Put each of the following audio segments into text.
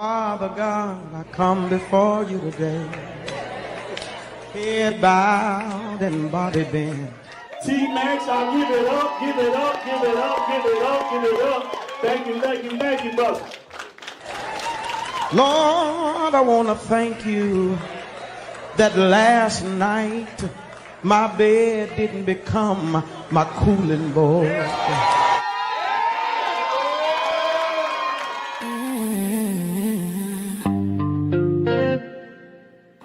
Father God, I come before you today, head bowed and body bent. T-Max, I'll give it up, give it up, give it up, give it up, give it up. Thank you, thank you, thank you, brother. Lord, I want to thank you that last night my bed didn't become my cooling board.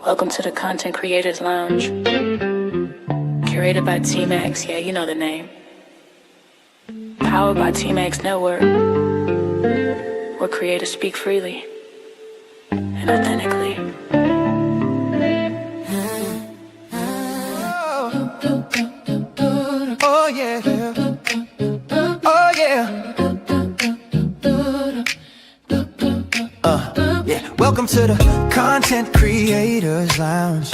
Welcome to the Content Creators Lounge. Curated by T-Max, yeah, you know the name. Powered by T-Max Network, where creators speak freely and authentically. Oh yeah, oh yeah. Yeah. Welcome to the Content Creators Lounge.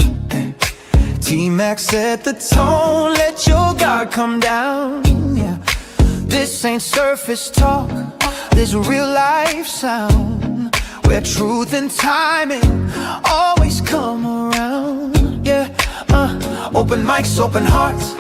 T-Max set the tone, let your guard come down. Yeah. This ain't surface talk, this real life sound, where truth and timing always come around. Yeah. Open mics, open hearts,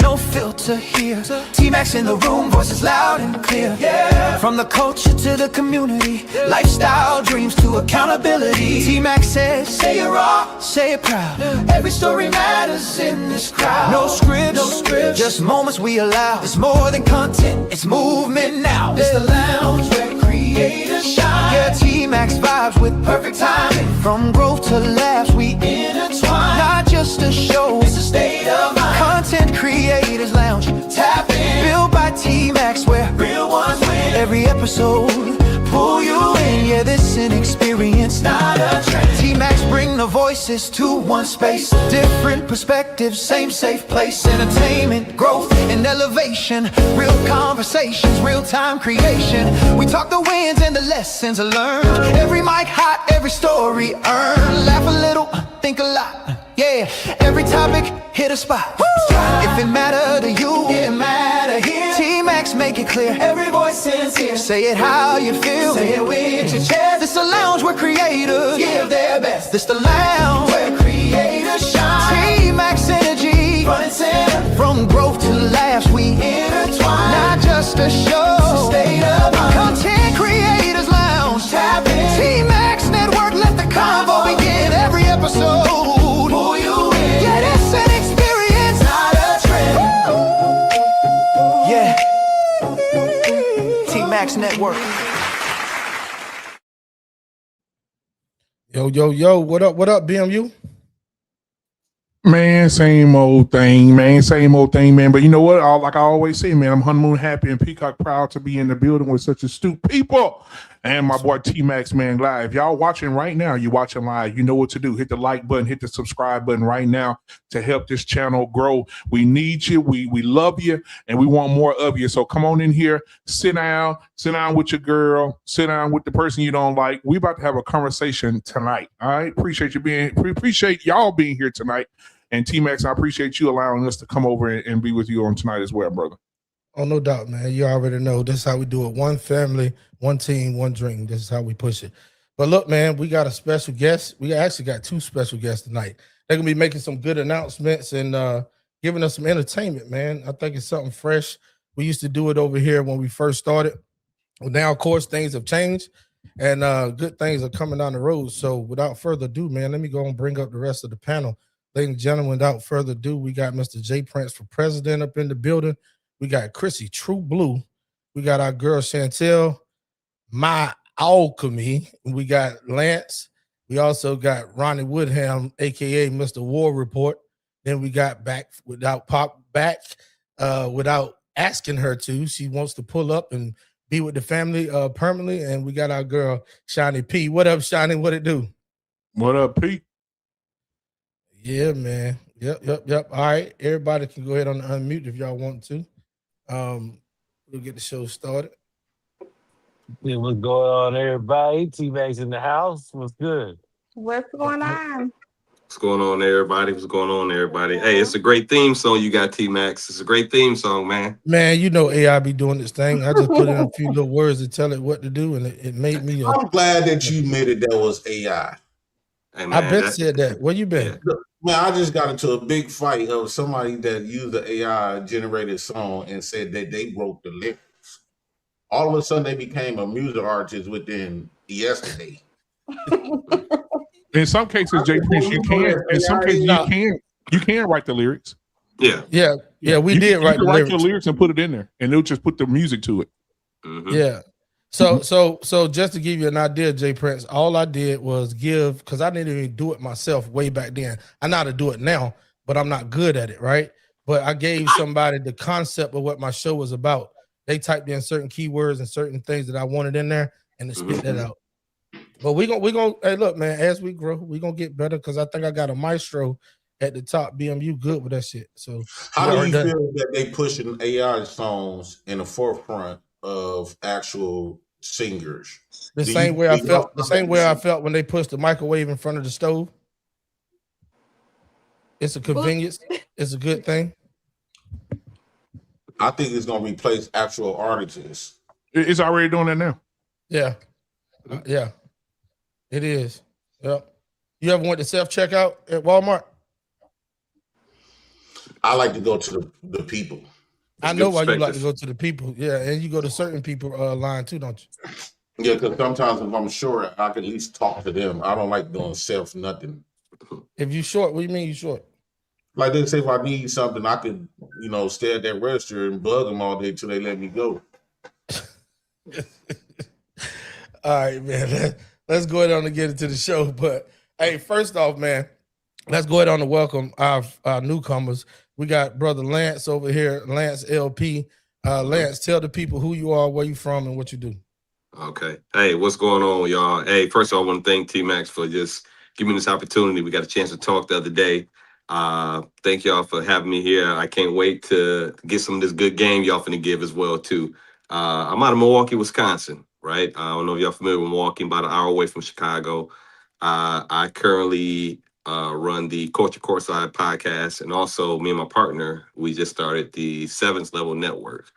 no filter here. T-Max in the room, voices loud and clear. Yeah. From the culture to the community, lifestyle, dreams to accountability. T-Max says, say it raw, say it proud. Every story matters in this crowd. No scripts, no scripts, just moments we allow. It's more than content, it's movement now. It's the lounge where creators shine. Yeah, T-Max vibes with perfect timing. From growth to laughs, we intertwine. Not just a show, it's a state of mind. Content Creators Lounge, tap in. Built by T-Max, where real ones win. Every episode, pull you in. Yeah, this an experience, not a trend. T-Max bring the voices to one space. Different perspectives, same safe place. Entertainment, growth, and elevation. Real conversations, real-time creation. We talk the wins and the lessons learned. Every mic hot, every story earned. Laugh a little, think a lot. Yeah, every topic hit a spot. Woo! If it matter to you, it matter here. T-Max make it clear, every voice is here. Say it how you feel, say it with your chest. This a lounge where creators give their best. This the lounge where creators shine. T-Max energy, front and center. From growth to laughs, we intertwine. Not just a show, it's a state of mind. Content Creators Lounge, tap in. T-Max Network, let the convo begin. Every episode, pull you in. Yeah, it's an experience, not a trend. Yeah, T-Max Network. Yo, what up, BMU? Man, same old thing, man. But you know what? Like I always say, man, I'm honeymoon happy and peacock proud to be in the building with such astute people. And my boy T-Max, man, live. Y'all watching right now, you watching live. You know what to do. Hit the like button, hit the subscribe button right now to help this channel grow. We need you. We love you, and we want more of you. So come on in here, sit down with your girl, sit down with the person you don't like. We about to have a conversation tonight. All right. Appreciate y'all being here tonight. And T-Max, I appreciate you allowing us to come over and be with you on tonight as well, brother. Oh, no doubt, man. You already know this is how we do it. One family, one team, one dream. This is how we push it. But look, man, we got a special guest. We actually got two special guests tonight. They're going to be making some good announcements and giving us some entertainment, man. I think it's something fresh. We used to do it over here when we first started. Well, now, of course, things have changed and good things are coming down the road. So without further ado, man, let me go and bring up the rest of the panel. Ladies and gentlemen, without further ado, we got Mr. J. Prince for president up in the building. We got Chrissy True Blue. We got our girl Chantel, My Alchemy. We got Lance. We also got Ronnie Woodham, aka Mr. War Report. Then we got back without asking her to. She wants to pull up and be with the family permanently. And we got our girl Shiny P. What up, Shiny? What it do? What up, Pete? Yeah, man. Yep. All right. Everybody can go ahead and unmute if y'all want to. We'll get the show started. Yeah, what's going on, everybody? T-Max in the house. What's good? What's going on? What's going on, everybody? What's going on, everybody? Hey, it's a great theme song you got, T-Max. It's a great theme song, man. Man, you know AI be doing this thing. I just put in a few little words to tell it what to do, and it made me. I'm glad that you admitted that was AI. Hey, man, I bet said that. Where you been? Yeah. Man, I just got into a big fight of somebody that used the AI generated song and said that they broke the lyrics. All of a sudden, they became a music artist within yesterday. In some cases, Jay Prince, you can. In some cases, you can write the lyrics. Yeah. Yeah. We did you write can the write lyrics. your lyrics and put it in there, and they'll just put the music to it. Mm-hmm. Yeah. So just to give you an idea, Jay Prince, all I did was give, because I didn't even do it myself way back then. I know how to do it now, but I'm not good at it, right? But I gave somebody the concept of what my show was about. They typed in certain keywords and certain things that I wanted in there, and it spit that out. But we gonna hey, look, man, as we grow, we're gonna get better, because I think I got a maestro at the top. BMU good with that shit. So how do you feel that they pushing AI songs in the forefront of actual singers? The same way I felt when they pushed the microwave in front of the stove. It's a convenience. It's a good thing. I think it's gonna replace actual artists. It's already doing that now. Yeah. Yeah. It is. Yep. You ever went to self-checkout at Walmart? I like to go to the people. I know why you like to go to the people. Yeah, and you go to certain people line too, don't you? Yeah, because sometimes if I'm short, I can at least talk to them. I don't like doing self nothing. If you short, what do you mean you short? Like they say, if I need something, I could, stay at that register and bug them all day till they let me go. All right, man. Let's go ahead on and get into the show. But hey, first off, man, let's go ahead on and welcome our newcomers. We got brother Lance over here, Lance LP. Lance, tell the people who you are, where you from, and what you do. Okay. Hey, what's going on, y'all? Hey, first of all, I want to thank T-Max for just giving me this opportunity. We got a chance to talk the other day. Thank y'all for having me here. I can't wait to get some of this good game y'all finna give as well, too. I'm out of Milwaukee, Wisconsin, right? I don't know if y'all familiar with Milwaukee, about an hour away from Chicago. I currently run the Culture Courtside podcast, and also me and my partner, we just started the Seventh Level Network.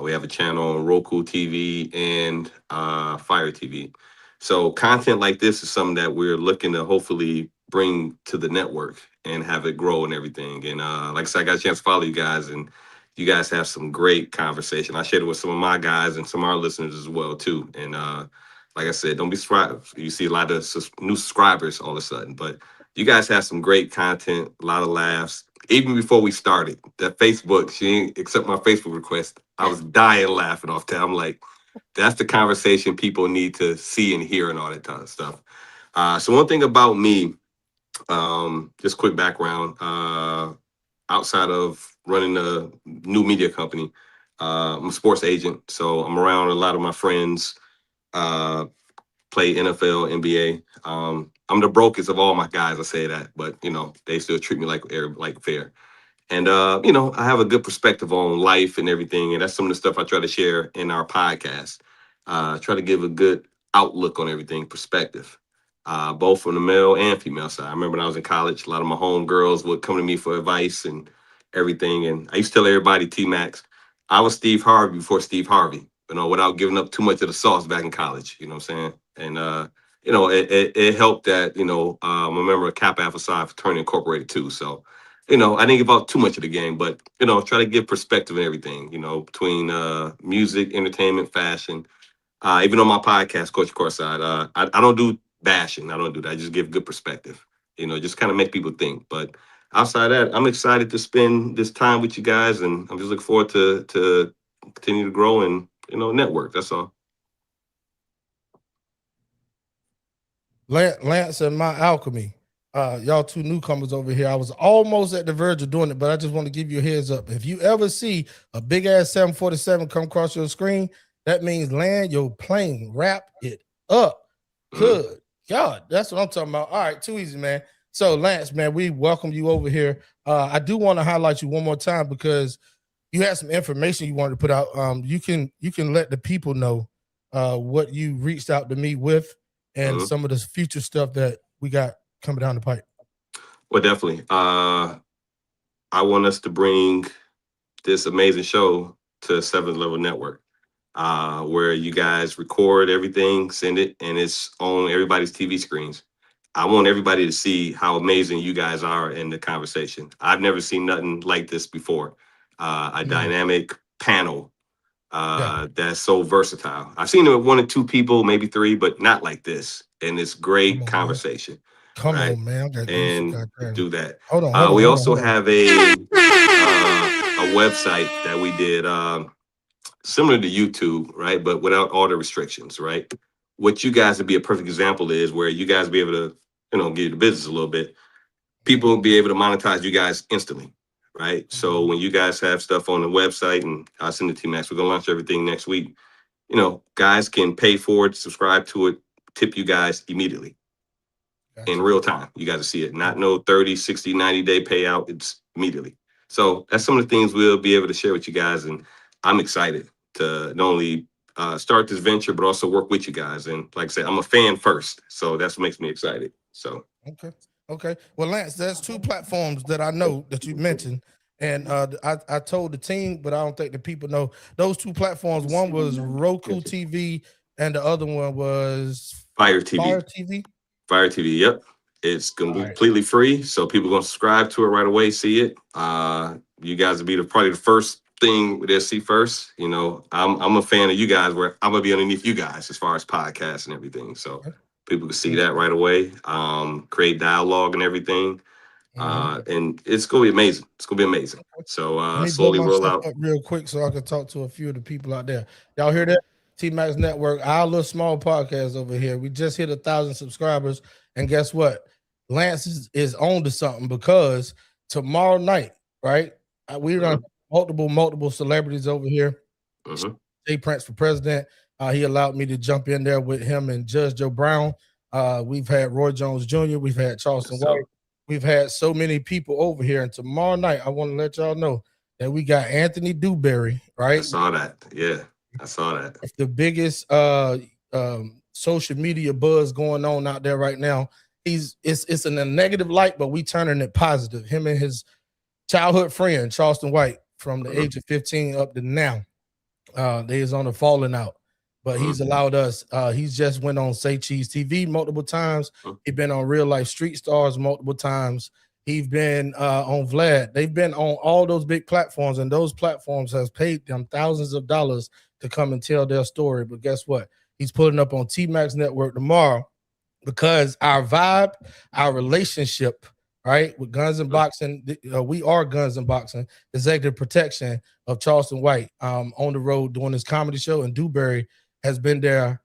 We have a channel on Roku TV and Fire TV. So content like this is something that we're looking to hopefully bring to the network and have it grow and everything. And like I said, I got a chance to follow you guys, and you guys have some great conversation. I shared it with some of my guys and some of our listeners as well too. And like I said, don't be surprised. You see a lot of new subscribers all of a sudden, but you guys have some great content, a lot of laughs. Even before we started, that Facebook, she didn't accept my Facebook request. I was dying laughing off that. I'm like, that's the conversation people need to see and hear and all that kind of stuff. So one thing about me, just quick background, outside of running a new media company, I'm a sports agent. So I'm around a lot of my friends, play NFL, NBA. I'm the brokest of all my guys. I say that, but they still treat me like fair. And I have a good perspective on life and everything, and that's some of the stuff I try to share in our podcast. Try to give a good outlook on everything, perspective, both from the male and female side. I remember when I was in college, a lot of my home girls would come to me for advice and everything, and I used to tell everybody, T-Max, I was Steve Harvey before Steve Harvey, without giving up too much of the sauce back in college. You know what I'm saying? And it helped that I'm a member of Kappa Alpha Psi Fraternity Incorporated too. So I didn't give out too much of the game, but try to give perspective and everything. Between music, entertainment, fashion. Even on my podcast, Coach Courtside, I don't do bashing. I don't do that. I just give good perspective. Just kind of make people think. But outside of that, I'm excited to spend this time with you guys, and I'm just looking forward to continue to grow and network. That's all. Lance and my alchemy. Y'all two newcomers over here. I was almost at the verge of doing it, but I just want to give you a heads up. If you ever see a big ass 747 come across your screen, that means land your plane. Wrap it up. Good God, that's what I'm talking about. All right, too easy, man. So Lance, man, we welcome you over here. I do want to highlight you one more time because you had some information you wanted to put out. You can let the people know what you reached out to me with and some of the future stuff that we got coming down the pipe. Well, definitely. I want us to bring this amazing show to Seventh Level Network, where you guys record everything, send it, and it's on everybody's TV screens. I want everybody to see how amazing you guys are in the conversation. I've never seen nothing like this before. A dynamic panel that's so versatile. I've seen it with one or two people, maybe three, but not like this. And it's great conversation. Come Right? on, man. I got And do that. Hold on, We also hold on. have a website that we did similar to YouTube, right? But without all the restrictions, right? What you guys would be a perfect example is where you guys be able to, give you the business a little bit. People will be able to monetize you guys instantly, right? So when you guys have stuff on the website, and I'll send it to you, Max, we're gonna launch everything next week. Guys can pay for it, subscribe to it, tip you guys immediately in real time. You guys will see it. Not no 30, 60, 90-day payout. It's immediately. So that's some of the things we'll be able to share with you guys. And I'm excited to not only start this venture, but also work with you guys. And like I said, I'm a fan first. So that's what makes me excited. So. Okay. Well, Lance, there's two platforms that I know that you mentioned. And I told the team, but I don't think the people know those two platforms. One was Roku TV, and the other one was Fire TV. Fire TV, yep. It's completely free, so people are gonna subscribe to it right away, see it. You guys will be probably the first thing they'll see first. I'm a fan of you guys, where I'm gonna be underneath you guys as far as podcasts and everything. So people can see that right away. Create dialogue and everything. And it's gonna be amazing. So let me slowly blow my roll stuff out. up real quick so I can talk to a few of the people out there. Y'all hear that? T-Max Network, our little small podcast over here. We just hit 1,000 subscribers, and guess what? Lance is on to something, because tomorrow night, right? We run multiple celebrities over here. Jay Prince for president. He allowed me to jump in there with him and Judge Joe Brown. We've had Roy Jones Jr. We've had Charleston White. We've had so many people over here, and tomorrow night I want to let y'all know that we got Anthony Dewberry, right? I saw that. Yeah, I saw that. It's the biggest social media buzz going on out there right now. It's in a negative light, but we turning it positive. Him and his childhood friend Charleston White, from the age of 15 up to now, they is on the falling out. But he's allowed us. He's just went on Say Cheese TV multiple times. He's been on Real Life Street Stars multiple times. He's been on Vlad. They've been on all those big platforms, and those platforms has paid them thousands of dollars to come and tell their story. But guess what? He's putting up on T-Max Network tomorrow, because our vibe, our relationship, right, with Guns and Boxing, we are Guns and Boxing, executive protection of Charleston White, on the road doing his comedy show, and Dewberry has been there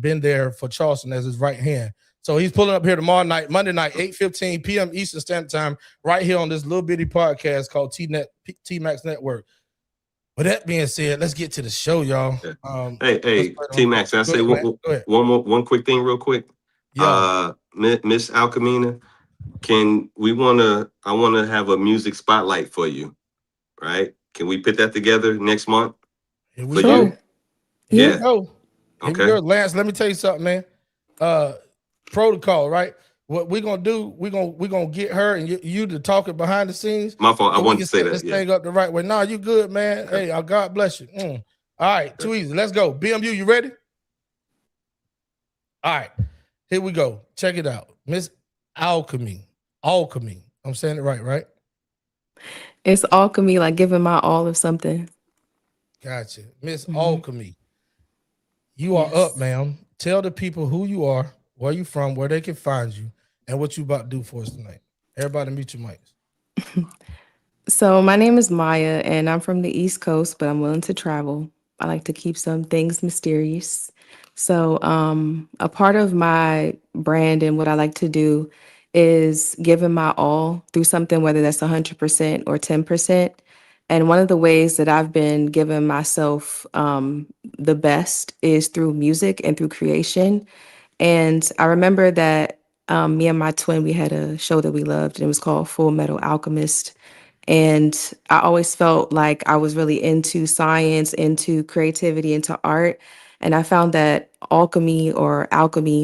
been there for Charleston as his right hand. So he's pulling up here tomorrow night, Monday night, 8:15 p.m. Eastern Standard Time, right here on this little bitty podcast called T-Max Network. With that being said, let's get to the show, y'all. Hey, T-Max, I say one quick thing real quick. Yeah. Miss Alchemina, I want to have a music spotlight for you, right? Can we put that together next month? Here we go. Yeah. Here we go. Here we go. Lance, let me tell you something, man. Protocol, right? What we're gonna do, we're gonna get her and you to talk it behind the scenes. My fault. I wanted to say that. This thing up the right way. Nah, you good, man. Hey, God bless you. All right, too easy. Let's go. BMU, you ready? All right, here we go. Check it out. Miss Alchemy. I'm saying it right? It's alchemy, like giving my all of something. Gotcha. Miss Alchemy. You are up, ma'am. Tell the people who you are, where you from, where they can find you, and what you about to do for us tonight. Everybody mute your mics. So my name is Maya, and I'm from the East Coast, but I'm willing to travel. I like to keep some things mysterious. So a part of my brand and what I like to do is giving my all through something, whether that's 100% or 10%. And one of the ways that I've been giving myself the best is through music and through creation. And I remember that me and my twin, we had a show that we loved, and it was called Full Metal Alchemist. And I always felt like I was really into science, into creativity, into art. And I found that alchemy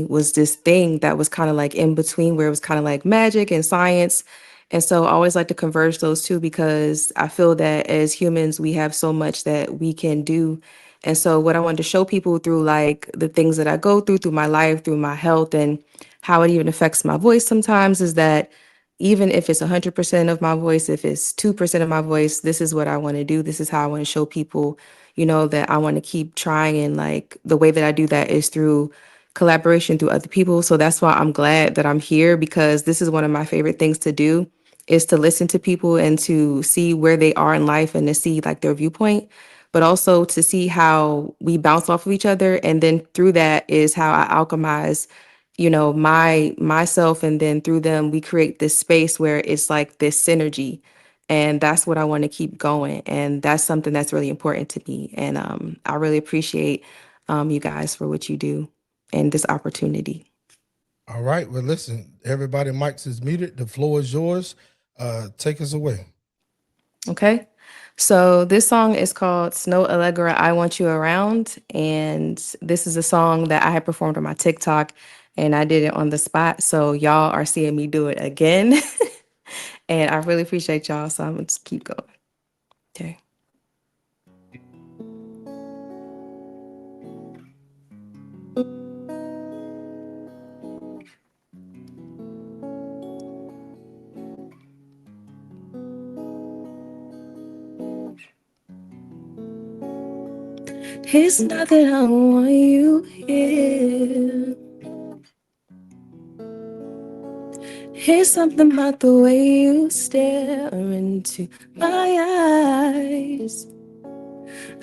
was this thing that was kind of like in between, where it was kind of like magic and science. And so I always like to converge those two, because I feel that as humans, we have so much that we can do. And so what I wanted to show people through like the things that I go through my life, through my health, and how it even affects my voice sometimes, is that even if it's 100% of my voice, if it's 2% of my voice, this is what I want to do. This is how I want to show people, that I want to keep trying. And like the way that I do that is through collaboration, through other people. So that's why I'm glad that I'm here, because this is one of my favorite things to do, is to listen to people and to see where they are in life and to see like their viewpoint, but also to see how we bounce off of each other. And then through that is how I alchemize myself, and then through them we create this space where it's like this synergy. And that's what I want to keep going, and that's something that's really important to me. And I really appreciate you guys for what you do and this opportunity. All right. Well, listen, everybody, mics is muted. The floor is yours. Take us away. Okay, so this song is called Snow Allegra, I Want You Around. And this is a song that I had performed on my TikTok, and I did it on the spot. So y'all are seeing me do it again. And I really appreciate y'all. So I'm gonna just keep going. Okay. It's not that I want you here. Here's something about the way you stare into my eyes.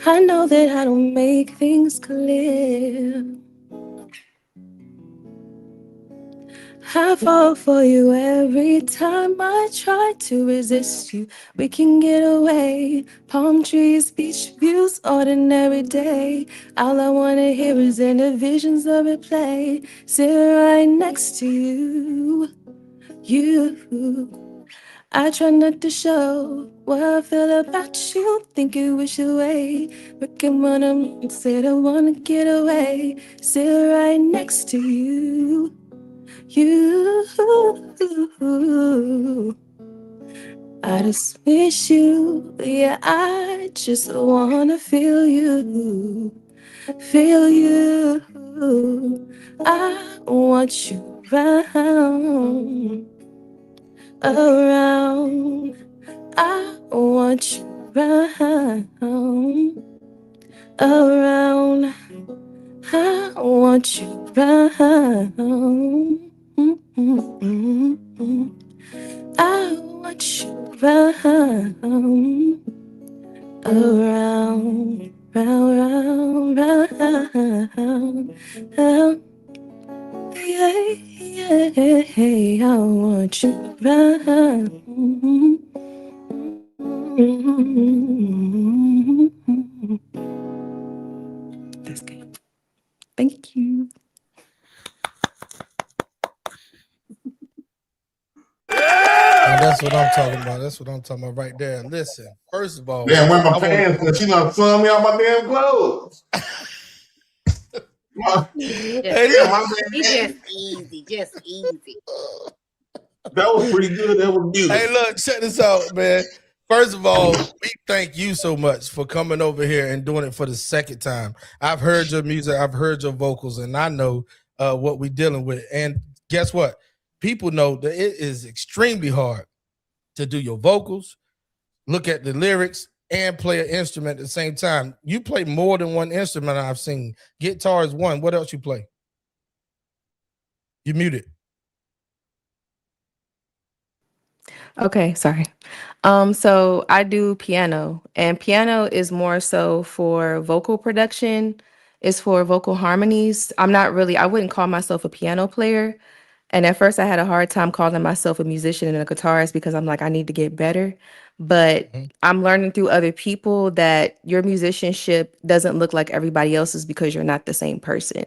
I know that I don't make things clear. I fall for you every time I try to resist you. We can get away. Palm trees, beach views, ordinary day. All I wanna hear is inner visions of it play. Sit right next to you. I try not to show what I feel about you. Think you wish away. Working when I'm said I wanna get away. Sit right next to you. I just miss you. Yeah, I just wanna feel you. Feel you. I want you around. Around. I want you around. Around. I want you around. I want you around. Around. Round, round. Yeah, I want you around. That's good. Thank you. That's what I'm talking about. That's what I'm talking about right there. Listen, first of all, damn, where my pants? Because she done flung me out my damn clothes. Just easy. That was pretty good. That was beautiful. Hey, look, check this out, man. First of all, we thank you so much for coming over here and doing it for the second time. I've heard your music, I've heard your vocals, and I know what we're dealing with. And guess what? People know that it is extremely hard to do your vocals, look at the lyrics, and play an instrument at the same time. You play more than one instrument I've seen. Guitar is one. What else you play? You muted. Okay, sorry. So I do piano, and piano is more so for vocal production, is for vocal harmonies. I wouldn't call myself a piano player. And at first I had a hard time calling myself a musician and a guitarist, because I'm like, I need to get better. But I'm learning through other people that your musicianship doesn't look like everybody else's, because you're not the same person.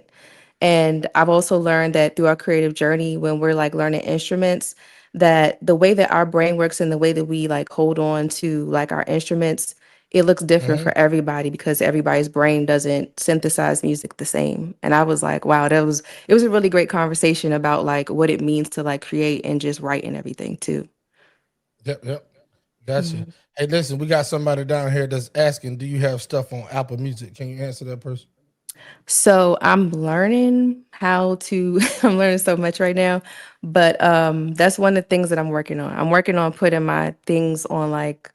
And I've also learned that through our creative journey, when we're like learning instruments, that the way that our brain works and the way that we like hold on to like our instruments it looks different for everybody because everybody's brain doesn't synthesize music the same. And I was like, wow, it was a really great conversation about like what it means to like create and just write and everything too. Yep. Gotcha. Mhm. Hey, listen, we got somebody down here that's asking, do you have stuff on Apple Music? Can you answer that person? So I'm learning how to I'm learning so much right now, but that's one of the things that I'm working on. I'm working on putting my things on like,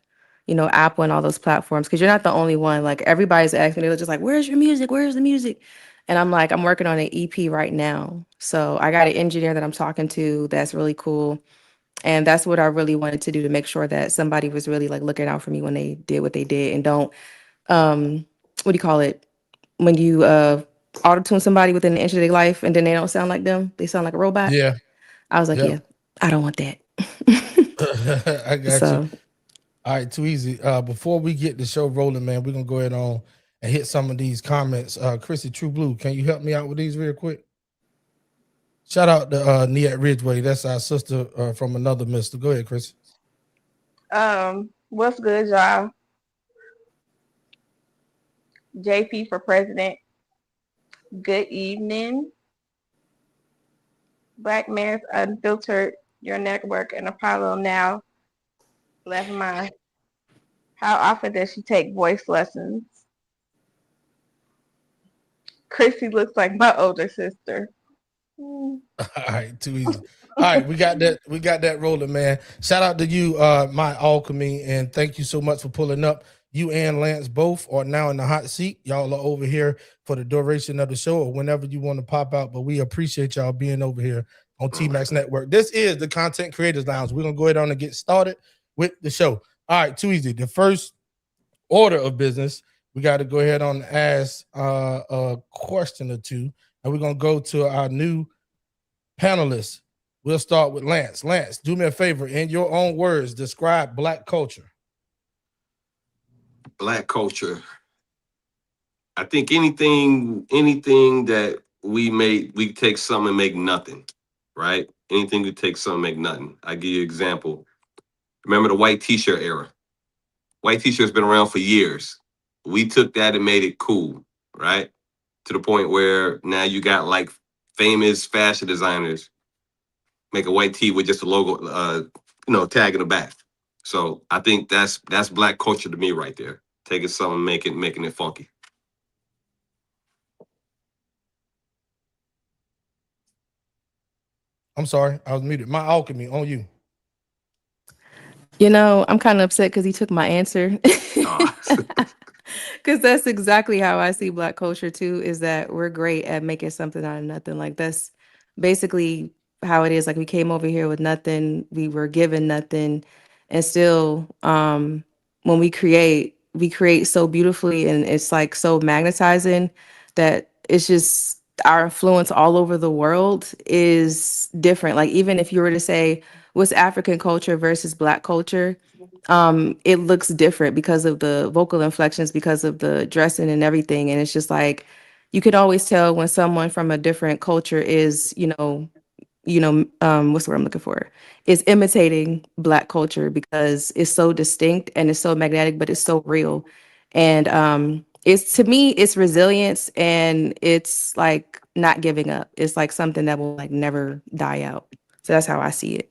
Apple and all those platforms because you're not the only one. Like everybody's asking, they're just like, "Where's your music? Where's the music?" And I'm like, I'm working on an EP right now. So I got an engineer that I'm talking to that's really cool. And that's what I really wanted to do to make sure that somebody was really like looking out for me when they did what they did and don't what do you call it? When you auto tune somebody within an inch of their life and then they don't sound like them, they sound like a robot. Yeah. I was like, Yep. yeah, I don't want that. I got you. So All right, too easy. Before we get the show rolling, man, we're gonna go ahead on and hit some of these comments. Chrissy True Blue, can you help me out with these real quick? Shout out to Niat Ridgeway. That's our sister from another mister. Go ahead, Chris. What's good, y'all? JP for president. Good evening. Black Man's Unfiltered, your network, and Apollo now. Left mind. How often does she take voice lessons? Chrissy looks like my older sister. All right, too easy. All right, we got that rolling, man. Shout out to you, my alchemy, and thank you so much for pulling up. You and Lance both are now in the hot seat. Y'all are over here for the duration of the show or whenever you want to pop out. But we appreciate y'all being over here on T-Max Network. This is the Content Creators Lounge. We're gonna go ahead on and get started with the show. All right, too easy. The first order of business, we got to go ahead on and ask a question or two, and we're gonna go to our new panelists. We'll start with Lance. Lance, do me a favor. In your own words, describe Black culture. Black culture. I think anything that we take something and make nothing, right? Anything we take something and make nothing. I give you an example. Remember the white t-shirt era? White t-shirt's been around for years. We took that and made it cool, right? To the point where now you got like famous fashion designers make a white tee with just a logo, tag in the back. So I think that's Black culture to me right there. Taking something, making it funky. I'm sorry, I was muted. My alchemy on you. I'm kind of upset because he took my answer. Because that's exactly how I see Black culture too, is that we're great at making something out of nothing. Like that's basically how it is. Like we came over here with nothing, we were given nothing, and still when we create so beautifully and it's like so magnetizing that it's just our influence all over the world is different. Like even if you were to say what's African culture versus Black culture, it looks different because of the vocal inflections, because of the dressing and everything. And it's just like you could always tell when someone from a different culture is, what's the word I'm looking for? Is imitating Black culture because it's so distinct and it's so magnetic, but it's so real. And it's to me, it's resilience and it's like not giving up. It's like something that will like never die out. So that's how I see it.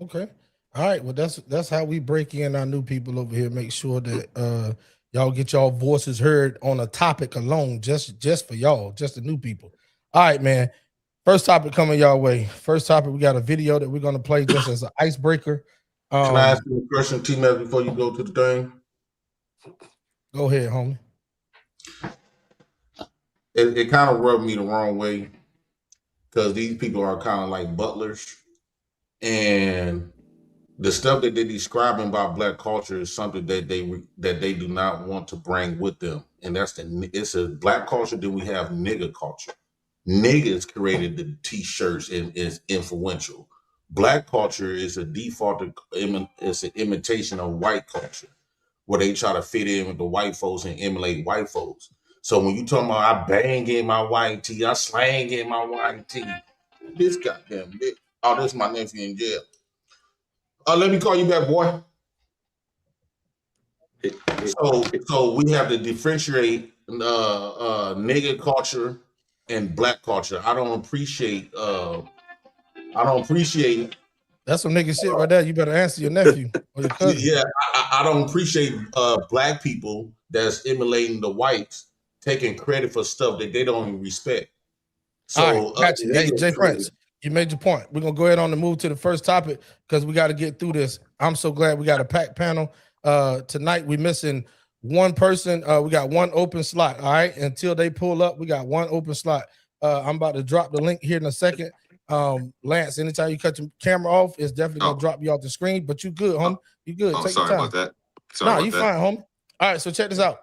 Okay. All right. Well, that's how we break in our new people over here. Make sure that y'all get y'all voices heard on a topic alone, just for y'all, just the new people. All right, man. First topic coming y'all way. First topic, we got a video that we're gonna play just as an icebreaker. Can I ask you a question, T-Mac, before you go to the thing? Go ahead, homie. It kind of rubbed me the wrong way because these people are kind of like butlers, and the stuff that they're describing about Black culture is something that they do not want to bring with them, and it's a Black culture. Then we have nigga culture. Niggas created the t-shirts and is influential. Black culture is a default. It's an imitation of white culture, where they try to fit in with the white folks and emulate white folks. So when you talking about I bang in my white tee, I slang in my white tee, this goddamn bitch. Oh, this is my nephew in jail. Let me call you back, boy. So we have to differentiate nigga culture and black culture. I don't appreciate That's some nigga shit right there. You better answer your nephew or your cousin. yeah, I don't appreciate black people that's emulating the whites, taking credit for stuff that they don't even respect. So All right, got you. Hey, nigga Jay is Prince, you made your point. We're gonna go ahead on the move to the first topic because we got to get through this. I'm so glad we got a packed panel. Tonight we missing one person. We got one open slot. All right, until they pull up, we got one open slot. I'm about to drop the link here in a second. Lance, anytime you cut your camera off, it's definitely gonna drop you off the screen. But you good, homie. You good. Oh, Take sorry your time. about that. Sorry about you that. fine, homie. All right, so check this out.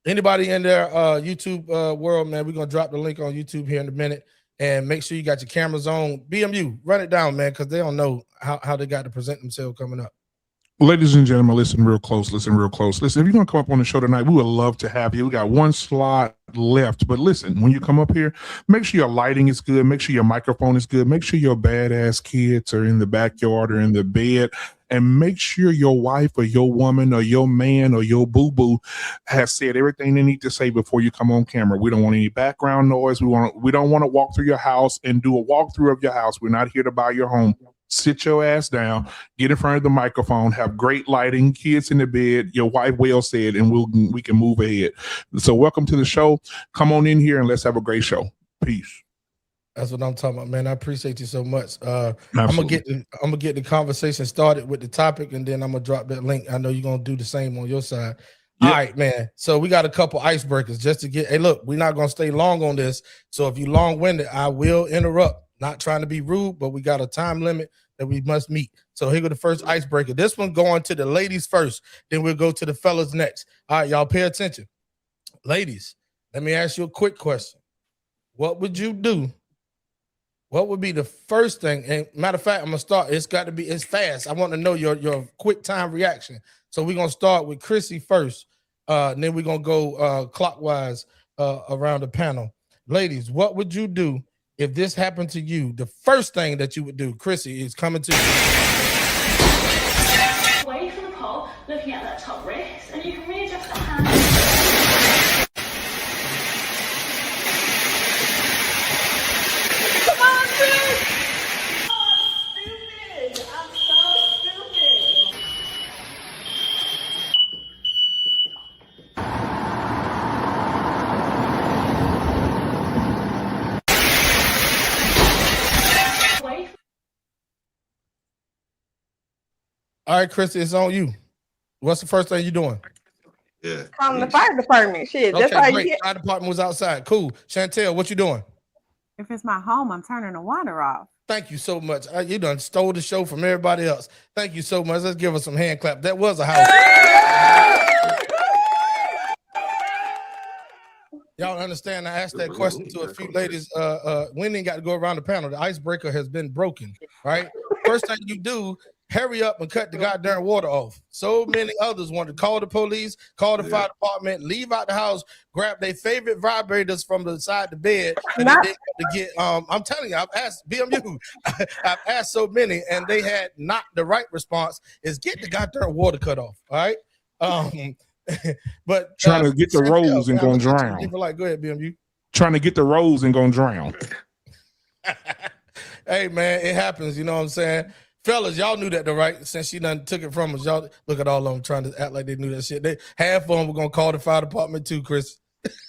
Anybody in their YouTube world, man, we're gonna drop the link on YouTube here in a minute. And make sure you got your cameras on. BMU, run it down, man, because they don't know how they got to present themselves coming up. Ladies and gentlemen, listen real close. Listen, if you're going to come up on the show tonight, we would love to have you. We got one slot left. But listen, when you come up here, make sure your lighting is good. Make sure your microphone is good. Make sure your badass kids are in the backyard or in the bed. And make sure your wife or your woman or your man or your boo-boo has said everything they need to say before you come on camera. We don't want any background noise. We don't want to walk through your house and do a walkthrough of your house. We're not here to buy your home. Sit your ass down, get in front of the microphone, have great lighting, kids in the bed, your wife well said, and we can move ahead. So welcome to the show. Come on in here and let's have a great show. Peace. That's what I'm talking about, man. I appreciate you so much. I'm gonna get the conversation started with the topic, and then I'm gonna drop that link. I know you're gonna do the same on your side. Yep. All right, man. So we got a couple icebreakers just to get. Hey, look, we're not gonna stay long on this. So if you're long-winded, I will interrupt. Not trying to be rude, but we got a time limit that we must meet. So here go the first icebreaker. This one going to the ladies first, then we'll go to the fellas next. All right, y'all pay attention. Ladies, let me ask you a quick question. What would you do? What would be the first thing? And matter of fact, I'm gonna start. It's fast. I want to know your quick time reaction. So we're gonna start with Chrissy first. And then we're gonna go clockwise around the panel. Ladies, what would you do if this happened to you? The first thing that you would do, Chrissy, is coming to you. Away from the pole, looking at that top wrist, and you can readjust the hand. Come on, dude! Oh, stupid! I'm so stupid! All right, Chrissy, it's on you. What's the first thing you're doing? Yeah. Calling the fire department. Shit, that's Okay, how great. you get. Fire department was outside. Cool. Chantel, what you doing? If it's my home, I'm turning the water off. Thank you so much. You done stole the show from everybody else. Thank you so much. Let's give us some hand clap. That was a house. Y'all understand? I asked that question to a few ladies. We ain't got to go around the panel. The icebreaker has been broken, right? First thing you do, hurry up and cut the goddamn water off. So many others want to call the police, call the fire department, leave out the house, grab their favorite vibrators from the side of the bed, and then they got to get. I'm telling you, I've asked BMU, I've asked so many, and they had not the right response. Is get the goddamn water cut off. All right. But trying to get the rose and gonna drown. People like, go ahead, BMU. Trying to get the rose and gonna drown. Hey man, it happens. You know what I'm saying? Fellas, y'all knew that though, right? Since she done took it from us, y'all look at all of them trying to act like they knew that shit. They half of them were gonna call the fire department too, Chris.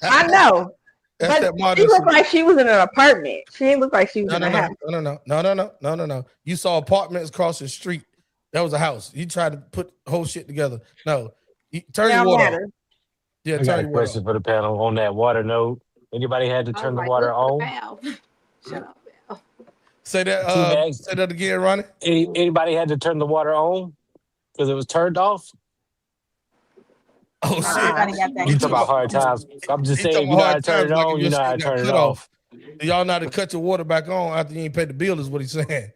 I know. That's but that she looked like she was in an apartment. She didn't look like she was in a house. No. You saw apartments across the street. That was a house. You tried to put the whole shit together. No. Turn your water on. Yeah, I got a question for the panel on that water note. Anybody had to turn the water on? Shut up, Al. Say that again, Ronnie. Anybody had to turn the water on because it was turned off? Oh shit! You talk about hard times. I'm just saying, you know how to turn it on, you know how to turn it off. Y'all know how to cut your water back on after you ain't paid the bill, is what he's saying.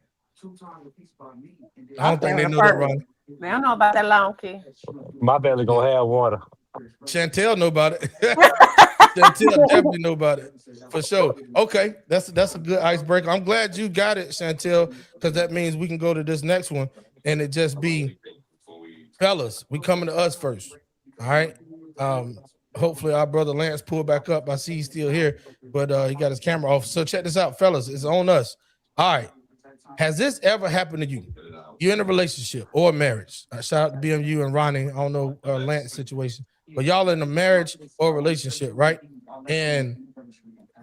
I don't think they know that, Ronnie. They don't know about that long key. My belly gonna have water. Chantel know about it. Chantel definitely know about it for sure. Okay, that's a good icebreaker. I'm glad you got it, Chantel, because that means we can go to this next one and it just be fellas, we coming to us first. All right. Hopefully our brother Lance pull back up. I see he's still here, but he got his camera off. So check this out, fellas. It's on us. All right. Has this ever happened to you? You're in a relationship or a marriage. Shout out to BMU and Ronnie. I don't know Lance situation, but y'all in a marriage or a relationship, right? And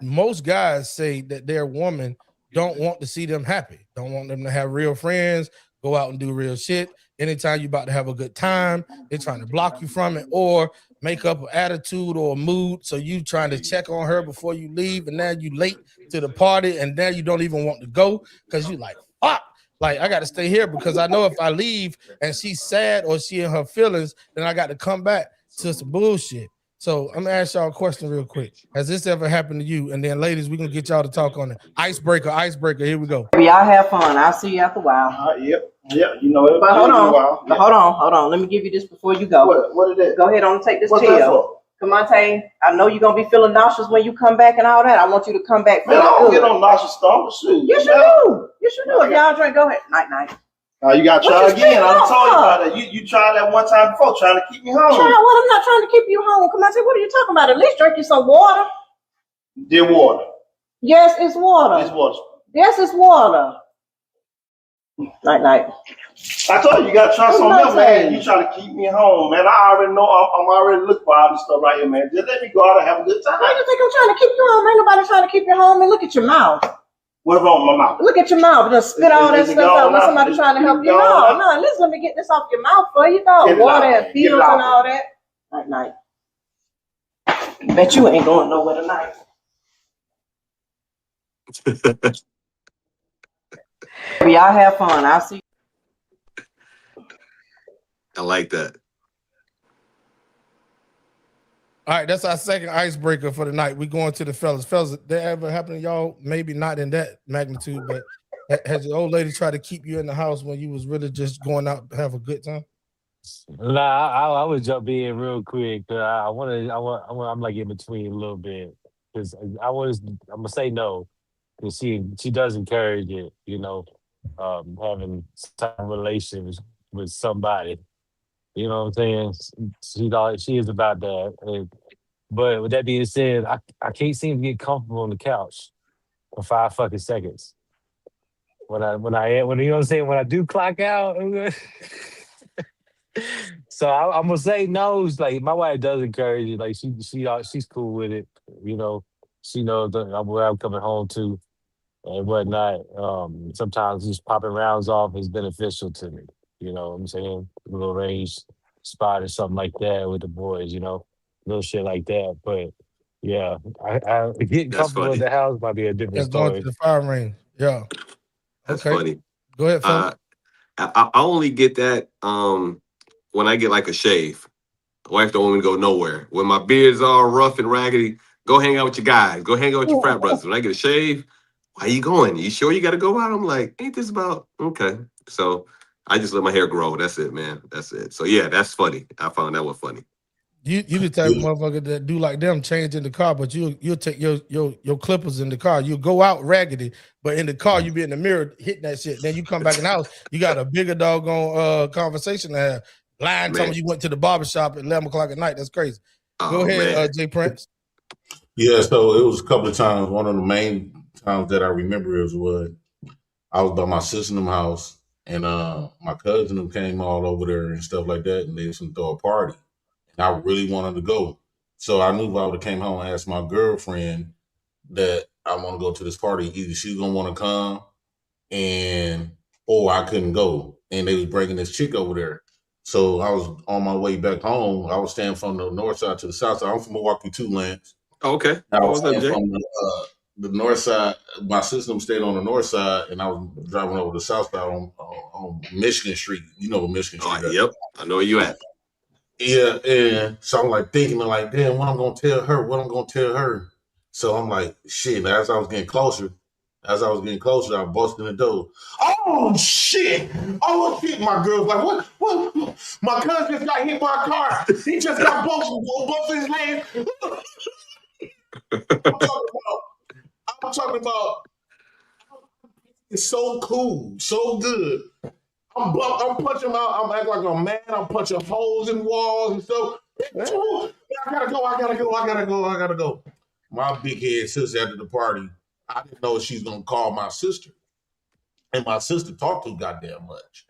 most guys say that their woman don't want to see them happy, don't want them to have real friends, go out and do real shit. Anytime you about to have a good time, they're trying to block you from it or make up an attitude or a mood. So you trying to check on her before you leave, and now you late to the party, and now you don't even want to go because you like, fuck, like I got to stay here because I know if I leave and she's sad or she in her feelings, then I got to come back to some bullshit. So I'm gonna ask y'all a question real quick. Has this ever happened to you? And then ladies, we're gonna get y'all to talk on it. Icebreaker. Here we go. Y'all have fun. I'll see you after a while. Yep. You know it. But hold on. Let me give you this before you go. What is it? Go ahead on and take this What's pill. Kamante, I know you're gonna be feeling nauseous when you come back and all that. I want you to come back feeling I don't good. get on nauseous stomach. Shoot. Yes, you do. Yes, you do. If y'all drink, go ahead. Night. You gotta try again. I told you about that. You tried that one time before, trying to keep me home. Child, what? I'm not trying to keep you home. Kamante, what are you talking about? At least drink you some water. Dear water. Yes, it's water. It's water. Yes, it's water. Night. I told you gotta try something else, man. You try to keep me home, man. I already know I'm already looking for all this stuff right here, man. Just let me go out and have a good time. Why do you think I'm trying to keep you home? Ain't nobody trying to keep you home. And look at your mouth. What's wrong with my mouth? Look at your mouth. Just spit all that stuff out when somebody trying to help you. No. Listen, let me get this off your mouth for you, dog. Water and pills and all that. Night. Bet you ain't going nowhere tonight. Y'all have fun. I'll see you. I like that. All right, that's our second icebreaker for the night. We going to the fellas. Fellas, did that ever happen to y'all? Maybe not in that magnitude, but has the old lady tried to keep you in the house when you was really just going out to have a good time? Nah, I would jump in real quick. I'm like in between a little bit because I'm gonna say no because she does encourage it. Having some relations with somebody. You know what I'm saying? She is about that. But with that being said, I can't seem to get comfortable on the couch for 5 fucking seconds. When you know what I'm saying, when I do clock out. So I'm gonna say no. It's like my wife does encourage it. Like she's cool with it. She knows where I'm coming home to and whatnot. Sometimes just popping rounds off is beneficial to me. You know what I'm saying? A little range spot or something like that with the boys, little shit like that. But yeah, I getting comfortable in the house might be a different That's going story. to the fire range. Yeah. That's okay. funny. Go ahead, Phil. I only get that when I get like a shave. My wife don't want me to go nowhere. When my beard's all rough and raggedy, go hang out with your guys. Go hang out with your frat brothers. When I get a shave, why you going? You sure you got to go out? I'm like, ain't this about okay? So I just let my hair grow. That's it, man. That's it. So yeah, that's funny. I found that one funny. You the type of motherfucker that do like them, change in the car, but you'll take your clippers in the car. You go out raggedy, but in the car you be in the mirror hitting that shit. Then you come back in the house, you got a bigger doggone conversation to have. Lying, telling you went to the barbershop at 11 o'clock at night. That's crazy. Go ahead, Jay Prince. Yeah, so it was a couple of times. One of the main times that I remember was I was by my sister's house, and my cousin came all over there and stuff like that, and they was gonna throw a party. And I really wanted to go. So I knew if I would have came home and asked my girlfriend that I want to go to this party, either she's gonna want to come or I couldn't go. And they was bringing this chick over there. So I was on my way back home. I was staying from the north side to the south side. I'm from Milwaukee too, Lance. Oh, okay. I was staying from the north side. My sister stayed on the north side, and I was driving over the south side on Michigan Street. You know where Michigan Street is. Yep, I know where you at. Yeah, and so I'm like thinking, like, damn, what I'm gonna tell her? So I'm like, shit. As I was getting closer, I busted in the door. Oh shit! Oh shit! My girl's like, what? My cousin just got hit by a car. He just got both his legs. I'm talking about. It's so cool, so good. I'm punching out. I'm acting like a man. I'm punching holes in walls and stuff. I gotta go. My big head sister after the party, I didn't know she's gonna call my sister. And my sister talked too goddamn much.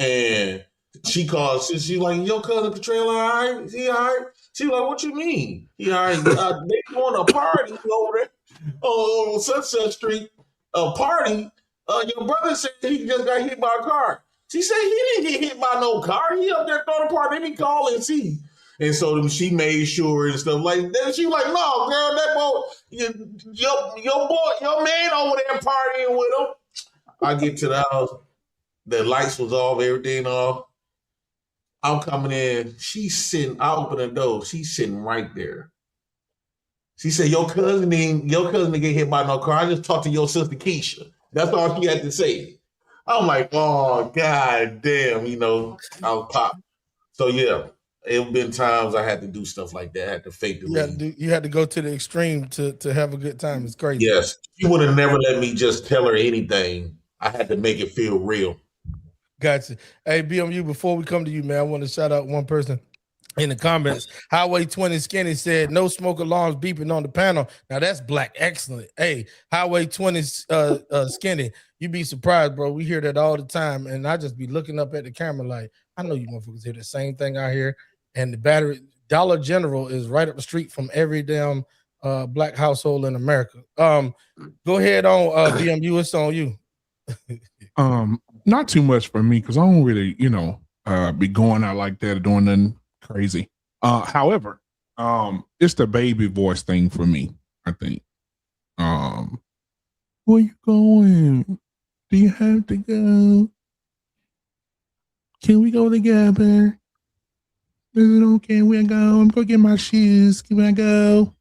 And she calls, she's like, your cousin Katrina, all right? He all right? She like, what you mean? He all right? They going to party over there on Sunset Street, a party. Your brother said he just got hit by a car. She said he didn't get hit by no car. He up there throwing a party. They be call and see. And so she made sure and stuff like that. She like, no, girl, that boy, your man over there partying with him. I get to the house, the lights was off, everything off. I'm coming in. She's sitting. I open the door. She's sitting right there. She said, "Your cousin didn't get hit by no car. I just talked to your sister Keisha." That's all she had to say. I'm like, "Oh God damn!" I was popped. So yeah, it's been times I had to do stuff like that. I had to fake the lead. You had to go to the extreme to have a good time. It's crazy. Yes, she would have never let me just tell her anything. I had to make it feel real. Gotcha. Hey, BMU, before we come to you, man, I want to shout out one person in the comments. Highway 20 Skinny said, no smoke alarms beeping on the panel. Now, that's black. Excellent. Hey, Highway 20 Skinny, you be surprised, bro. We hear that all the time, and I just be looking up at the camera like, I know you motherfuckers hear the same thing out here. And the battery, Dollar General is right up the street from every damn black household in America. Go ahead on, BMU. It's on you. Not too much for me because I don't really, be going out like that or doing nothing crazy. However, it's the baby voice thing for me, I think. Where you going? Do you have to go? Can we go together? Is it okay? Where I go? I'm gonna get my shoes. Can I go?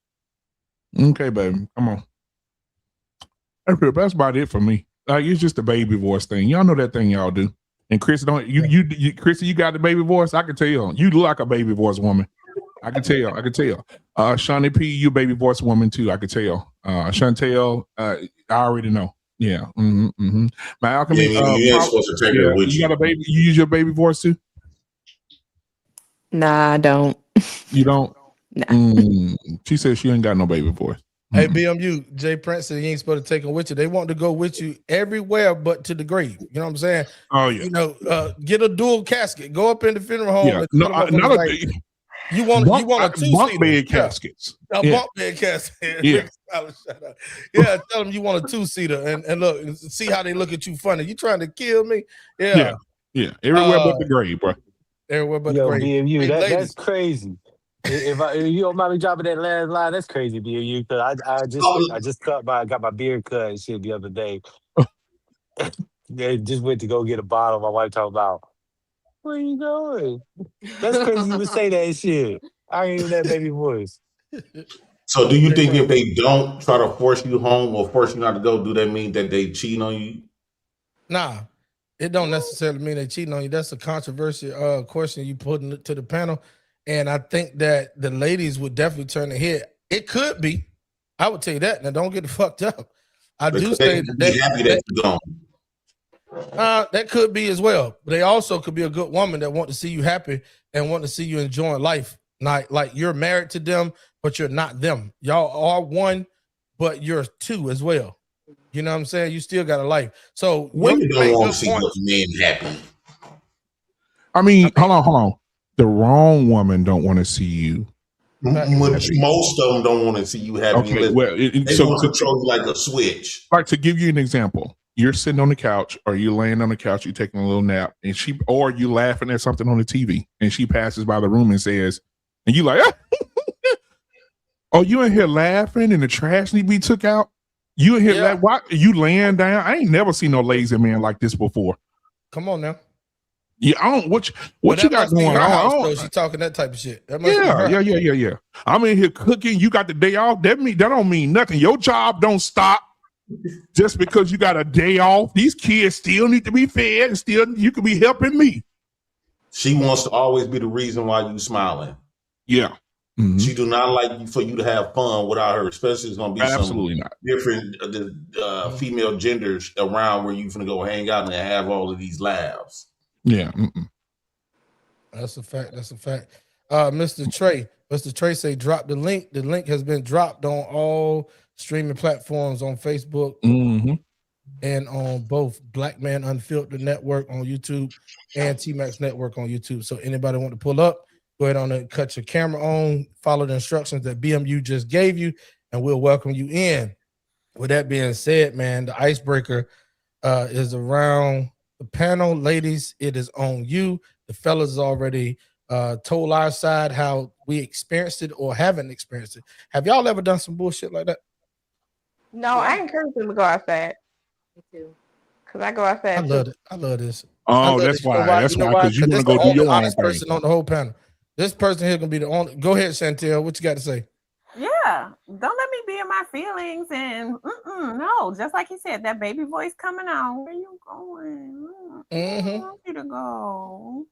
Okay, baby. Come on. That's about it for me. It's just a baby voice thing. Y'all know that thing y'all do. And Chris, Chrissy, you got the baby voice? I can tell you look like a baby voice woman. I can tell. Shawnee P, you baby voice woman too. I can tell. Chantel, I already know. Yeah. My alchemy. You ain't supposed to take her with you. You got a baby? You use your baby voice too? Nah, I don't. You don't? Nah. She said she ain't got no baby voice. Hey, BMU, Jay Prince said you ain't supposed to take them with you. They want to go with you everywhere but to the grave. You know what I'm saying? Oh, yeah. Get a dual casket. Go up in the funeral home. Yeah. You want a two-seater. Bunk bed caskets. Bunk bed casket. Yeah. Yeah, tell them you want a two-seater and look, see how they look at you funny. You trying to kill me? Yeah. Everywhere but the grave, bro. Everywhere but the grave. BMU, that's crazy. If you don't mind me dropping that last line, that's crazy, BMU. Because I just got my beard cut and shit the other day. They just went to go get a bottle. My wife talking about, where you going? That's crazy you would say that shit. I ain't even that baby voice. So do you think if they don't try to force you home or force you not to go, do that mean that they cheat on you? Nah, it don't necessarily mean they cheating on you. That's a controversial question you put to the panel. And I think that the ladies would definitely turn their head. It could be. I would tell you that. Now, don't get fucked up. I do say that could be as well. But they also could be a good woman that want to see you happy and want to see you enjoying life. Like you're married to them, but you're not them. Y'all are one, but you're two as well. You know what I'm saying? You still got a life. So women don't want to see men happy. I mean, hold on. The wrong woman don't want to see you. Most of them don't want to see you happy. Okay, well, they want to control you like a switch. Like, to give you an example, you're sitting on the couch or you're laying on the couch, you're taking a little nap, and or you laughing at something on the TV, and she passes by the room and says, and you like, oh, you in here laughing and the trash need to be took out? You in here why you laying down? I ain't never seen no lazy man like this before. Come on now. Yeah, I don't. What you got going on? She talking that type of shit. Yeah. I'm in here cooking. You got the day off. That don't mean nothing. Your job don't stop just because you got a day off. These kids still need to be fed, and still you could be helping me. She wants to always be the reason why you smiling. Yeah. Mm-hmm. She do not like for you to have fun without her. Especially it's going to be absolutely not different female genders around where you finna go hang out and have all of these laughs. Yeah. That's a fact. That's a fact. Mr. Trey say drop the link. The link has been dropped on all streaming platforms on Facebook and on both Black Man Unfiltered Network on YouTube and T-Max Network on YouTube. So anybody want to pull up, go ahead on and cut your camera on, follow the instructions that BMU just gave you, and we'll welcome you in. With that being said, man, the icebreaker is around the panel. Ladies, it is on you. The fellas already told our side how we experienced it or haven't experienced it. Have y'all ever done some bullshit like that? No, I encourage them to go outside. Me too. Cause I go outside. I love it. I love this. Oh, that's why. That's why. Because you want to go do your own honest thing. person on the whole panel. This person here gonna be the only. Go ahead, Chantel. What you got to say? Yeah, don't let me be in my feelings and no, just like he said, that baby voice coming out. Where you going? I want you to go.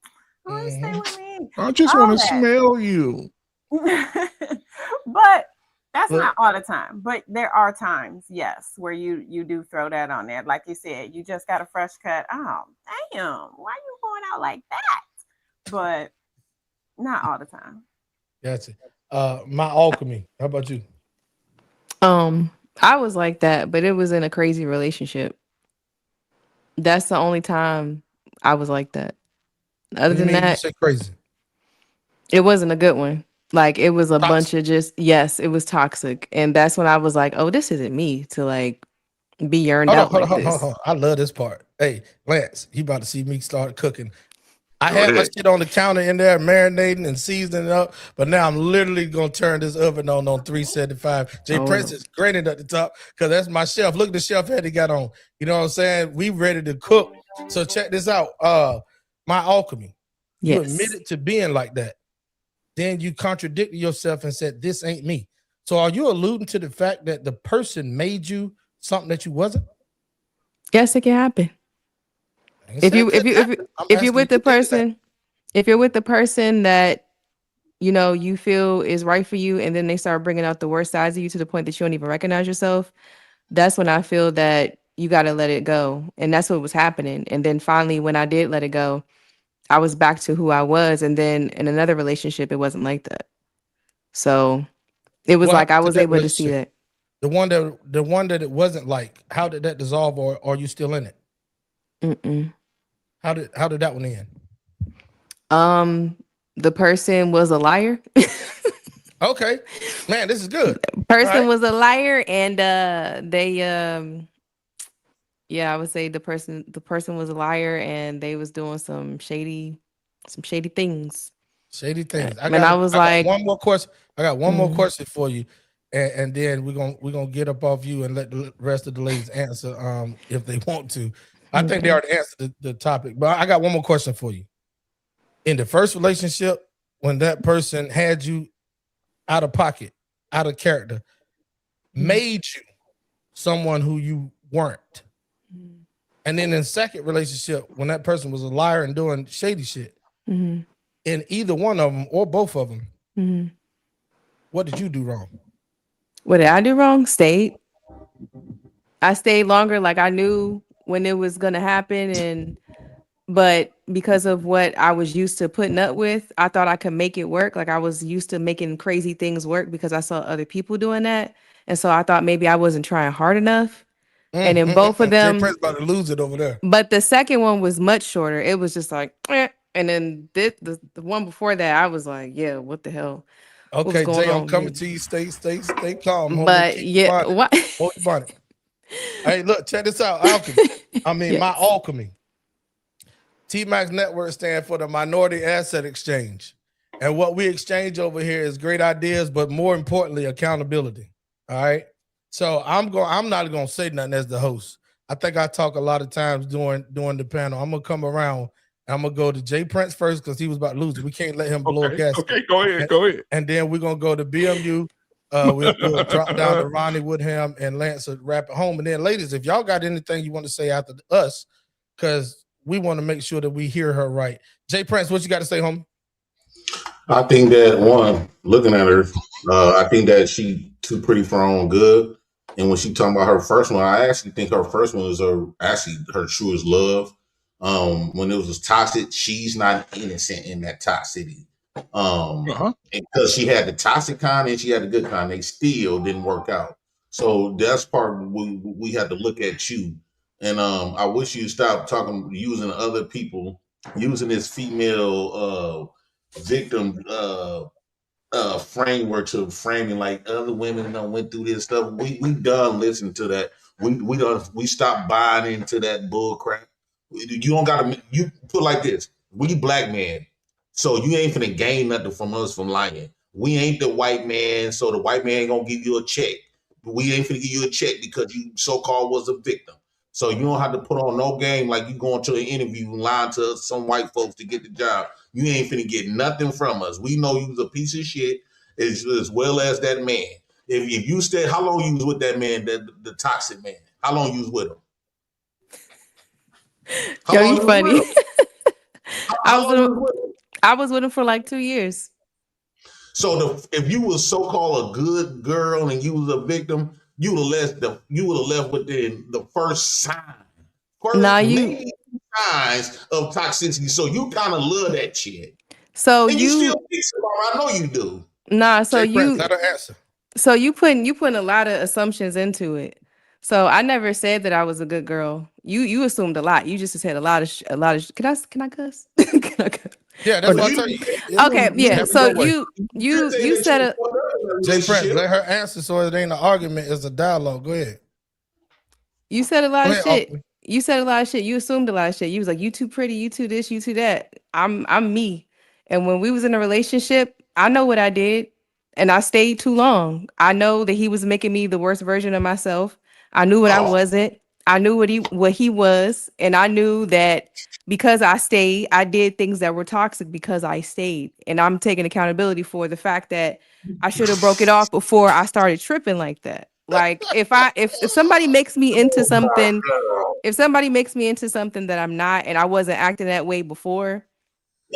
I want you to stay with me. I just want to smell you. But that's not all the time. But there are times, yes, where you do throw that on there. Like you said, you just got a fresh cut. Oh, damn, why you going out like that? But not all the time. That's it. My alchemy. How about you? I was like that, but it was in a crazy relationship. That's the only time I was like that. Other than that, you say crazy. It wasn't a good one. Like it was a bunch of it was toxic, and that's when I was like, "Oh, this isn't me to like be yearned out like this." Hold on. I love this part. Hey, Lance, you about to see me start cooking. I had my shit on the counter in there, marinating and seasoning it up, but now I'm literally gonna turn this oven on 375. Jay Prince is grinning at the top because that's my chef. Look at the chef head he got on. You know what I'm saying? We ready to cook. So check this out. My alchemy. You admitted to being like that. Then you contradicted yourself and said, "This ain't me." So are you alluding to the fact that the person made you something that you wasn't? Yes, it can happen. If you're with the person that you know you feel is right for you, and then they start bringing out the worst sides of you to the point that you don't even recognize yourself, that's when I feel that you got to let it go. And that's what was happening. And then finally, when I did let it go, I was back to who I was. And then in another relationship, it wasn't like that. So it was like I was able to see that. The one that it wasn't like, how did that dissolve, or are you still in it? How did that one end? The person was a liar. Okay, man, this is good. Person was a liar, and they I would say the person was a liar, and they was doing some shady things. Shady things. I got one more question. I got one more question for you, and then we're gonna get up off you and let the rest of the ladies answer if they want to. I think they already answered the topic, but I got one more question for you. In the first relationship, when that person had you out of pocket, out of character, made you someone who you weren't, and then in the second relationship, when that person was a liar and doing shady shit, in either one of them or both of them, what did you do wrong? What did I do wrong? I stayed longer. Like I knew when it was gonna happen, but because of what I was used to putting up with, I thought I could make it work. Like I was used to making crazy things work because I saw other people doing that, and so I thought maybe I wasn't trying hard enough. And in both of them, Jay about to lose it over there. But the second one was much shorter. It was just like, and then the one before that, I was like, yeah, what the hell? Okay, Jay, I'm coming to you. Stay calm. But yeah, what? Hold your bonnet. Hey, look, check this out. Alchemy. My alchemy. T-Max Network stands for the Minority Asset Exchange. And what we exchange over here is great ideas, but more importantly, accountability. All right. So I'm not gonna say nothing as the host. I think I talk a lot of times during the panel. I'm gonna come around and I'm gonna go to Jay Prince first because he was about to lose it. We can't let him blow a gasket. Okay, go ahead. And then we're gonna go to BMU. We'll drop down to Ronnie Woodham and Lance to wrap it home. And then, ladies, if y'all got anything you want to say after us, because we want to make sure that we hear her right. Jay Prince, what you got to say, homie? I think that looking at her, I think that she too pretty for her own good. And when she talking about her first one, I actually think her first one was actually her truest love. When it was toxic, she's not innocent in that toxicity. And because she had the toxic kind and she had the good kind, they still didn't work out. So that's part we had to look at you. And I wish you stop talking using other people, using this female victim framework to framing like other women done went through this stuff. We done listening to that. We stopped buying into that bull crap. You don't gotta you put like this. We black men, so you ain't finna gain nothing from us from lying. We ain't the white man, so the white man ain't gonna give you a check. We ain't finna give you a check because you so-called was a victim. So you don't have to put on no game like you going to an interview and lying to some white folks to get the job. You ain't finna get nothing from us. We know you was a piece of shit as well as that man. If you stay, how long you was with that man, the toxic man? How long you was with him? Yo, you funny. I was with him for like 2 years. So if you was so-called a good girl and you was a victim, you would have left within the first sign. Maybe signs of toxicity. So you kind of love that shit. So and you still think about it. I know you do. Nah, so let her answer. So you putting a lot of assumptions into it. So I never said that I was a good girl. You assumed a lot. You just said a lot of. Can I cuss? Can I cuss? Yeah, that's what I tell you. Okay, yeah. So you said a. Jay Prince, let her answer so it ain't an argument. It's a dialogue. Go ahead. You said a lot of shit. You said a lot of shit. You assumed a lot of shit. You was like, you too pretty, you too this, you too that. I'm me. And when we was in a relationship, I know what I did. And I stayed too long. I know that he was making me the worst version of myself. I knew what I wasn't. I knew what he was. And I knew that because I stayed, I did things that were toxic because I stayed. And I'm taking accountability for the fact that I should have broke it off before I started tripping like that. Like if somebody makes me into something, that I'm not, and I wasn't acting that way before,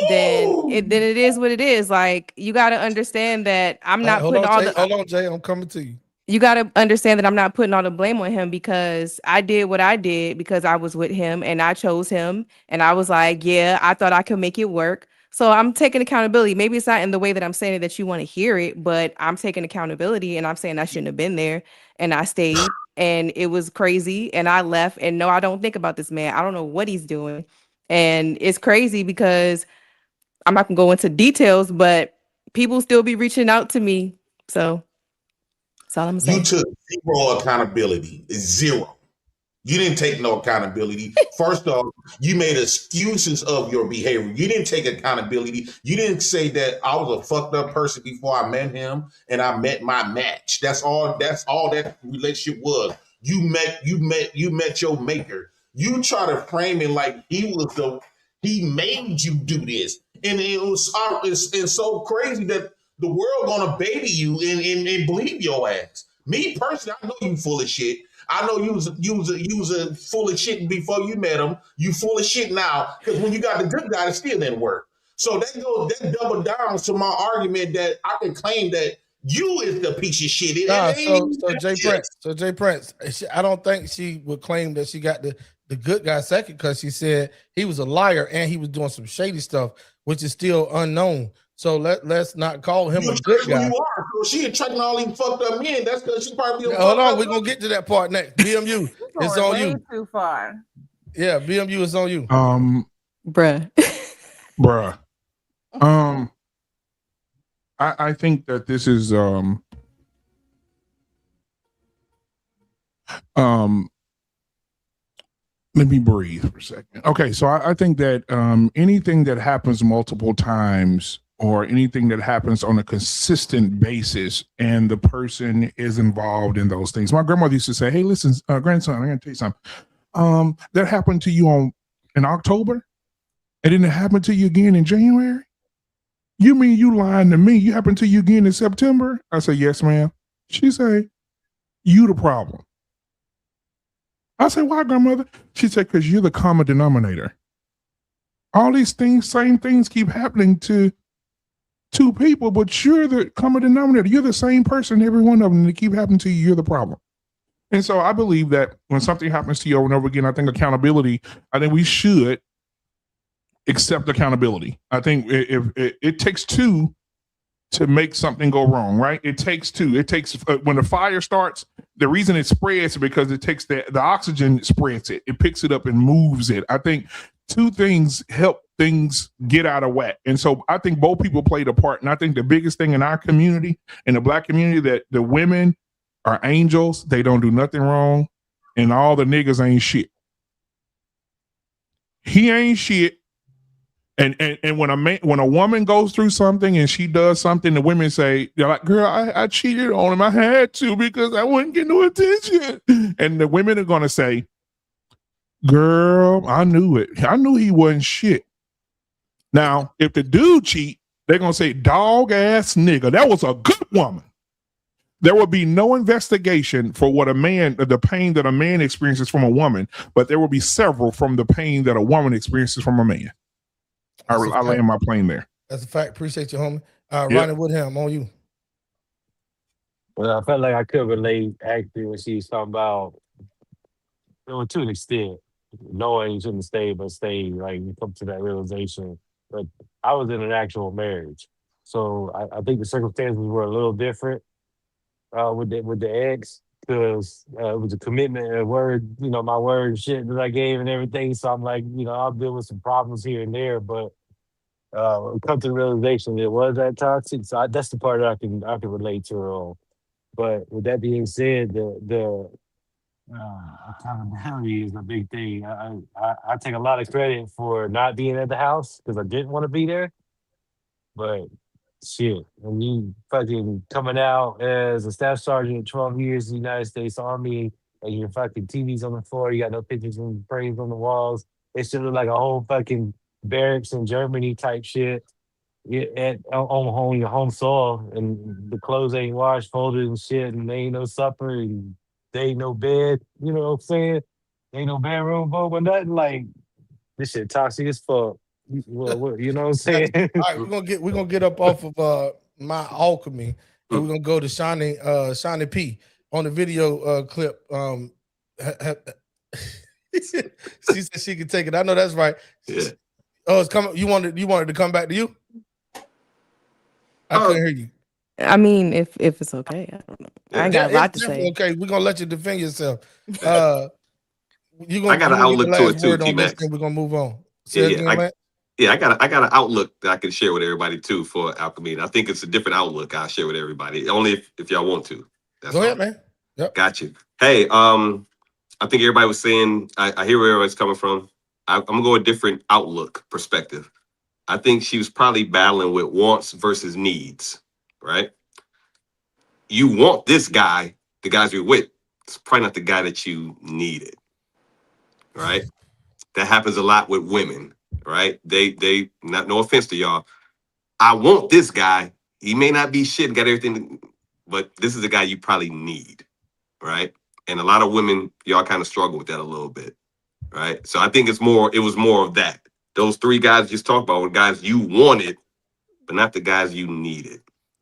then it is what it is. Like you got to understand that I'm not putting all the. Hold on, Jay. I'm coming to you. You got to understand that I'm not putting all the blame on him because I did what I did because I was with him and I chose him and I was like, yeah, I thought I could make it work. So I'm taking accountability. Maybe it's not in the way that I'm saying it that you want to hear it, but I'm taking accountability and I'm saying I shouldn't have been there and I stayed and it was crazy and I left and no, I don't think about this man. I don't know what he's doing. And it's crazy because I'm not gonna go into details, but people still be reaching out to me. So that's all I'm saying. You took zero accountability. Zero. You didn't take no accountability. First off, you made excuses of your behavior. You didn't take accountability. You didn't say that I was a fucked up person before I met him and I met my match. That's all that relationship was. You met your maker. You try to frame it like he made you do this. And it's so crazy that the world gonna baby you and believe your ass. Me personally, I know you full of shit. I know you was a full of shit before you met him. You full of shit now because when you got the good guy, it still didn't work. So that double down to my argument that I can claim that you is the piece of shit. So Jay Prince, I don't think she would claim that she got the good guy second because she said he was a liar and he was doing some shady stuff, which is still unknown. So let's not call him a good guy. You are. So she attracting all these fucked up men. That's because she probably hold on. We're gonna get to that part next. BMU, it's on way you. Too far. Yeah, BMU is on you. Bruh. I think that this is let me breathe for a second. Okay, so I think that anything that happens multiple times or anything that happens on a consistent basis and the person is involved in those things. My grandmother used to say, hey, listen, grandson, I'm going to tell you something. That happened to you in October and then it happened to you again in January? You mean you lying to me? You happened to you again in September? I said, yes, ma'am. She said, you the problem. I said, why, grandmother? She said, because you're the common denominator. All these things, same things keep happening to two people, but you're the common denominator. You're the same person, every one of them. They keep happening to you. You're the problem. And so I believe that when something happens to you over and over again, I think accountability, I think we should accept accountability. I think if it takes two to make something go wrong, right? It takes two. It takes when the fire starts, the reason it spreads is because it takes the oxygen spreads it. It picks it up and moves it. I think two things help things get out of whack. And so I think both people played a part. And I think the biggest thing in our community, in the Black community, that the women are angels. They don't do nothing wrong. And all the niggas ain't shit. He ain't shit. And when a woman goes through something and she does something, the women say, they're like, girl, I cheated on him. I had to because I wouldn't get no attention. And the women are going to say, girl, I knew it. I knew he wasn't shit. Now, if the dude cheat, they're going to say, dog ass nigga, that was a good woman. There will be no investigation for what the pain that a man experiences from a woman, but there will be several from the pain that a woman experiences from a man. I land my plane there. That's a fact. Appreciate you, homie. Ronnie Woodham, on you. Well, I felt like I could relate actually when she was talking about, to an extent, knowing you shouldn't stay, but stay, like you come to that realization. But I was in an actual marriage. So I think the circumstances were a little different with the ex, because it was a commitment, a word, my word and shit that I gave and everything. So I'm like, I'll deal with some problems here and there, but come to the realization it was that toxic. So that's the part that I can relate to her on. But with that being said, the accountability is a big thing. I take a lot of credit for not being at the house because I didn't want to be there. But shit, when you fucking coming out as a staff sergeant 12 years in the United States Army and your fucking TV's on the floor, you got no pictures and frames on the walls, it should look like a whole fucking barracks in Germany type shit on your home soil, and the clothes ain't washed, folded and shit, and there ain't no supper, and there ain't no bed, you know what I'm saying? Ain't no bedroom, but nothing. Like, this shit toxic as fuck. Well, you know what I'm saying? All right, we're gonna get up off of my alchemy, and we're gonna go to Shawnee P on the video clip. She said she could take it. I know that's right. Yeah. Oh, it's coming. You wanted to come back to you? I couldn't hear you. I mean, if it's okay, I don't know. I ain't got a lot to say. Okay, we're gonna let you defend yourself. I got an outlook to it too, T-Max. We're gonna move on. I got an outlook that I can share with everybody too for Alchemy. I think it's a different outlook I'll share with everybody. Only if y'all want to. Go ahead, man. Yep. Got you. Hey, I think everybody was saying, I hear where everybody's coming from. I'm gonna go a different outlook perspective. I think she was probably battling with wants versus needs, right? You want this guy, the guys you're with, it's probably not the guy that you needed, right? That happens a lot with women, right? They not, no offense to y'all. I want this guy. He may not be shit, got everything, but this is the guy you probably need, right? And a lot of women, y'all kind of struggle with that a little bit, right? So I think it was more of that. Those three guys just talked about were guys you wanted, but not the guys you needed.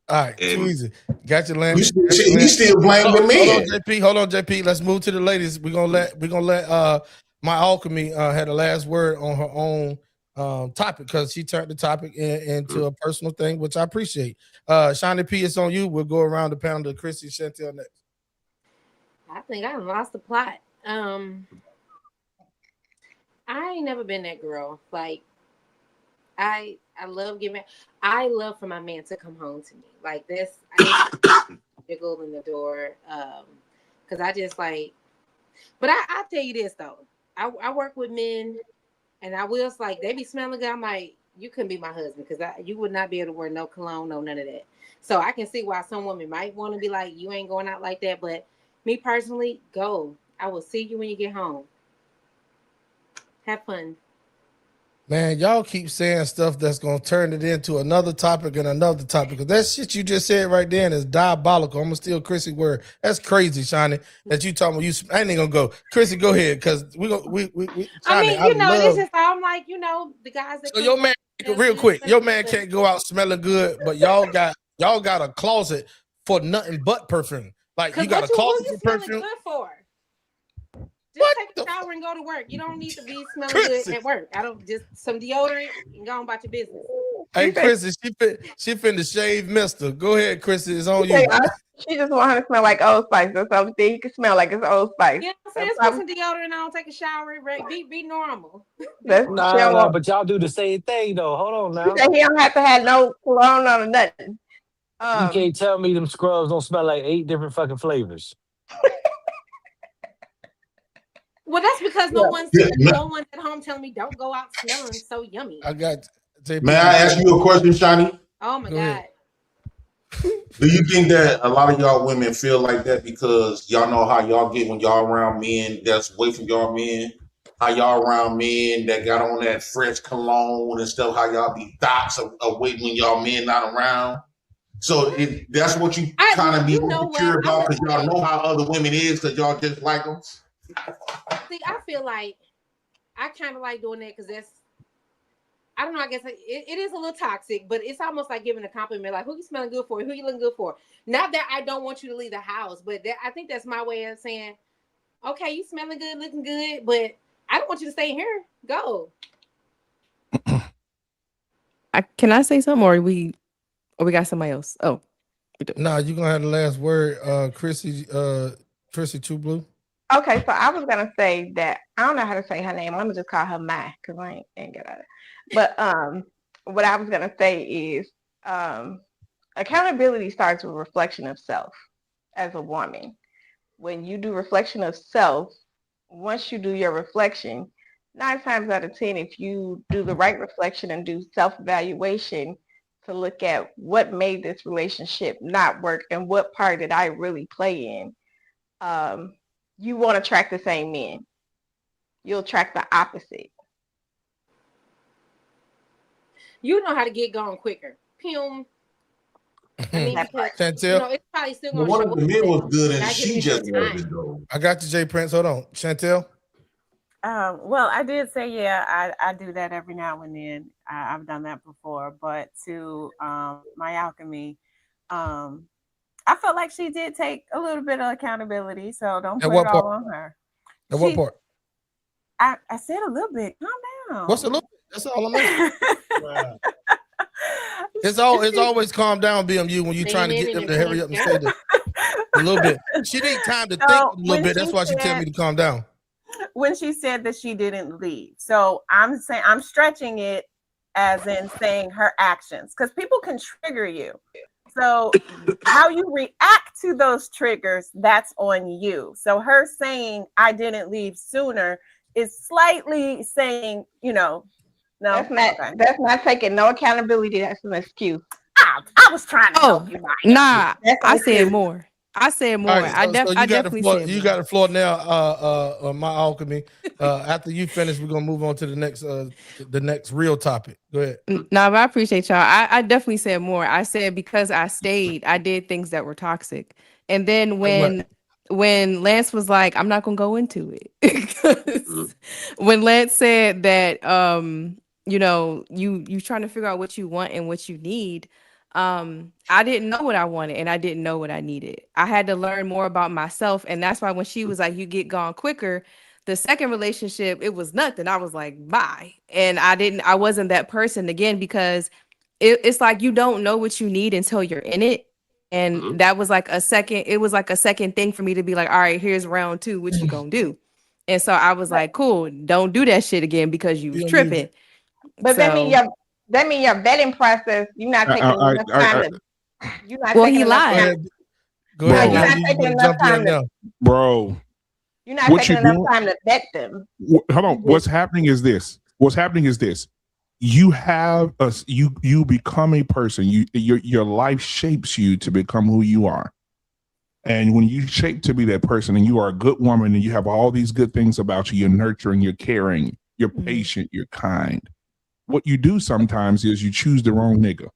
All right, too easy. Got your land. You still blaming me. Hold on, JP. Let's move to the ladies. We're gonna let my alchemy had the last word on her own topic, because she turned the topic into a personal thing, which I appreciate. Shawnee P, it's on you. We'll go around the panel to Chrissy Chantel next. I think I lost the plot. I ain't never been that girl. Like, I love giving. I love for my man to come home to me. Like this, I jiggle in the door. Because I just like. But I'll tell you this though. I work with men, and I will like they be smelling good. I'm like, you couldn't be my husband because you would not be able to wear no cologne, no none of that. So I can see why some women might want to be like, you ain't going out like that. But me personally, go. I will see you when you get home. Have fun. Man, y'all keep saying stuff that's gonna turn it into another topic and another topic. That shit you just said right there is diabolical. I'm gonna steal Chrissy word. That's crazy, Shawnee. That you talking about you. I ain't gonna go. Chrissy, go ahead, because we go. We. Shawnee, I mean, this is I'm like, the guys that. So your man, real quick, your man can't go out smelling good, but y'all got a closet for nothing but perfume. Like you got a closet for perfume. Good for? Just take a shower and go to work. You don't need to be smelling good at work. I don't just some deodorant and go on about your business. Hey, Chrissy, she finna shave Mister. Go ahead, Chrissy. It's on you. She just want her to smell like Old Spice. That's the only thing you can smell like is Old Spice. Yeah, I'm saying, put some deodorant on, take a shower, be normal. Nah, but y'all do the same thing though. Hold on now. He said he don't have to have no cologne on or nothing. You can't tell me them scrubs don't smell like 8 different fucking flavors. Well, that's because no one's at home telling me don't go out smelling so yummy. I got. May I ask you a question, Shani? Oh my God. Do you think that a lot of y'all women feel like that because y'all know how y'all get when y'all around men that's away from y'all men? How y'all around men that got on that fresh cologne and stuff? How y'all be dots away when y'all men not around? So that's what you kind of be insecure about because y'all know how other women is because y'all just like them. See, I feel like I kind of like doing that because that's, I don't know, I guess it is a little toxic, but it's almost like giving a compliment, like who you smelling good for, who you looking good for. Not that I don't want you to leave the house, but I think that's my way of saying, okay, you smelling good, looking good, but I don't want you to stay here. Go. Can I say something, or we got somebody else? Oh, nah, you gonna have the last word, Chrissy. Chrissy True Blue. Okay, so I was gonna say that I don't know how to say her name. I'm gonna just call her Mai because I ain't get at it. But what I was gonna say is accountability starts with reflection of self as a woman. When you do reflection of self, once you do your reflection, 9 times out of 10, if you do the right reflection and do self-evaluation to look at what made this relationship not work and what part did I really play in, you won't attract the same men. You'll attract the opposite. You know how to get going quicker. Pum. I mean, because, Chantel. it's probably still going to One show of the men was good and not she giving just it time. wasn't though. I got you, Jay Prince. Hold on, Chantel. Well, I did say, yeah, I do that every now and then. I've done that before, but to my alchemy, I felt like she did take a little bit of accountability, so don't put it all on her. At what part? I said a little bit. Calm down. What's a little bit? That's all I'm asking. Wow. It's always calm down, BMU, when you're trying to get them to hurry up and say that a little bit. She need time to think a little bit. That's why she tell me to calm down. When she said that she didn't leave, so I'm stretching it as in saying her actions, because people can trigger you. So how you react to those triggers, that's on you. So her saying I didn't leave sooner is slightly saying, no. That's not taking no accountability. That's an excuse. I was trying to help you. Nah, I said more. I said more. Right, I definitely said you more. got the floor now, my alchemy. After you finish, we're gonna move on to the next real topic. Go ahead. No, but I appreciate y'all. I definitely said more. I said because I stayed, I did things that were toxic. And then when Lance was like, I'm not gonna go into it. When Lance said that you trying to figure out what you want and what you need. I didn't know what I wanted and I didn't know what I needed. I had to learn more about myself. And that's why when she was like, you get gone quicker, the second relationship, it was nothing. I was like, bye. And I wasn't that person again, because it's like, you don't know what you need until you're in it. And that was like a second thing for me to be like, all right, here's round 2. What you gonna do? And so I was like, cool, don't do that shit again because you was tripping. But that means your vetting process, you're not taking enough time to. You're not taking he enough lied. time. Go ahead. You're not taking enough time to. Bro. You're not taking enough time to vet them. Hold on. What's happening is this. You have you become a person. Your life shapes you to become who you are. And when you shape to be that person and you are a good woman and you have all these good things about you, you're nurturing, you're caring, you're patient, you're kind. What you do sometimes is you choose the wrong nigga.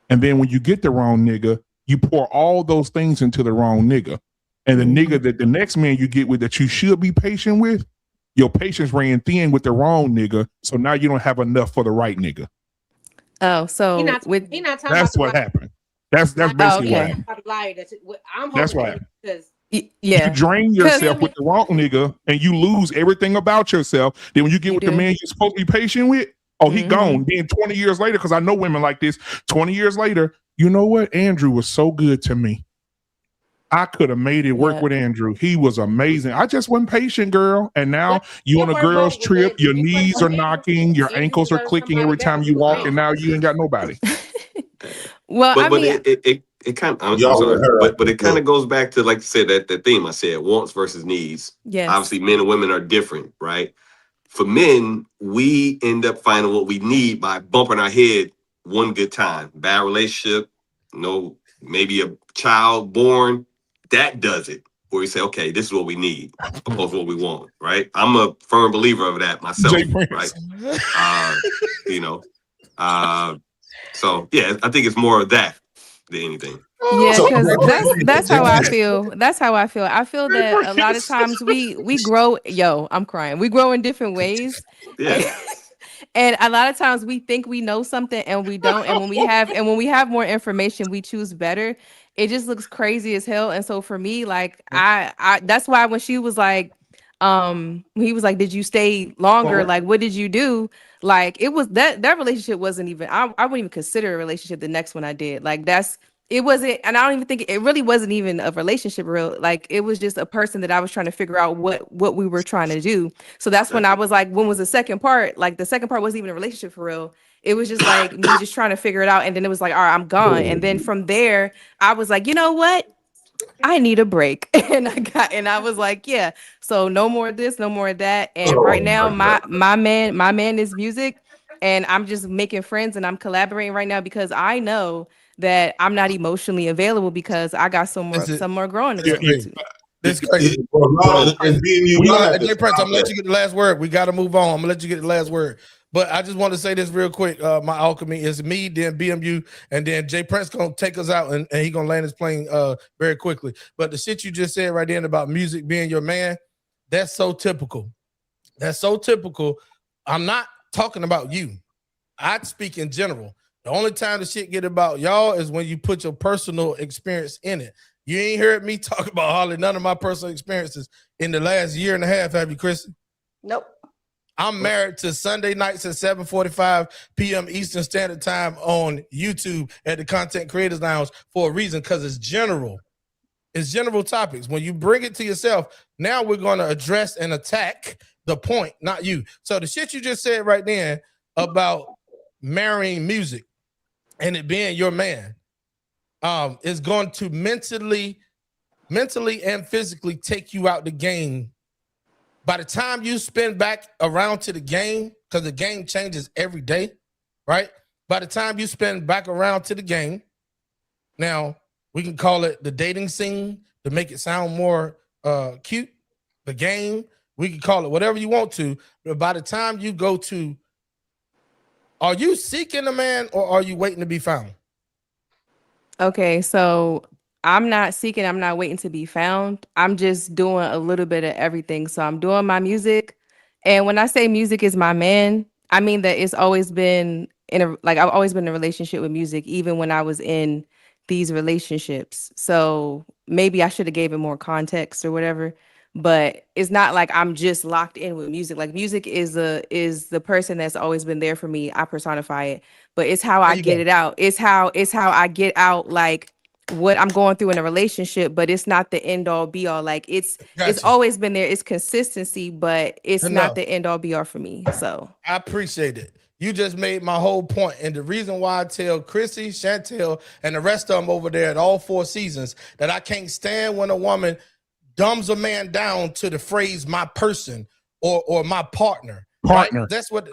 And then when you get the wrong nigga, you pour all those things into the wrong nigga. And the nigga that the next man you get with that you should be patient with, your patience ran thin with the wrong nigga. So now you don't have enough for the right nigga. Oh, so he not talking that's about what happened. That's basically what happened. I'm That's hoping right. because Yeah. You drain 'Cause yourself with the wrong nigga and you lose everything about yourself. Then when you get with the man you're supposed to be patient with, he gone. Then 20 years later, because I know women like this, 20 years later, you know what? Andrew was so good to me. I could have made it work with Andrew. He was amazing. I just wasn't patient, girl. And now you on a girl's trip, your knees are knocking, your ankles are clicking every time you walk, and now you ain't got nobody. Well, but I mean, it kind of, I'm sorry, but it kind of goes back to, like I said, that theme I said, wants versus needs. Yes. Obviously, men and women are different, right? For men, we end up finding what we need by bumping our head one good time. Bad relationship, maybe a child born, that does it. Where we say, okay, this is what we need, opposed to what we want, right? I'm a firm believer of that myself, right? So yeah, I think it's more of that than anything. Yeah, because that's how I feel. That's how I feel. I feel that a lot of times we grow. I'm crying. We grow in different ways. Yeah. And a lot of times we think we know something and we don't. And when we have more information, we choose better. It just looks crazy as hell. And so for me, like I that's why when she was like, he was like, did you stay longer? Like, what did you do? Like, it was that relationship wasn't even, I wouldn't even consider a relationship. The next one I did, like, it wasn't, and I don't even think it really wasn't even a relationship real. Like, it was just a person that I was trying to figure out what we were trying to do. So that's when I was like, when was the second part? Like, the second part wasn't even a relationship for real. It was just like me just trying to figure it out. And then it was like, all right, I'm gone. And then from there, I was like, you know what? I need a break. And I was like, yeah. So no more of this, no more of that. And right now, my man is music. And I'm just making friends and I'm collaborating right now because I know that I'm not emotionally available because I got some more growing to do. This is crazy. Jay Prince, I'm gonna let you get the last word. We got to move on. I'm gonna let you get the last word. But I just want to say this real quick. My alchemy is me, then BMU, and then Jay Prince gonna take us out, and he gonna land his plane very quickly. But the shit you just said right then about music being your man, that's so typical. That's so typical. I'm not talking about you. I speak in general. The only time the shit get about y'all is when you put your personal experience in it. You ain't heard me talk about hardly none of my personal experiences in the last year and a half, have you, Chrissy? Nope. I'm married to Sunday nights at 7:45 p.m. Eastern Standard Time on YouTube at the Content Creators Lounge for a reason, because it's general. It's general topics. When you bring it to yourself, now we're going to address and attack the point, not you. So the shit you just said right then about marrying music and it being your man is going to mentally and physically take you out the game. By the time you spend back around to the game, because the game changes every day, right? By the time you spend back around to the game, now we can call it the dating scene to make it sound more cute. The game, we can call it whatever you want to. But by the time you go to, are you seeking a man or are you waiting to be found? Okay, so I'm not seeking, I'm not waiting to be found. I'm just doing a little bit of everything. So I'm doing my music. And when I say music is my man, I mean that it's always been I've always been in a relationship with music, even when I was in these relationships. So maybe I should have gave it more context or whatever. But it's not like I'm just locked in with music. Like, music is the person that's always been there for me. I personify it, but it's how I get it out. It's how I get out, like, what I'm going through in a relationship, but it's not the end all be all. Like, it's always been there. It's consistency, but it's not the end all be all for me. So I appreciate it. You just made my whole point. And the reason why I tell Chrissy, Chantel, and the rest of them over there at all 4 seasons that I can't stand when a woman dumbs a man down to the phrase my person or my partner. Right? That's what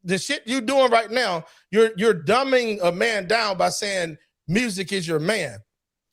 the shit you doing right now. You're dumbing a man down by saying music is your man.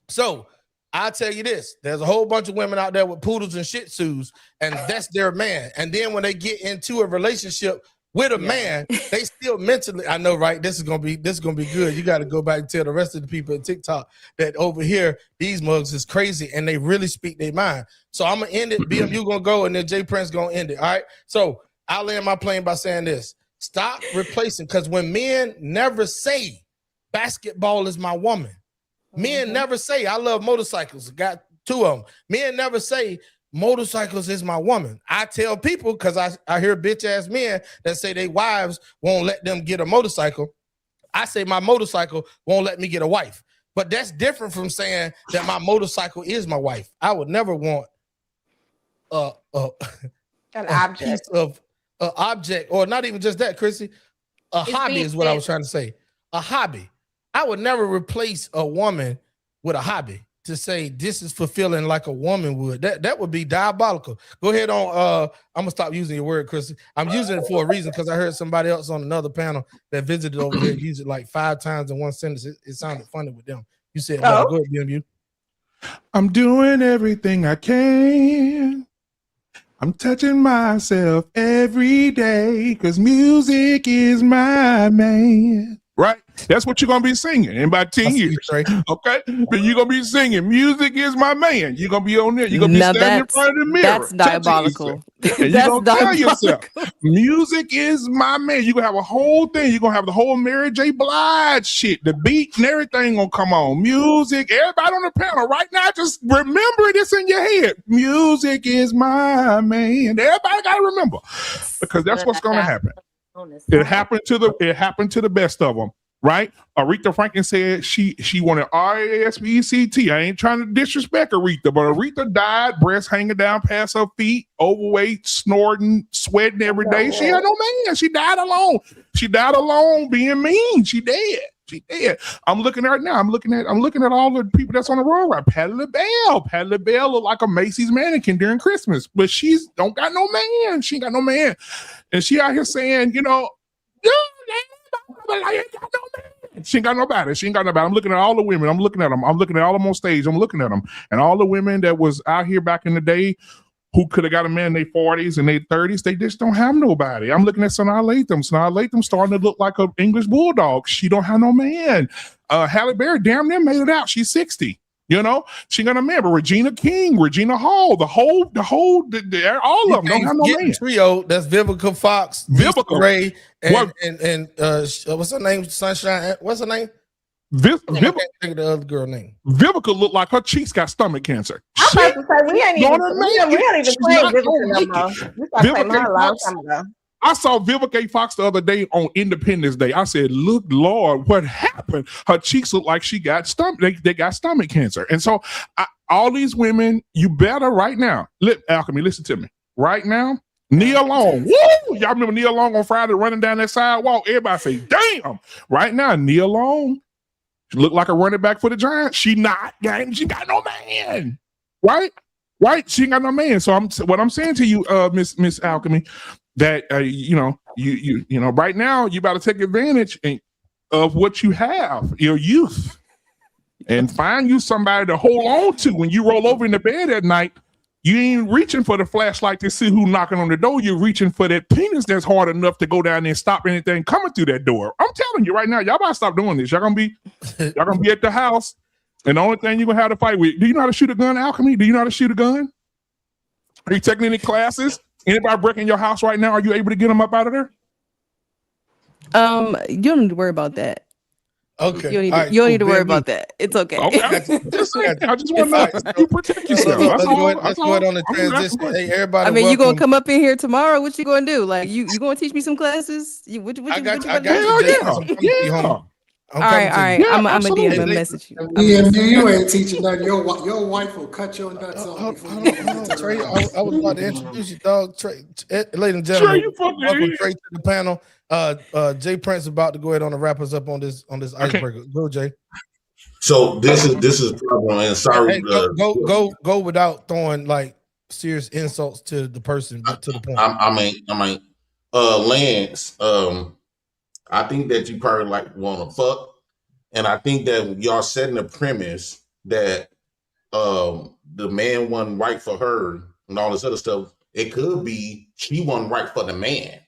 So I'll tell you this, there's a whole bunch of women out there with poodles and shih tzus, and that's their man. And then when they get into a relationship with a man, they still mentally, I know, right? This is gonna be good. You got to go back and tell the rest of the people at TikTok that over here, these mugs is crazy and they really speak their mind. So I'm gonna end it. BMU gonna go, and then Jay Prince gonna end it. All right. So I'll land my plane by saying this: stop replacing, because when men never say basketball is my woman, men never say I love motorcycles. Got two of them. Men never say motorcycles is my woman. I tell people, because I hear bitch ass men that say their wives won't let them get a motorcycle. I say my motorcycle won't let me get a wife. But that's different from saying that my motorcycle is my wife. I would never want an object. Piece of object, or not even just that, Chrissy. Hobby is what I was trying to say. A hobby. I would never replace a woman with a hobby to say this is fulfilling like a woman would. That would be diabolical. Go ahead on. I'm gonna stop using your word, Chrissy. I'm using it for a reason because I heard somebody else on another panel that visited over here use it like 5 times in one sentence. It sounded funny with them. You said, go ahead, BMU. I'm doing everything I can. I'm touching myself every day because music is my man. Right? That's what you're going to be singing in about 10 years. Okay? But you're going to be singing, music is my man. You're going to be on there. You're going to be standing in front of the mirror. That's diabolical. And you're going to tell yourself, music is my man. You're going to have a whole thing. You're going to have the whole Mary J. Blige shit. The beat and everything going to come on. Music, everybody on the panel right now, just remember this in your head. Music is my man. Everybody got to remember because that's what's going to happen. It happened to the best of them, right? Aretha Franklin said she wanted R-A-S-P-E-C-T. I ain't trying to disrespect Aretha, but Aretha died, breasts hanging down past her feet, overweight, snorting, sweating every day. She had no man. She died alone. She died alone, being mean. She dead. She dead. I'm looking at her now. I'm looking at all the people that's on the road right. Patti LaBelle. Patti LaBelle look like a Macy's mannequin during Christmas, but she's don't got no man. She ain't got no man. And she out here saying, you know, she ain't got nobody. She ain't got nobody. I'm looking at all the women. I'm looking at them. I'm looking at all of them on stage. I'm looking at them. And all the women that was out here back in the day who could have got a man in their 40s and their 30s, they just don't have nobody. I'm looking at Sanaa Lathan. Sanaa Lathan starting to look like an English bulldog. She don't have no man. Halle Berry damn near made it out. She's 60. You know, she got a man, but Regina King, Regina Hall, all of them don't have no man. Trio, that's Vivica Fox, Vivica Ray, and what's her name? Sunshine. What's her name? Vivica. I can't think of the other girl name. Vivica looked like her cheeks got stomach cancer. I was about to say we ain't even playing Vivica no more. We started playing her a long time ago. I saw Vivica Fox the other day on Independence Day. I said, look, Lord, what happened? Her cheeks look like she got they got stomach cancer. And so all these women, you better right now, Alchemy, listen to me. Right now, Nia Long. Woo! Y'all remember Nia Long on Friday running down that sidewalk? Everybody say, damn. Right now, Nia Long, she look like a running back for the Giants. She not, gang. She got no man. Right? She ain't got no man. So what I'm saying to you, Miss Alchemy, that you know, right now you got to take advantage of what you have, your youth, and find you somebody to hold on to when you roll over in the bed at night. You ain't reaching for the flashlight to see who knocking on the door. You're reaching for that penis that's hard enough to go down there and stop anything coming through that door. I'm telling you right now, y'all gotta stop doing this. Y'all gonna be at the house, and the only thing you're gonna have to fight with. Do you know how to shoot a gun, Alchemy? Do you know how to shoot a gun? Are you taking any classes? Anybody breaking your house right now? Are you able to get them up out of there? You don't need to worry about that. Okay. You don't need to worry about that. It's okay. I just want to know. You protect yourself. Let's go ahead on the transition. Hey, everybody. I mean, you gonna come up in here tomorrow? What you gonna do? Like, you gonna teach me some classes? I got you. Yeah. All right. Yeah, I'm gonna DM a message. You ain't teaching nothing. Your wife will cut your nuts off. Trey, I was about to introduce you, dog. Trey, ladies and gentlemen, welcome Trey to the panel. Jay Prince about to go ahead on the wrap us up on this icebreaker. Go, Jay. So this is problem, and sorry. Hey, go without throwing like serious insults to the person, but to the point. I mean, Lance. I think that you probably like want to fuck, and I think that y'all setting the premise that the man wasn't right for her and all this other stuff. It could be she wasn't right for the man.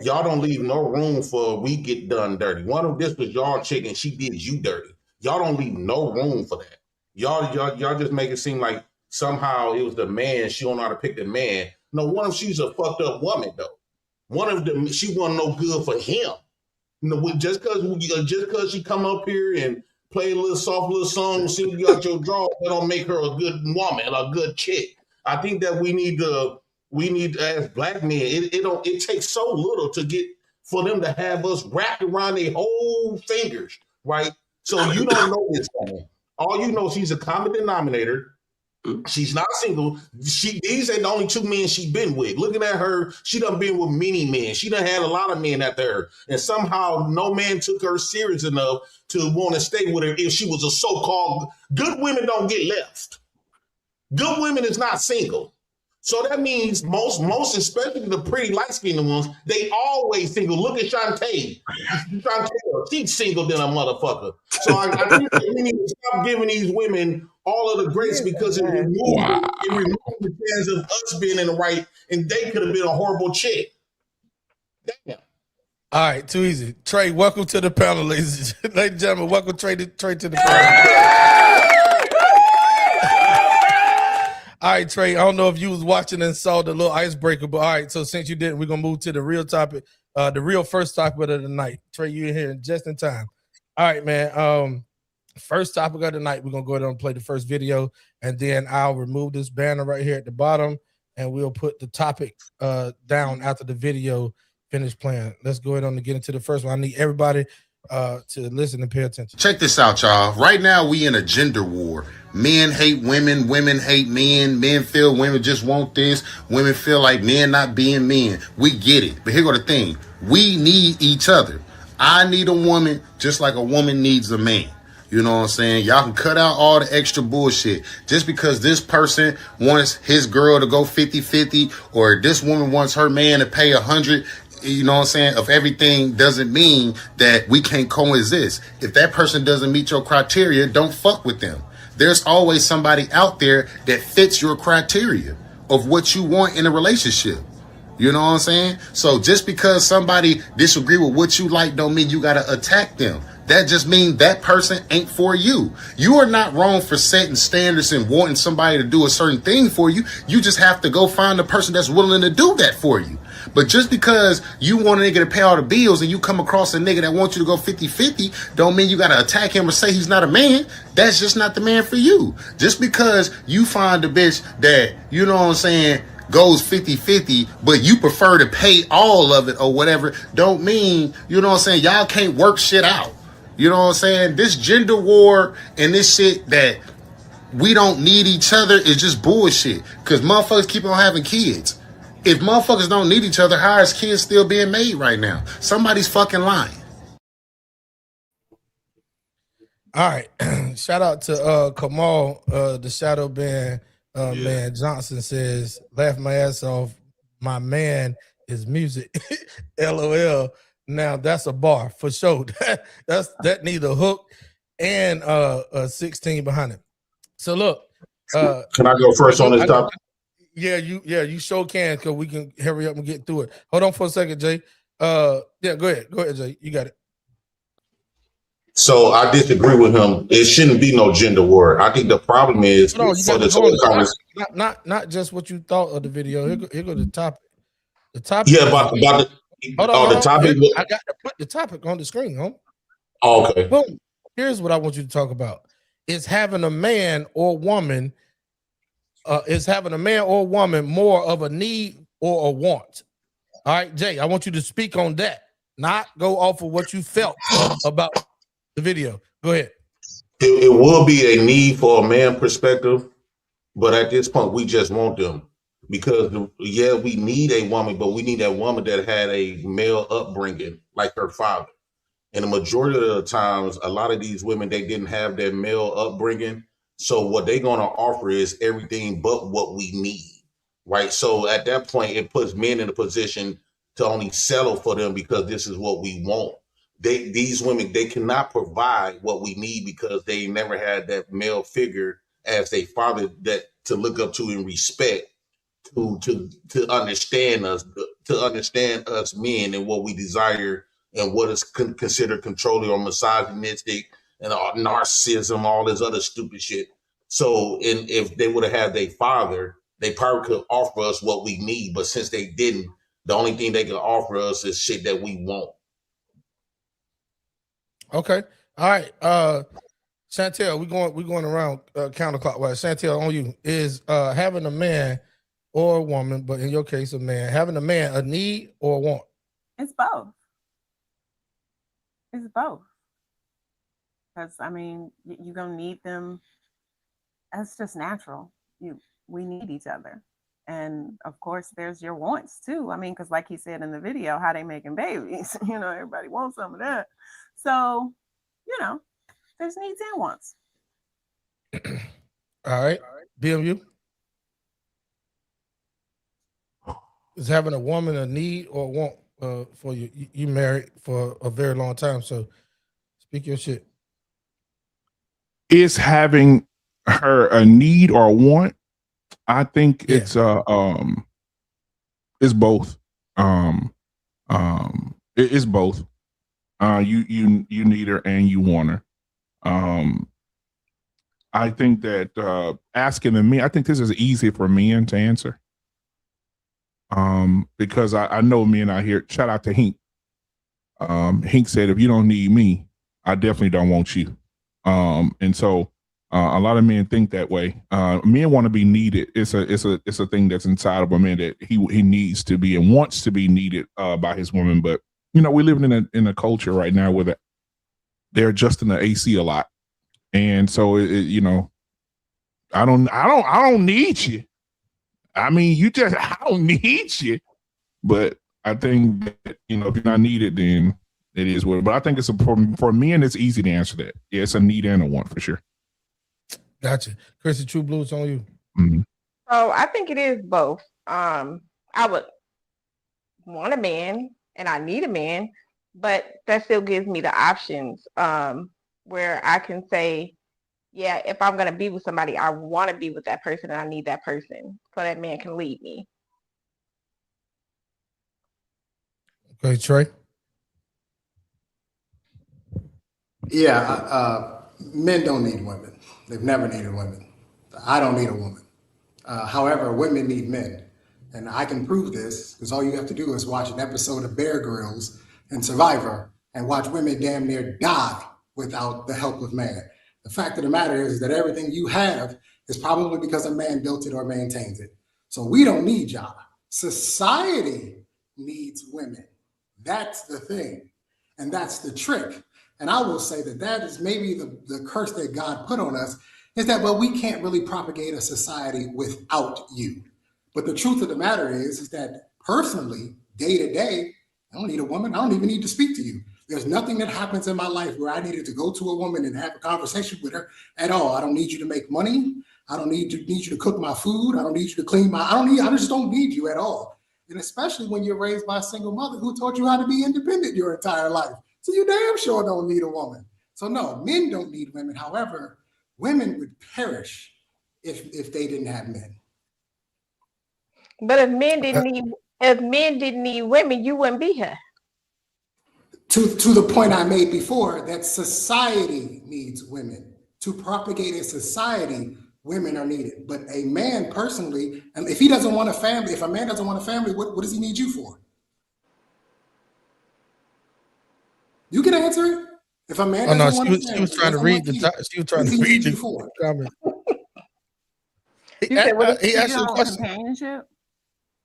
Y'all don't leave no room for we get done dirty. One of this was y'all chick and she did you dirty. Y'all don't leave no room for that. Y'all just make it seem like somehow it was the man. She don't know how to pick the man. No, one of she's a fucked up woman though. One of them she wasn't no good for him. No, just because she come up here and play a little soft little song, sing you out your draw. That don't make her a good woman, a good chick. I think that we need as black men. It takes so little to get for them to have us wrapped around their whole fingers, right? So you don't know this woman. All you know, she's a common denominator. She's not single. These ain't the only two men she's been with. Looking at her, she done been with many men. She done had a lot of men after her. And somehow no man took her serious enough to want to stay with her if she was a so-called good women don't get left. Good women is not single. So that means most, especially the pretty light-skinned ones, they always single. Look at Shantae. She's single than a motherfucker. So I think that we need to stop giving these women all of the grace because it removes the chance of us being in the right, and they could have been a horrible chick. Damn. All right, too easy. Trey, welcome to the panel, ladies and gentlemen. Welcome Trey to the panel. All right, Trey, I don't know if you was watching and saw the little icebreaker, but all right, so since you didn't, we're going to move to the real topic, the real first topic of the night. Trey, you in here just in time. All right, man. First topic of the night, we're going to go ahead and play the first video, and then I'll remove this banner right here at the bottom, and we'll put the topic down after the video finish playing. Let's go ahead and get into the first one. I need everybody to listen and pay attention. Check this out, y'all. Right now, we in a gender war. Men hate women, women hate men, men feel women just want this, women feel like men not being men. We get it. But here go the thing. We need each other. I need a woman just like a woman needs a man. You know what I'm saying? Y'all can cut out all the extra bullshit. Just because this person wants his girl to go 50-50 or this woman wants her man to pay 100, you know what I'm saying, of everything doesn't mean that we can't coexist. If that person doesn't meet your criteria, don't fuck with them. There's always somebody out there that fits your criteria of what you want in a relationship. You know what I'm saying? So just because somebody disagree with what you like don't mean you got to attack them. That just means that person ain't for you. You are not wrong for setting standards and wanting somebody to do a certain thing for you. You just have to go find a person that's willing to do that for you. But just because you want a nigga to pay all the bills and you come across a nigga that wants you to go 50-50, don't mean you got to attack him or say he's not a man. That's just not the man for you. Just because you find a bitch that, you know what I'm saying, goes 50-50, but you prefer to pay all of it or whatever, don't mean, you know what I'm saying, y'all can't work shit out. You know what I'm saying? This gender war and this shit that we don't need each other is just bullshit. Because motherfuckers keep on having kids. If motherfuckers don't need each other, how is kids still being made right now? Somebody's fucking lying. All right. Shout out to Kamal, the Shadow Band man. Johnson says, laugh my ass off. My man is music. LOL. Now that's a bar for sure. that need a hook and a 16 behind it. So look, can I go first on this topic? Yeah, you sure can, because we can hurry up and get through it. Hold on for a second, Jay. Yeah, go ahead, Jay. You got it. So I disagree with him. It shouldn't be no gender war. I think the problem is for this whole conversation. Not just what you thought of the video. Here go the topic. The topic. Yeah, about the. Hold on. The topic. I got to put the topic on the screen, huh? Oh, okay. Boom. Here's what I want you to talk about: is having a man or woman, more of a need or a want? All right, Jay, I want you to speak on that, not go off of what you felt about the video. Go ahead. It will be a need for a man perspective, but at this point, we just want them. Because, we need a woman, but we need that woman that had a male upbringing like her father. And the majority of the times, a lot of these women, they didn't have that male upbringing. So what they're going to offer is everything but what we need, right? So at that point, it puts men in a position to only settle for them because this is what we want. These women, they cannot provide what we need because they never had that male figure as a father that to look up to and respect. To understand us, men and what we desire and what is considered controlling or misogynistic and narcissism, all this other stupid shit. So, and if they would have had their father, they probably could offer us what we need. But since they didn't, the only thing they could offer us is shit that we want. Okay. All right. Chantel, we're going around counterclockwise. Chantel, on you. Is having a man or a woman, but in your case, a man, having a man a need or a want? It's both. It's both. Because I mean, you're gonna need them. That's just natural. We need each other, and of course, there's your wants too. I mean, because like he said in the video, how they making babies. Everybody wants some of that. So, there's needs and wants. All right, BMU. Is having a woman a need or a want for you? You married for a very long time, so speak your shit. Is having her a need or a want? I think it's both. It's both. You need her and you want her. I think that asking the men, I think this is easy for men to answer. Because I know men out here. Shout out to Hink. Hink said, "If you don't need me, I definitely don't want you." And so a lot of men think that way. Men want to be needed. It's a thing that's inside of a man that he needs to be and wants to be needed by his woman. But we live in a culture right now where they're adjusting the AC a lot, and so I don't need you. I mean, I don't need you. But I think that, if you're not needed, then it is what. But I think it's for men, it's easy to answer that. Yeah, it's a need and a want for sure. Gotcha. Chrissy, True Blue, it's on you. Mm-hmm. So I think it is both. I would want a man and I need a man, but that still gives me the options where I can say, yeah, if I'm going to be with somebody, I want to be with that person and I need that person so that man can lead me. Okay, Trey. Yeah, men don't need women. They've never needed women. I don't need a woman. However, women need men. And I can prove this because all you have to do is watch an episode of Bear Grylls and Survivor and watch women damn near die without the help of man. The fact of the matter is that everything you have is probably because a man built it or maintains it. So we don't need y'all. Society needs women. That's the thing. And that's the trick. And I will say that is maybe the curse that God put on us is that, well, we can't really propagate a society without you. But the truth of the matter is that personally, day to day, I don't need a woman. I don't even need to speak to you. There's nothing that happens in my life where I needed to go to a woman and have a conversation with her at all. I don't need you to make money. I don't need you to cook my food. I don't need you to clean I just don't need you at all. And especially when you're raised by a single mother who taught you how to be independent your entire life. So you damn sure don't need a woman. So no, men don't need women. However, women would perish if they didn't have men. But if men didn't need women, you wouldn't be here. To the point I made before, that society needs women. To propagate a society, women are needed. But a man personally, and if he doesn't want a family, if a man doesn't want a family, what does he need you for? You can answer it. If a man doesn't want a family, she was trying to read she was trying to read the comment. He asked you a question. Companionship?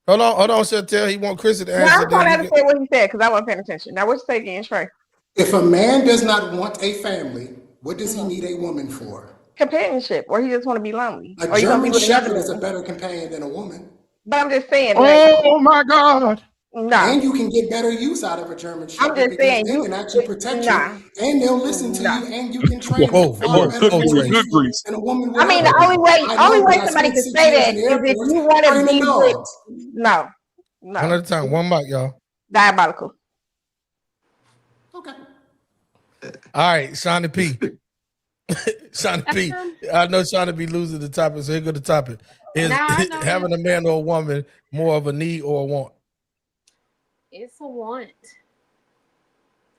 Hold on, Chantel. He want Chris to answer. I'm trying to understand what he said because I wasn't paying attention. Now, what you say again, Trey? If a man does not want a family, what does he need a woman for? Companionship, or he just want to be lonely. A German Shepherd is a better companion than a woman. But I'm just saying. Oh my God. No. And you can get better use out of a German Shepherd. I'm just saying, they can actually protect you, and they'll listen to you, and you can train them far better than a woman will. I mean, the only way somebody can say that is if you want to be with. No. One at a time. One mic, y'all. Diabolical. Okay. All right, Shawnee P. Shawnee P. I know Shawnee P losing the topic, so here go the topic. Is having a man or a woman more of a need or a want? It's a want.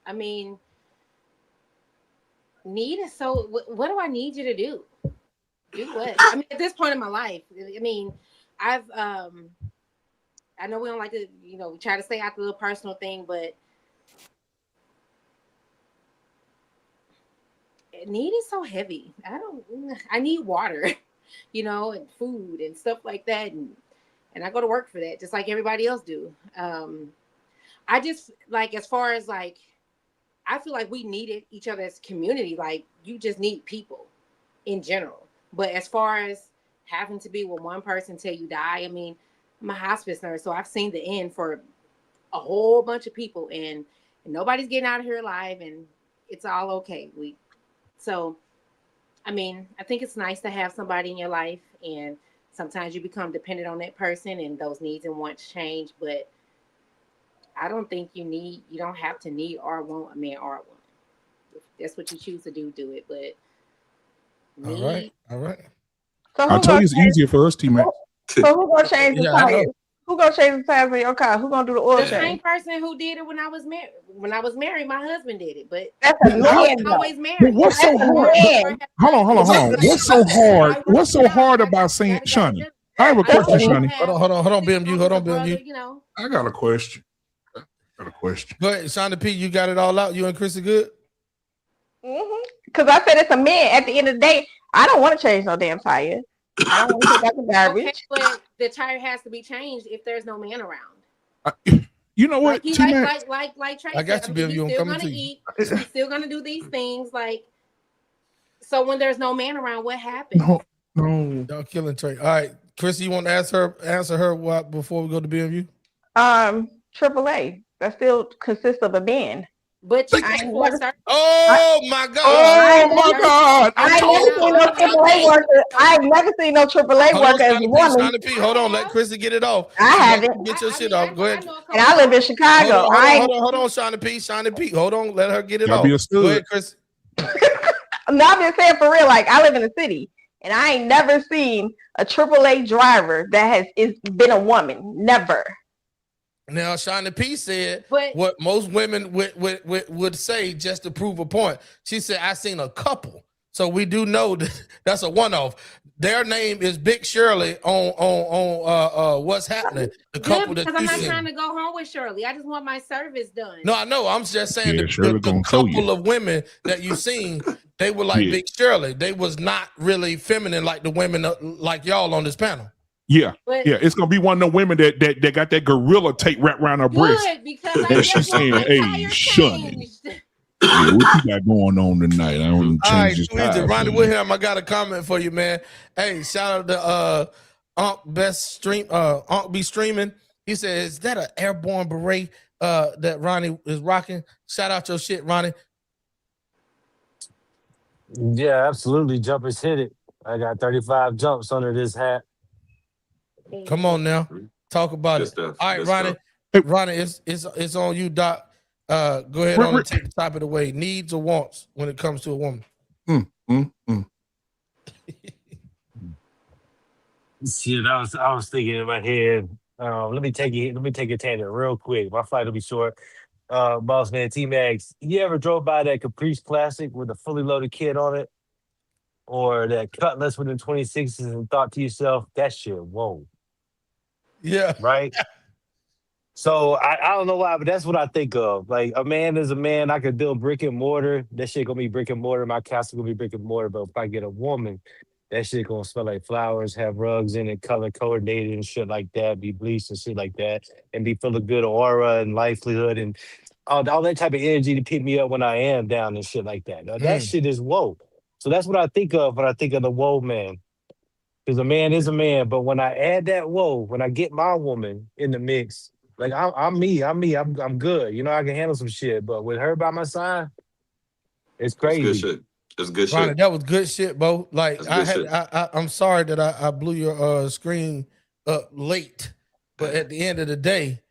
I mean, need is so. What do I need you to do? Do what? I mean, at this point in my life, I mean, I know we don't like to, try to stay out the little personal thing, but need is so heavy. I need water, and food and stuff like that. And I go to work for that, just like everybody else do. I just like, as far as like, I feel like we needed each other as a community. Like, you just need people in general. But as far as having to be with one person till you die, I mean, I'm a hospice nurse, so I've seen the end for a whole bunch of people, and nobody's getting out of here alive, and it's all okay. So, I mean, I think it's nice to have somebody in your life, and sometimes you become dependent on that person, and those needs and wants change. But I don't think you don't have to need or want a man or a woman. If that's what you choose to do, do it. But all right. So I told you it's easier for us, T-Mac. So who gonna change the tires? Who gonna change the tires for your car? Who gonna do the oil the change? same person who did it when I was married. When I was married, my husband did it. But that's a man. Always But married. what's so hard? Hold on. What's so hard? What's so hard about saying, Shani? I have a question, Shani. Hold on, BMU. Hold on, BMU. I got a question. Go ahead, Shonda P. You got it all out. You and Chris are good. Because I said it's a man. At the end of the day, I don't want to change no damn tire. I don't want to take out the garbage. Okay, but the tire has to be changed if there's no man around. You know what? Like Trey I got said, you, BMU. I'm still coming gonna to you. eat. He's still gonna do these things. Like, so when there's no man around, what happens? No. Y'all killing Trey. All right, Chris, you want to answer her what before we go to BMU? AAA. That still consists of a man. But oh my God! I never seen no AAA worker. I've never seen no AAA worker as a woman. Hold on, let Chrissy get it off. I haven't. Get your shit off. Go ahead. And I live in Chicago. Hold on, Shauna P. Hold on, let her get it off. Go ahead, Chris. No, I'm just saying for real. Like, I live in the city, and I ain't never seen a AAA driver that has been a woman. Never. Now, Shauna P said what most women would say just to prove a point. She said, I seen a couple. So we do know that's a one-off. Their name is Big Shirley on What's Happening. The couple because that I'm you not seen. trying to go home with Shirley. I just want my service done. No, I know. I'm just saying the gonna couple of women that you seen, they were like Big Shirley. They was not really feminine like the women like y'all on this panel. Yeah, it's gonna be one of the women that got that gorilla tape wrapped around her breast. Because and she's saying, "Hey, Shani, what you got going on tonight? I want to change this tire." Ronnie Wilhelm, I got a comment for you, man. Hey, shout out to Unc be streaming. He said, "Is that an airborne beret that Ronnie is rocking?" Shout out your shit, Ronnie. Yeah, absolutely. Jumpers hit it. I got 35 jumps under this hat. Come on now, talk about it. All right, Ronnie. Ronnie, it's on you, Doc. Go ahead on and take the top of the way. Needs or wants when it comes to a woman. Shit, I was thinking in my head. Let me take a tangent real quick. My flight will be short. Boss man T-Max, you ever drove by that Caprice Classic with a fully loaded kit on it? Or that Cutlass with the 26s and thought to yourself, that shit, whoa. Yeah. Right? So I don't know why, but that's what I think of. Like, a man is a man. I could build brick and mortar. That shit gonna be brick and mortar. My castle gonna be brick and mortar. But if I get a woman, that shit gonna smell like flowers, have rugs in it, color coordinated and shit like that, be bleached and shit like that, and be full of good aura and livelihood and all that type of energy to pick me up when I am down and shit like that. Now, that shit is woe. So that's what I think of when I think of the woe man. Because a man is a man, but when I add that woe, when I get my woman in the mix, like I'm good. You know, I can handle some shit. But with her by my side, it's crazy. That's good shit. That's good Ronnie, shit. that was good shit, bro. Like I'm sorry that I blew your screen up late, but at the end of the day,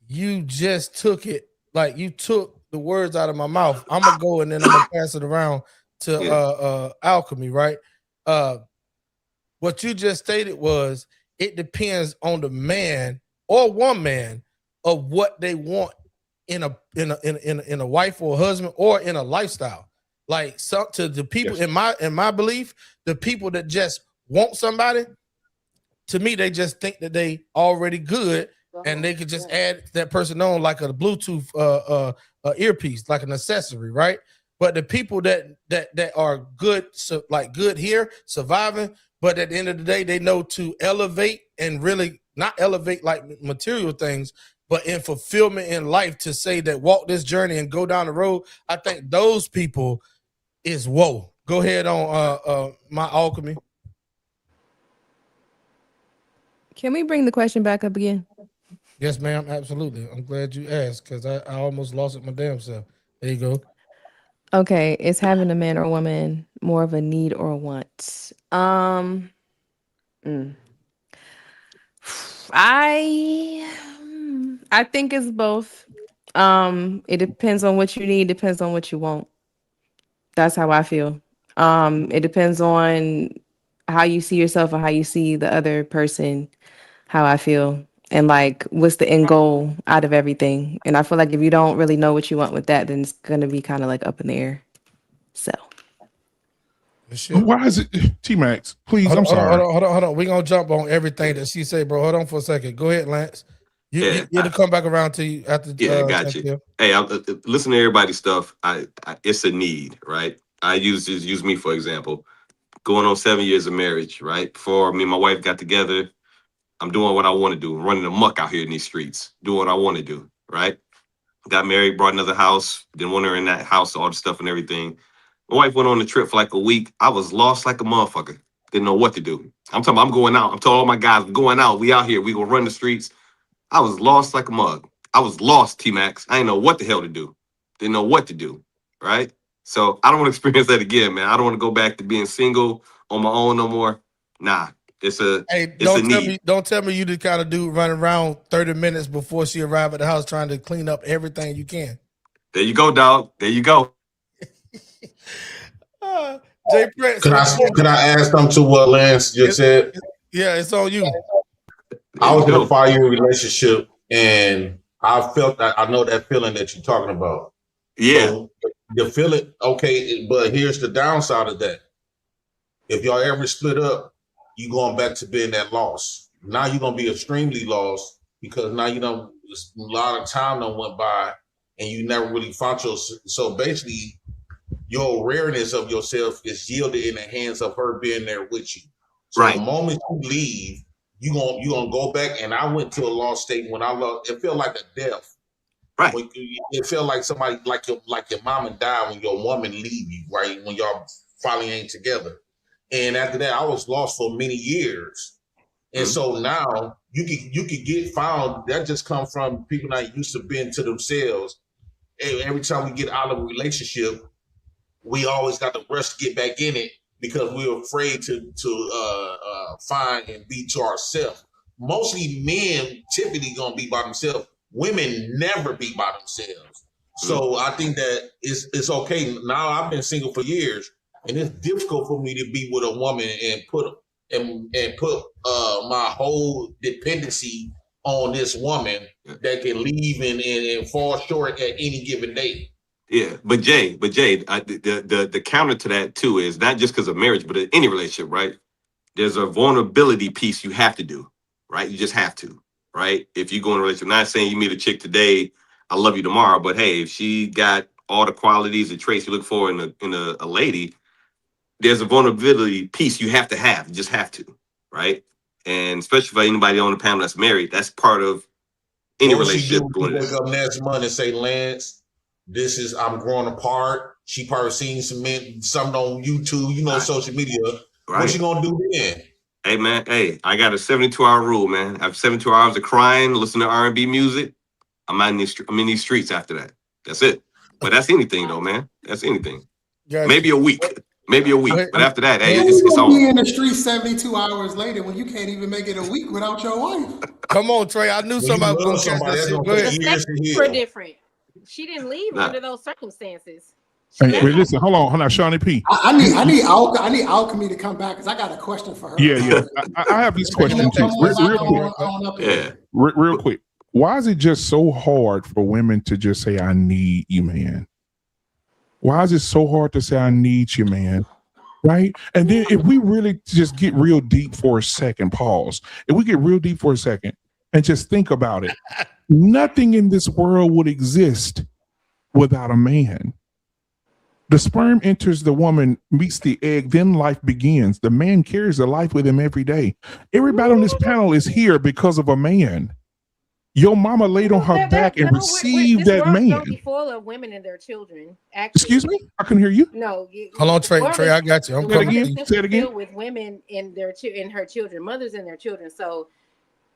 you just took it. Like, you took the words out of my mouth. I'm gonna go and then I'm gonna pass it around to Alchemy, right? What you just stated was it depends on the man or woman of what they want in a wife or a husband or in a lifestyle. Like, to the people in my belief, the people that just want somebody, to me, they just think that they already good and they could just add that person on like a Bluetooth earpiece, like an accessory, right? But the people that are good, so like good here, surviving, but at the end of the day, they know to elevate and really not elevate like material things, but in fulfillment in life to say that walk this journey and go down the road. I think those people is whoa. Go ahead on my alchemy. Can we bring the question back up again? Yes, ma'am. Absolutely. I'm glad you asked because I almost lost it my damn self. There you go. Okay, is having a man or a woman more of a need or a want? I think it's both. It depends on what you need, depends on what you want. That's how I feel. It depends on how you see yourself and how you see the other person, how I feel. And like what's the end goal out of everything. And I feel like if you don't really know what you want with that, then it's gonna be kind of like up in the air. So why is it T-Max? Please, I'm sorry. Hold on. We're gonna jump on everything that she say, bro. Hold on for a second. Go ahead, Lance. You'll come back around to you after. Yeah, I got you. Hey, listen to everybody's stuff. It's a need, right? I use me for example. Going on 7 years of marriage, right? Before me and my wife got together, I'm doing what I want to do, running amok out here in these streets, doing what I want to do, right? Got married, brought another house, didn't want her in that house, all the stuff and everything. My wife went on the trip for like a week. I was lost like a motherfucker. Didn't know what to do. I'm talking about I'm going out. I'm telling all my guys, I'm going out. We out here. We gonna run the streets. I was lost like a mug. I was lost, T-Max. I didn't know what the hell to do. Didn't know what to do, right? So I don't want to experience that again, man. I don't want to go back to being single on my own no more. Nah, it's a need. Don't tell me you the kind of dude running around 30 minutes before she arrived at the house trying to clean up everything you can. There you go, dog. There you go. Jay Prince, Could I add something to what Lance just said? Yeah, it's on you. I was in a 5-year relationship, and I felt that I know that feeling that you're talking about. Yeah, so the feeling. Okay, but here's the downside of that. If y'all ever split up, you going back to being that loss. Now you're gonna be extremely lost because now you know a lot of time done went by, and you never really found yourself. So basically, your awareness of yourself is yielded in the hands of her being there with you. So the moment you leave, you gonna go back. And I went to a lost state when I lost. It felt like a death. Right. It felt like somebody like your mama died when your woman leave you. Right. When y'all finally ain't together. And after that, I was lost for many years. And so now you could get found. That just come from people not used to being to themselves. And every time we get out of a relationship, we always got to rush to get back in it because we're afraid to find and be to ourselves. Mostly men typically gonna be by themselves. Women never be by themselves. So I think that it's okay. Now I've been single for years, and it's difficult for me to be with a woman and put my whole dependency on this woman that can leave and fall short at any given day. Yeah, but Jay, the counter to that too is not just because of marriage, but in any relationship, right? There's a vulnerability piece you have to do, right? You just have to, right? If you go in a relationship, not saying you meet a chick today, I love you tomorrow, but hey, if she got all the qualities and traits you look for in a lady, there's a vulnerability piece you have to have. You just have to, right? And especially for anybody on the panel that's married, that's part of any relationship. Wake up next month and say, Lance, I'm growing apart. She probably seen something on YouTube, social media. Right. What you gonna do then? Hey man, I got a 72-hour rule, man. After 72 hours of crying, listening to R&B music, I'm in these streets after that. That's it. But that's anything though, man. That's anything. Maybe a week. But after that, it's on. Be in the street 72 hours later when you can't even make it a week without your wife. Come on, Trey. I knew somebody was gonna catch that shit. Go ahead. The sex were different. She didn't leave under those circumstances. Hey, listen, hold on, Shawnee P. I need Alchemy to come back because I got a question for her. Yeah. I have this question too. Real quick. Why is it just so hard for women to just say, I need you, man? Why is it so hard to say, I need you, man? Right? And then if we really just get real deep for a second, pause. If we get real deep for a second and just think about it, nothing in this world would exist without a man. The sperm enters the woman, meets the egg, then life begins. The man carries the life with him every day. Everybody on this panel is here because of a man. Your mama laid on her back and received this that world's man. gonna be full of women and their children. Actually, Excuse me? I couldn't hear you. no. Hold on, Trey. the Trey, I got you. I'm the Say it world coming is to again. you. Say it again. filled with women and her children, mothers and their children. So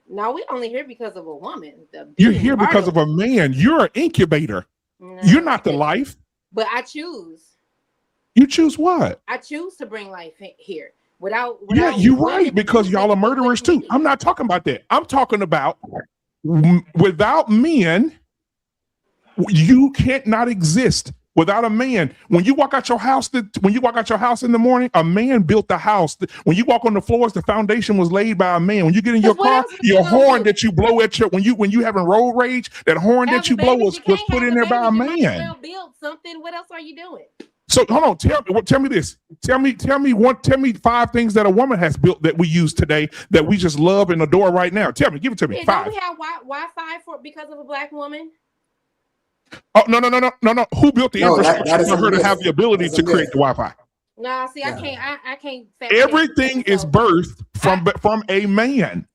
now we only here because of a woman. You're here because of a man. You're an incubator. You're not the life. But I choose. You choose what? I choose to bring life here without Yeah, you're women right, because y'all are murderers too. I'm not talking about that. I'm talking about without men, you can't not exist. Without a man, when you walk out your house, when you walk out your house in the morning, a man built the house. When you walk on the floors, the foundation was laid by a man. When you get in your car, your horn that you blow at your when you having road rage, that horn that you blow was put in there by a man. Build something. What else are you doing? So hold on, tell me this. Tell me 5 things that a woman has built that we use today that we just love and adore right now. Tell me, give it to me. Yeah, 5. don't we have Wi-Fi because of a black woman? Oh no. Who built the infrastructure for her to myth. have the ability That's a to create myth. the Wi-Fi? Nah, see, Yeah. I can't. Everything is birthed from a man.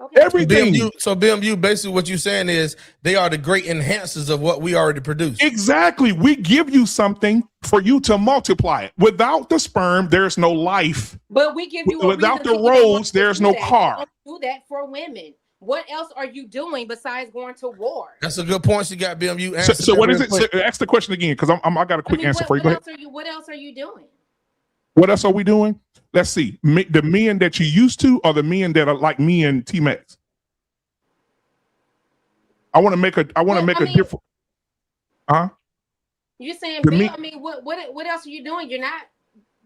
Okay. Everything. BMU, basically what you're saying is they are the great enhancers of what we already produce. Exactly. We give you something for you to multiply it. Without the sperm, there's no life. But we give you Without the roads, there's no car. Do that for women. What else are you doing besides going to war? That's a good point you got, BMU. So what is it? So ask the question again, because I got a quick answer for you. Go ahead. What else are you doing? What else are we doing? Let's see. The men that you used to, or the men that are like me and T-Max? I want to make a different. Huh? You're saying, The I mean, what else are you doing? You're not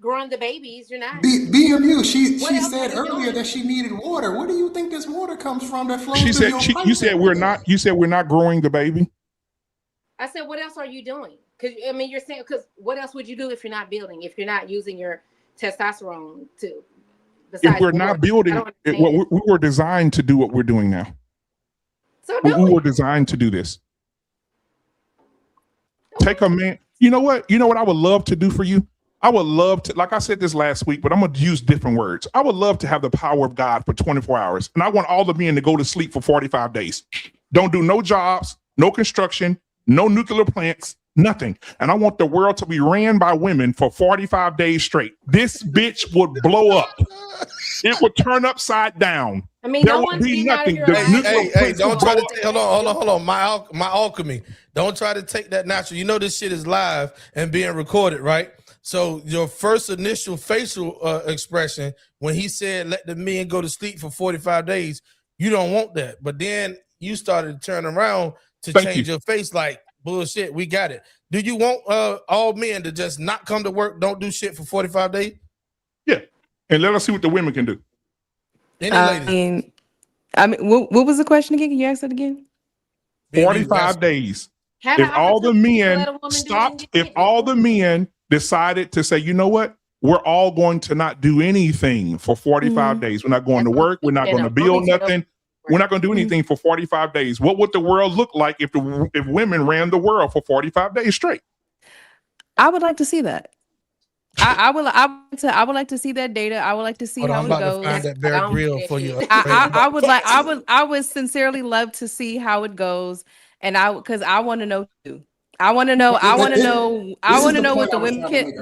growing the babies. You're not. BMU, she else said are you earlier doing? that she needed water. Where do you think this water comes from that flows She through said. your You pipes said every we're day? not. You said we're not growing the baby. I said, what else are you doing? Because I mean, you're saying, because what else would you do if you're not building? If you're not using your testosterone to? If we're not building, we were designed to do what we're doing now. So we were designed to do this. Take a man. You know what? You know what I would love to do for you? I would love to, like I said this last week, but I'm going to use different words. I would love to have the power of God for 24 hours. And I want all the men to go to sleep for 45 days. Don't do no jobs, no construction, no nuclear plants, nothing. And I want the world to be ran by women for 45 days straight. This bitch would blow up. It would turn upside down. I mean, there no would one's be getting out of nothing. your The life. nuclear Hey, plants don't would try blow to up. hold on. My alchemy. Don't try to take that natural. You know this shit is live and being recorded, right? So your first initial facial expression when he said let the men go to sleep for 45 days, you don't want that. But then you started to turn around to change your face like bullshit. We got it. Do you want all men to just not come to work, don't do shit for 45 days? Yeah. And let us see what the women can do. Any ladies? I mean, what was the question again? Can you ask that again? 45 days. If all the men stopped, if all the men decided to say, you know what, we're all going to not do anything for 45 days. We're not going to work. We're not going to build nothing. We're not going to do anything for 45 days. What would the world look like if women ran the world for 45 days straight? I would like to see that. I would like to see that data. I would like to see how it goes. Find that Bear Grill for you. I would sincerely love to see how it goes, and because I want to know too. I want to know what the women can.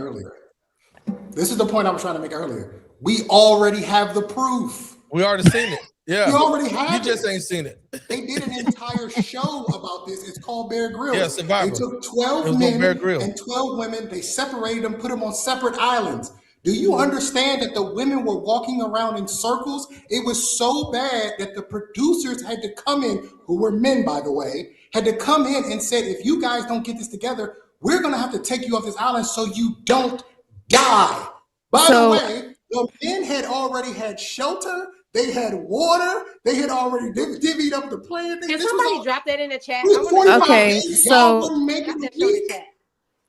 This is the point I was trying to make earlier. We already have the proof. We already seen it. Yeah, we already have. You just ain't seen it. They did an entire show about this. It's called Bear Grylls. Yeah, Survivor. They took 12 men and 12 women. They separated them, put them on separate islands. Do you understand that the women were walking around in circles? It was so bad that the producers had to come in, who were men, by the way, had to come in and said, if you guys don't get this together, we're going to have to take you off this island so you don't die. By the way, the men had already had shelter. They had water. They had already divvied up the plan. Can somebody drop that in the chat?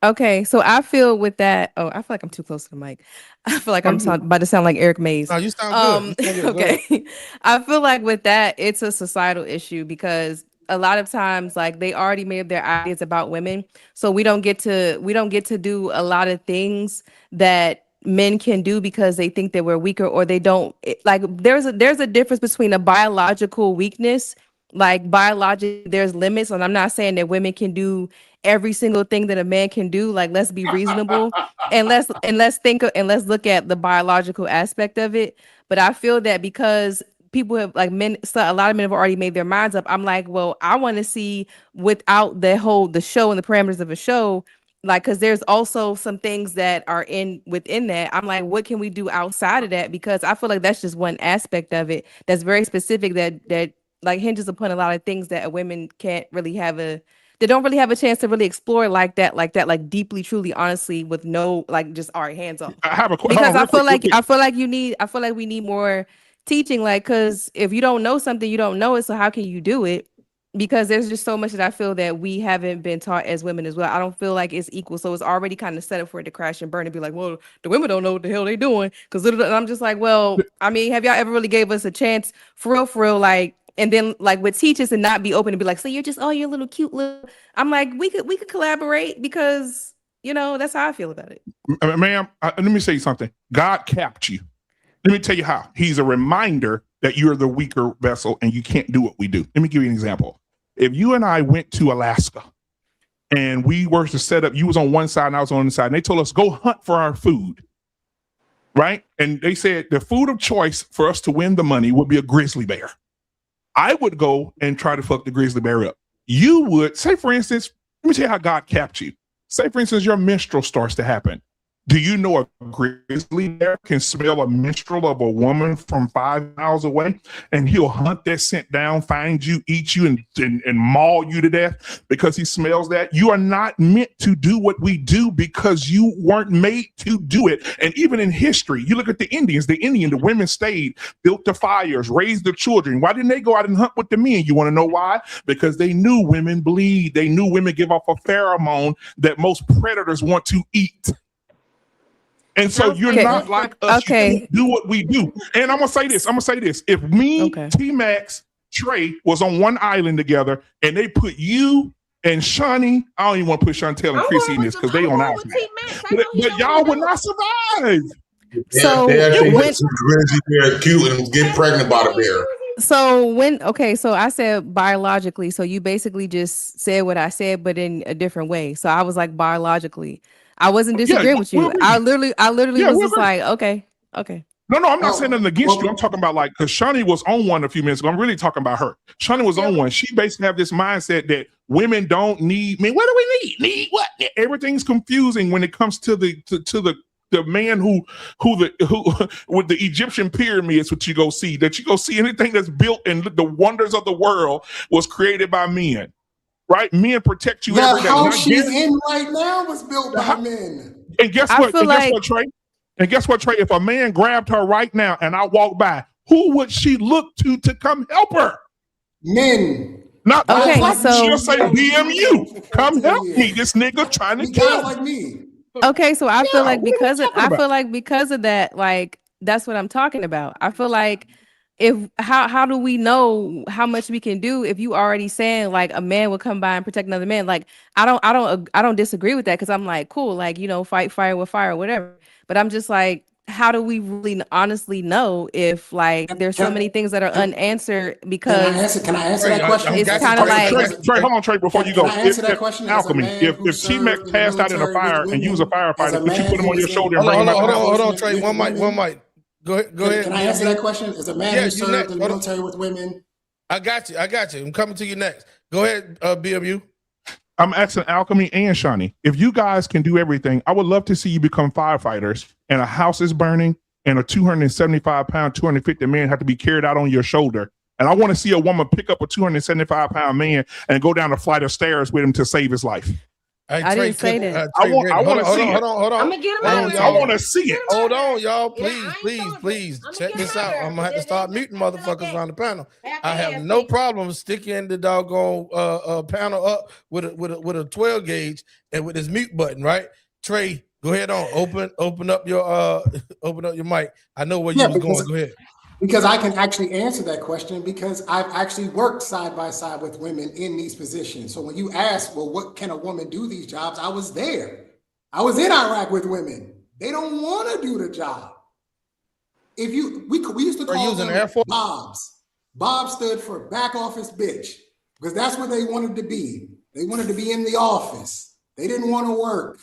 Okay, so I feel with that. Oh, I feel like I'm too close to the mic. I feel like I'm about to sound like Eric Mays. No, you sound good. Okay, I feel like with that, it's a societal issue because a lot of times like they already made their ideas about women, so we don't get to do a lot of things that men can do because they think that we're weaker, or they don't like there's a difference between a biological weakness. Like biologic, there's limits, and I'm not saying that women can do every single thing that a man can do. Like, let's be reasonable, and let's look at the biological aspect of it. But I feel that because people have like men, so a lot of men have already made their minds up. I'm like, well, I want to see without the show and the parameters of a show, like, because there's also some things that are within that. I'm like, what can we do outside of that? Because I feel like that's just one aspect of it that's very specific, that like hinges upon a lot of things that a women can't really they don't really have a chance to really explore like that, like deeply, truly, honestly, with no like just all right, hands off. I have a question. Because I feel like we need more teaching, like, because if you don't know something, you don't know it, so how can you do it? Because there's just so much that I feel that we haven't been taught as women as well. I don't feel like it's equal, so it's already kind of set up for it to crash and burn and be like, well, the women don't know what the hell they doing, because I'm just like, well, I mean, have y'all ever really gave us a chance for real, like, and then like with teachers and not be open to be like, so you're just, oh, you're a little cute little. I'm like, we could collaborate, because that's how I feel about it. Ma'am, let me say something. God capped you. Let me tell you how. He's a reminder that you're the weaker vessel and you can't do what we do. Let me give you an example. If you and I went to Alaska and we were to set up, you was on one side and I was on the side, and they told us, go hunt for our food, right? And they said the food of choice for us to win the money would be a grizzly bear. I would go and try to fuck the grizzly bear up. You would, say for instance, let me tell you how God capped you. Say for instance, your menstrual starts to happen. Do you know a grizzly bear can smell a menstrual of a woman from 5 miles away, and he'll hunt that scent down, find you, eat you, and maul you to death because he smells that? You are not meant to do what we do because you weren't made to do it. And even in history, you look at the Indians, the women stayed, built the fires, raised the children. Why didn't they go out and hunt with the men? You want to know why? Because they knew women bleed. They knew women give off a pheromone that most predators want to eat. And so you're not like us. Okay. You don't do what we do. And I'm gonna say this. If me, T-Max, Trey was on one island together, and they put you and Shawnee, I don't even want to put Chantel and Chrissy in this because they on our side. But y'all would not survive. So they're cute and get pregnant by the bear. So I said biologically. So you basically just said what I said, but in a different way. So I was like, biologically. I wasn't disagreeing with you. I literally was just like, okay. No, I'm not saying nothing against you. I'm talking about like, because Shawnee was on one a few minutes ago. I'm really talking about her. Shawnee was on one. She basically have this mindset that women don't need. I mean, what do we need? Need what? Everything's confusing when it comes to the man who with the Egyptian pyramids, what you go see, that you go see anything that's built and the wonders of the world was created by men. Right? Men protect you every day. The house she's in right now was built by men. And guess what? Guess what, Trey? If a man grabbed her right now and I walk by, who would she look to come help her? Men. Not she'll say BMU. Come help me. This nigga trying to kill like me. Okay, so I feel like because of that, like that's what I'm talking about. I feel like how do we know how much we can do if you already saying like a man will come by and protect another man? Like I don't disagree with that, because I'm like, cool, like, fight fire with fire or whatever. But I'm just like, how do we really honestly know if like there's so many things that are unanswered? Because can I answer that question? It's kind of like Trey, hold on, Trey, before you go. Can I answer that question? Alchemy, if T-Mac passed out in a fire and you was a firefighter, could you put him on your shoulder and bring him out? Hold on, Trey. One mic. Go ahead. Can I answer that question? As a man who served in the military with women. I got you. I'm coming to you next. Go ahead, BMU. I'm asking Alchemy and Shawnee, if you guys can do everything, I would love to see you become firefighters and a house is burning and a 275-pound, 250 man have to be carried out on your shoulder. And I want to see a woman pick up a 275-pound man and go down a flight of stairs with him to save his life. I didn't say that. I want to see it. Hold on. I'm gonna get him out. I want to see it. Hold on, y'all. Please. Check this out. I'm gonna have to start muting motherfuckers on the panel. I have no problem sticking the doggone panel up with a 12 gauge and with this mute button, right? Trey, go ahead on. Open up your mic. I know where you was going. Go ahead. Because I can actually answer that question because I've actually worked side by side with women in these positions. So when you ask, well, what can a woman do these jobs? I was there. I was in Iraq with women. They don't want to do the job. If you, we used to call them Bobs. Bob stood for back office bitch because that's what they wanted to be. They wanted to be in the office. They didn't want to work.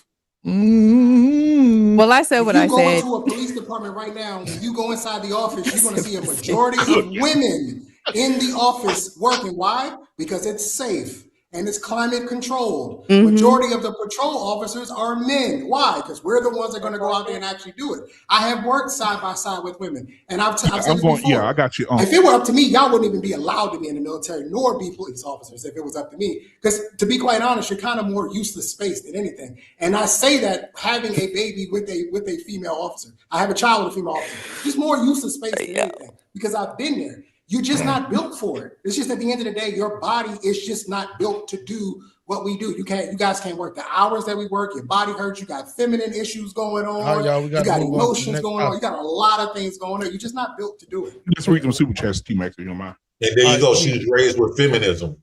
Well, I said what I If you go said. into a police department right now, when you go inside the office, you're going to see a majority of women in the office working. Why? Because it's safe and it's climate controlled. Majority of the patrol officers are men. Why? Because we're the ones that are going to go out there and actually do it. I have worked side by side with women, and I've said this before. Yeah, I got you. If it were up to me, y'all wouldn't even be allowed to be in the military nor be police officers if it was up to me. Because to be quite honest, you're kind of more useless space than anything. And I say that having a baby with a female officer. I have a child with a female officer. Just more useless space than anything because I've been there. You're just not built for it. It's just at the end of the day, your body is just not built to do what we do. You guys can't work the hours that we work. Your body hurts. You got feminine issues going on. You got emotions going on. You got a lot of things going on. You're just not built to do it. Let's read some super chats, T-Max, if you don't mind. And there you go. She was raised with feminism.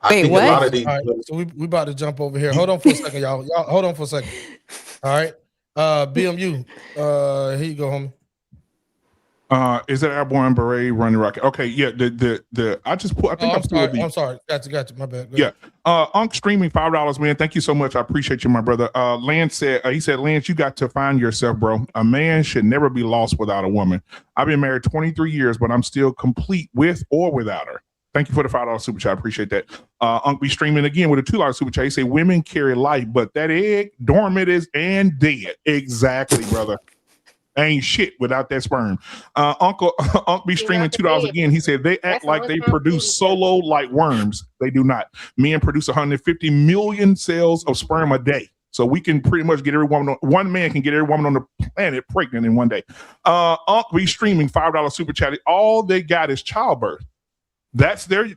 Wait, what? All right, so we about to jump over here. Hold on for a second, y'all. Y'all hold on for a second. All right. BMU. Here you go, homie. Is that Airborne Beret running rocket? Okay, yeah. The I just put. I think I'm sorry. Gotcha. My bad. Yeah. Unc streaming $5, man. Thank you so much. I appreciate you, my brother. Lance said, Lance, you got to find yourself, bro. A man should never be lost without a woman. I've been married 23 years, but I'm still complete with or without her. Thank you for the $5 super chat. I appreciate that. Unc be streaming again with a $2 super chat. He say women carry life, but that egg dormant is and dead. Exactly, brother. Ain't shit without that sperm. Unc be streaming $2 again. He said they act like they produce solo like worms. They do not. Men produce 150 million cells of sperm a day. So we can pretty much get every woman. One man can get every woman on the planet pregnant in one day. Unc be streaming $5 super chat. All they got is childbirth. That's their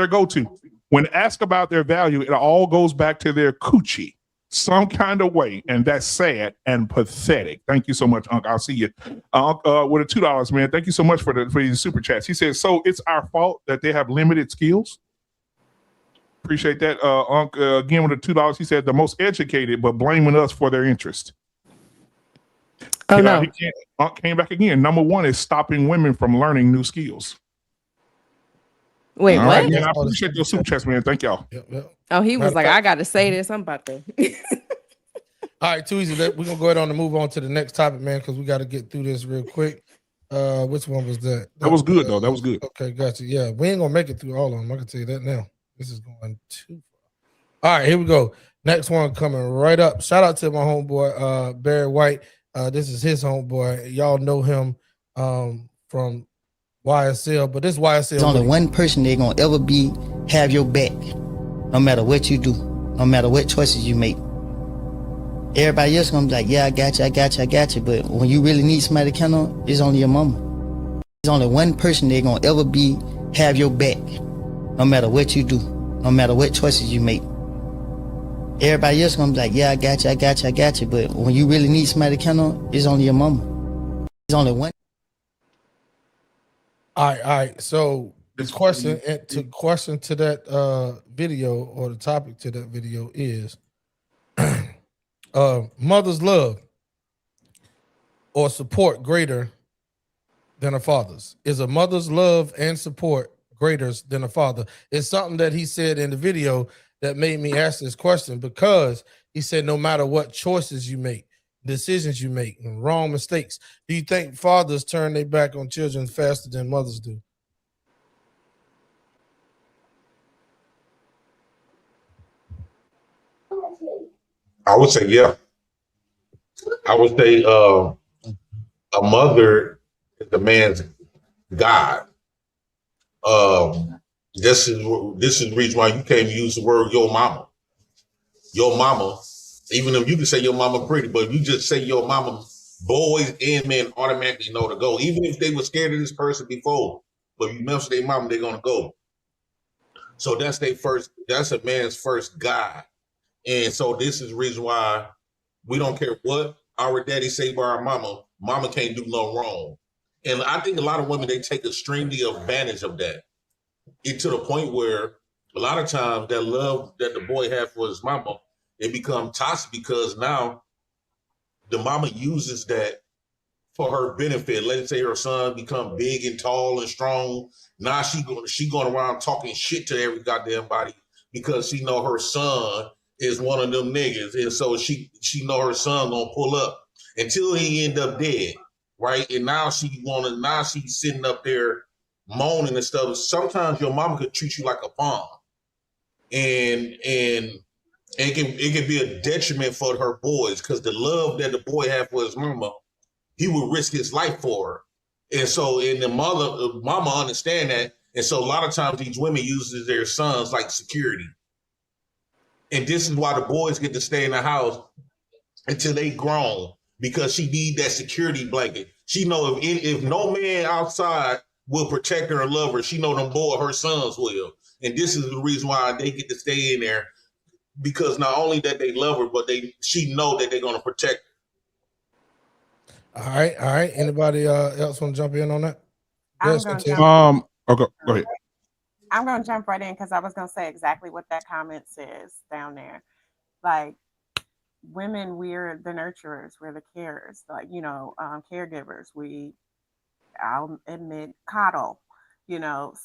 go-to. When asked about their value, it all goes back to their coochie. Some kind of way, and that's sad and pathetic. Thank you so much, Unc. I'll see you. With a $2, man. Thank you so much for these super chats. He says, so it's our fault that they have limited skills. Appreciate that. Unc, again with the $2, he said the most educated, but blaming us for their interest. Oh, no. Unc came back again. Number one is stopping women from learning new skills. Wait, all what? Right, man, I appreciate your super chats, man. Thank y'all. Yep. Oh, he was like, I got to say this. I'm about to. All right, too easy. We're going to go ahead on and move on to the next topic, man, because we got to get through this real quick. Which one was that? That was good, though. That was good. Okay, gotcha. Yeah, we ain't going to make it through all of them. I can tell you that now. This is going too far. All right, here we go. Next one coming right up. Shout out to my homeboy, Barry White. This is his homeboy. Y'all know him from YSL, but this YSL. There's only one person they're gonna ever have your back, no matter what you do, no matter what choices you make. Everybody else gonna be like, yeah, I got you. But when you really need somebody to count on, it's only your mama. There's only one person they're gonna ever have your back, no matter what you do, no matter what choices you make. Everybody else gonna be like, yeah, I got you. But when you really need somebody to count on, it's only your mama. There's only one. All right. So the question to that video, or the topic to that video, is mother's love or support greater than a father's? Is a mother's love and support greater than a father? It's something that he said in the video that made me ask this question, because he said no matter what choices you make, decisions you make, and wrong mistakes, do you think fathers turn their back on children faster than mothers do? I would say, yeah. I would say a mother is the man's God. This is the reason why you can't use the word your mama. Your mama, even if you can say your mama pretty, but if you just say your mama, boys and men automatically know to go. Even if they were scared of this person before, but if you mention their mama, they're gonna go. So that's a man's first God. And so this is the reason why we don't care what our daddy say by our mama. mama can't do no wrong. And I think a lot of women, they take extremely advantage of that. It to the point where a lot of times that love that the boy had for his mama, it becomes toxic because now the mama uses that for her benefit. Let's say her son become big and tall and strong. Now she going around talking shit to every goddamn body because she know her son is one of them niggas, and so she know her son gonna pull up until he end up dead, right? And now she's sitting up there moaning and stuff. Sometimes your mama could treat you like a pawn, and it can be a detriment for her boys because the love that the boy had for his mama, he would risk his life for her. And so, mama understand that. And so a lot of times these women uses their sons like security. And this is why the boys get to stay in the house until they grown, because she need that security blanket. She know if no man outside will protect her and love her, she know her sons will. And this is the reason why they get to stay in there, because not only that they love her, but she know that they're going to protect her. All right. Anybody else want to jump in on that? I'm Yes, gonna go ahead. I'm going to jump right in because I was going to say exactly what that comment says down there. Like, women, we're the nurturers, we're the carers, like, caregivers. I'll admit, coddle,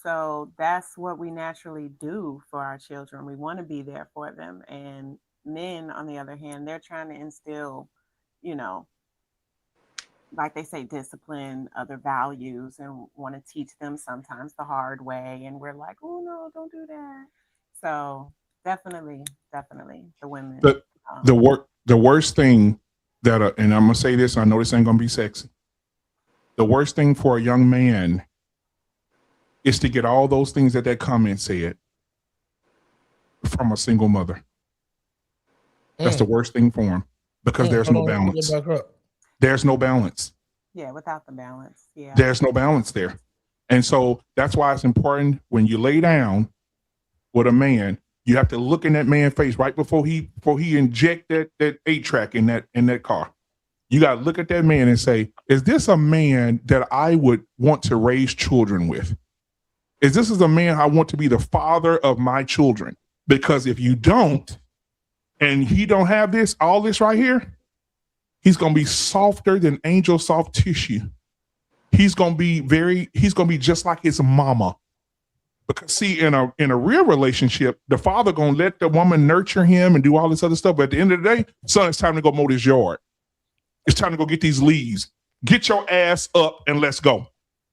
so that's what we naturally do for our children. We want to be there for them. And men, on the other hand, they're trying to instill, like they say, discipline, other values, and want to teach them sometimes the hard way. And we're like, oh no, don't do that. So definitely the women. The worst thing that, and I'm gonna say this, I know this ain't gonna be sexy. The worst thing for a young man is to get all those things that comment said from a single mother. That's the worst thing for him, because there's no balance. There's no balance. Yeah, without the balance. Yeah. There's no balance there. And so that's why it's important when you lay down with a man, you have to look in that man's face right before he inject that 8-track in that car. You got to look at that man and say, is this a man that I would want to raise children with? Is this a man I want to be the father of my children? Because if you don't, and he don't have all this right here, he's going to be softer than angel soft tissue. He's going to be just like his mama. Because see, in a real relationship, the father going to let the woman nurture him and do all this other stuff. But at the end of the day, son, it's time to go mow this yard. It's time to go get these leaves. Get your ass up and let's go.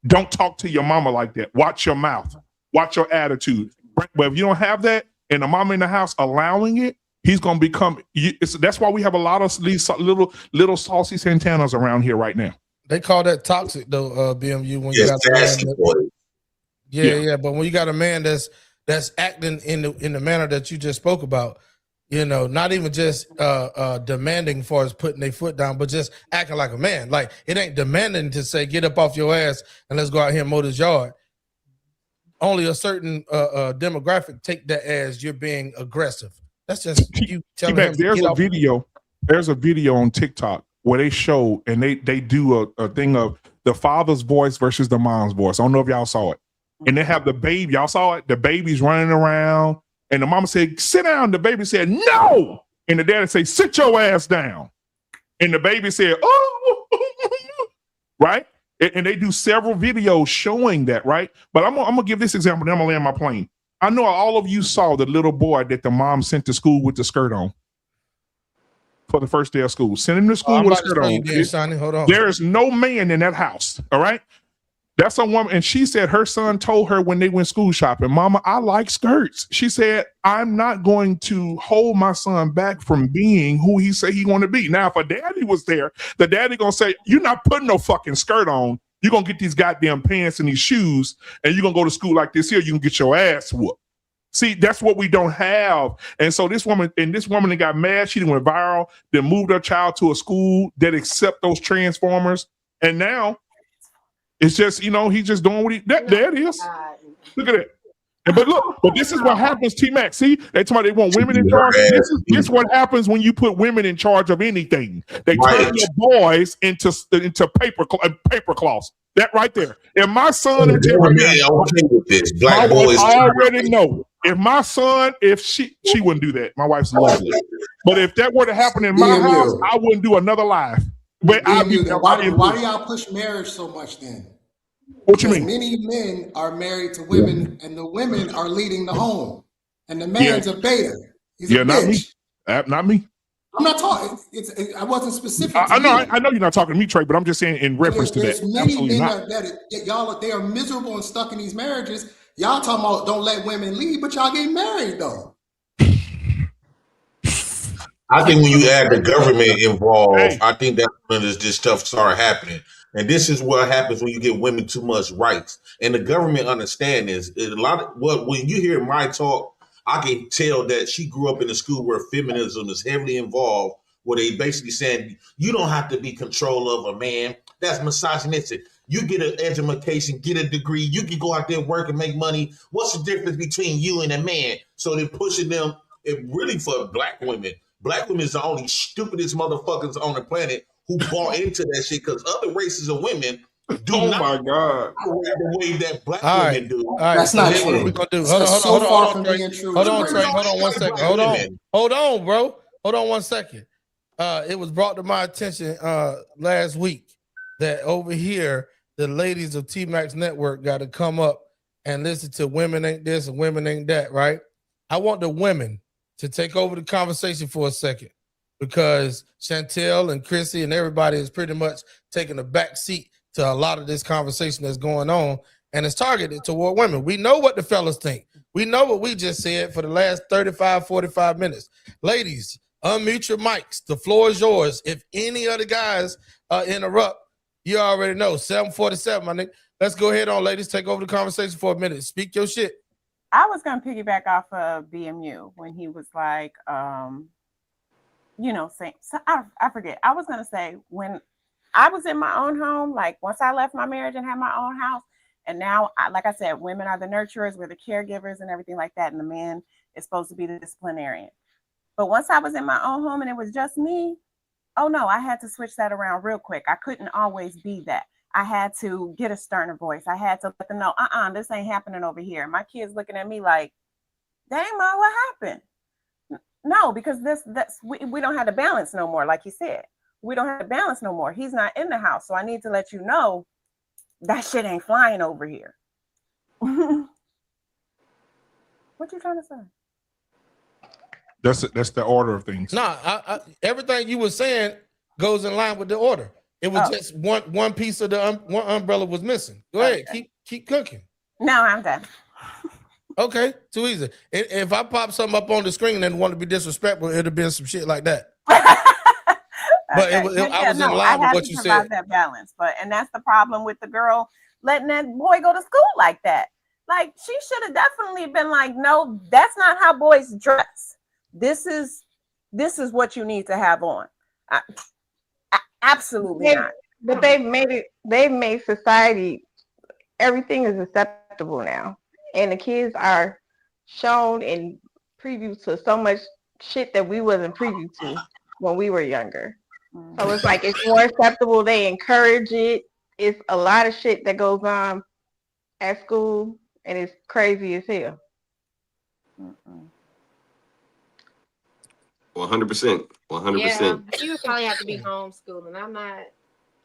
Don't talk to your mama like that. Watch your mouth. Watch your attitude. But if you don't have that and the mama in the house allowing it, he's going to become, that's why we have a lot of these little saucy Santanas around here right now. They call that toxic though, BMU. When you got a man yeah. But when you got a man that's acting in the manner that you just spoke about, not even just demanding for us putting their foot down, but just acting like a man. Like, it ain't demanding to say, get up off your ass and let's go out here and mow this yard. Only a certain demographic take that as you're being aggressive. That's just you telling him. There's a video on TikTok where they show, and they do a thing of the father's voice versus the mom's voice. I don't know if y'all saw it. And they have the baby. Y'all saw it? The baby's running around. And the mama said, sit down. The baby said, no. And the daddy said, sit your ass down. And the baby said, oh, right? And they do several videos showing that, right? But I'm gonna give this example, then I'm gonna land my plane. I know all of you saw the little boy that the mom sent to school with the skirt on for the first day of school. Send him to school with a skirt on. Hold on. There is no man in that house, all right? That's a woman, and she said her son told her when they went school shopping, Mama, I like skirts. She said, I'm not going to hold my son back from being who he said he want to be. Now, if a daddy was there, the daddy gonna say, you're not putting no fucking skirt on. You're gonna get these goddamn pants and these shoes, and you're gonna go to school like this here, you can get your ass whooped. See, that's what we don't have. And so this woman that got mad, she went viral, then moved her child to a school that accept those transformers, and now it's just, he's just doing what there it is. Look at it. But look, but this is what happens, T-Mac. See, they talking about they want women in charge. This is what happens when you put women in charge of anything. They turn your boys into paper cloths. That right there. If my son, let me tell you right now, okay with this. my Black wife boys already know. If my son, if she wouldn't do that. My wife's lovely. But if that were to happen in my house, I wouldn't do another live. But Why do y'all push marriage so much then? What you Because mean? many men are married to women, and the women are leading the home, and the Yeah. man's a beta. He's Yeah, a not bitch. me. Not me. I'm not talking. I wasn't specific to I know. you. I know you're not talking to me, Trey, but I'm just saying in reference to that. There's many Absolutely men not. that y'all they are miserable and stuck in these marriages. Y'all talking about don't let women lead, but y'all get married though. I think when you add the government involved, I think that's when this stuff start happening. And this is what happens when you give women too much rights. And the government understand this. A lot of when you hear my talk, I can tell that she grew up in a school where feminism is heavily involved, where they basically saying you don't have to be control of a man. That's misogynistic. You get an education, get a degree, you can go out there work and make money. What's the difference between you and a man? So they're pushing them really for black women. Black women is the only stupidest motherfuckers on the planet who bought into that shit because other races of women do not. My God. The way that black All right. women do. All right. That's So not here's what true. we're gonna do. That's so far from being true. Hold on, Trey. Trey. Hold on one second. Hold on, bro. Hold on 1 second. It was brought to my attention last week that over here the ladies of T-Max Network got to come up and listen to Women Ain't This and Women Ain't That, right? I want the women to take over the conversation for a second because Chantel and Chrissy and everybody is pretty much taking a back seat to a lot of this conversation that's going on, and it's targeted toward women. We know what the fellas think. We know what we just said for the last 35, 45 minutes. Ladies, unmute your mics. The floor is yours. If any other guys interrupt, you already know. 747, my nigga. Let's go ahead on, ladies. Take over the conversation for a minute. Speak your shit. I was going to piggyback off of BMU when he was like, saying, so I forget. I was going to say when I was in my own home, like once I left my marriage and had my own house, and now, like I said, women are the nurturers, we're the caregivers and everything like that, and the man is supposed to be the disciplinarian. But once I was in my own home and it was just me, oh no, I had to switch that around real quick. I couldn't always be that. I had to get a sterner voice. I had to let them know, this ain't happening over here. My kids looking at me like, dang, Ma, what happened? No, because we don't have the balance no more, like you said. We don't have the balance no more. He's not in the house. So I need to let you know that shit ain't flying over here. What you trying to say? That's the order of things. Nah, everything you were saying goes in line with the order. It was just one piece of the one umbrella was missing. Go ahead, keep cooking. No, I'm done. Okay, too easy. If I pop something up on the screen and want to be disrespectful, it'd have been some shit like that. But I was in line with what you said. That balance, and that's the problem with the girl letting that boy go to school like that. Like she should have definitely been like, no, that's not how boys dress. This is what you need to have on. Absolutely not. But they've made society, everything is acceptable now. And the kids are shown and previewed to so much shit that we wasn't privy to when we were younger. So it's like it's more acceptable. They encourage it. It's a lot of shit that goes on at school, and it's crazy as hell. 100%. 100%. Yeah, she would probably have to be homeschooling. I'm not.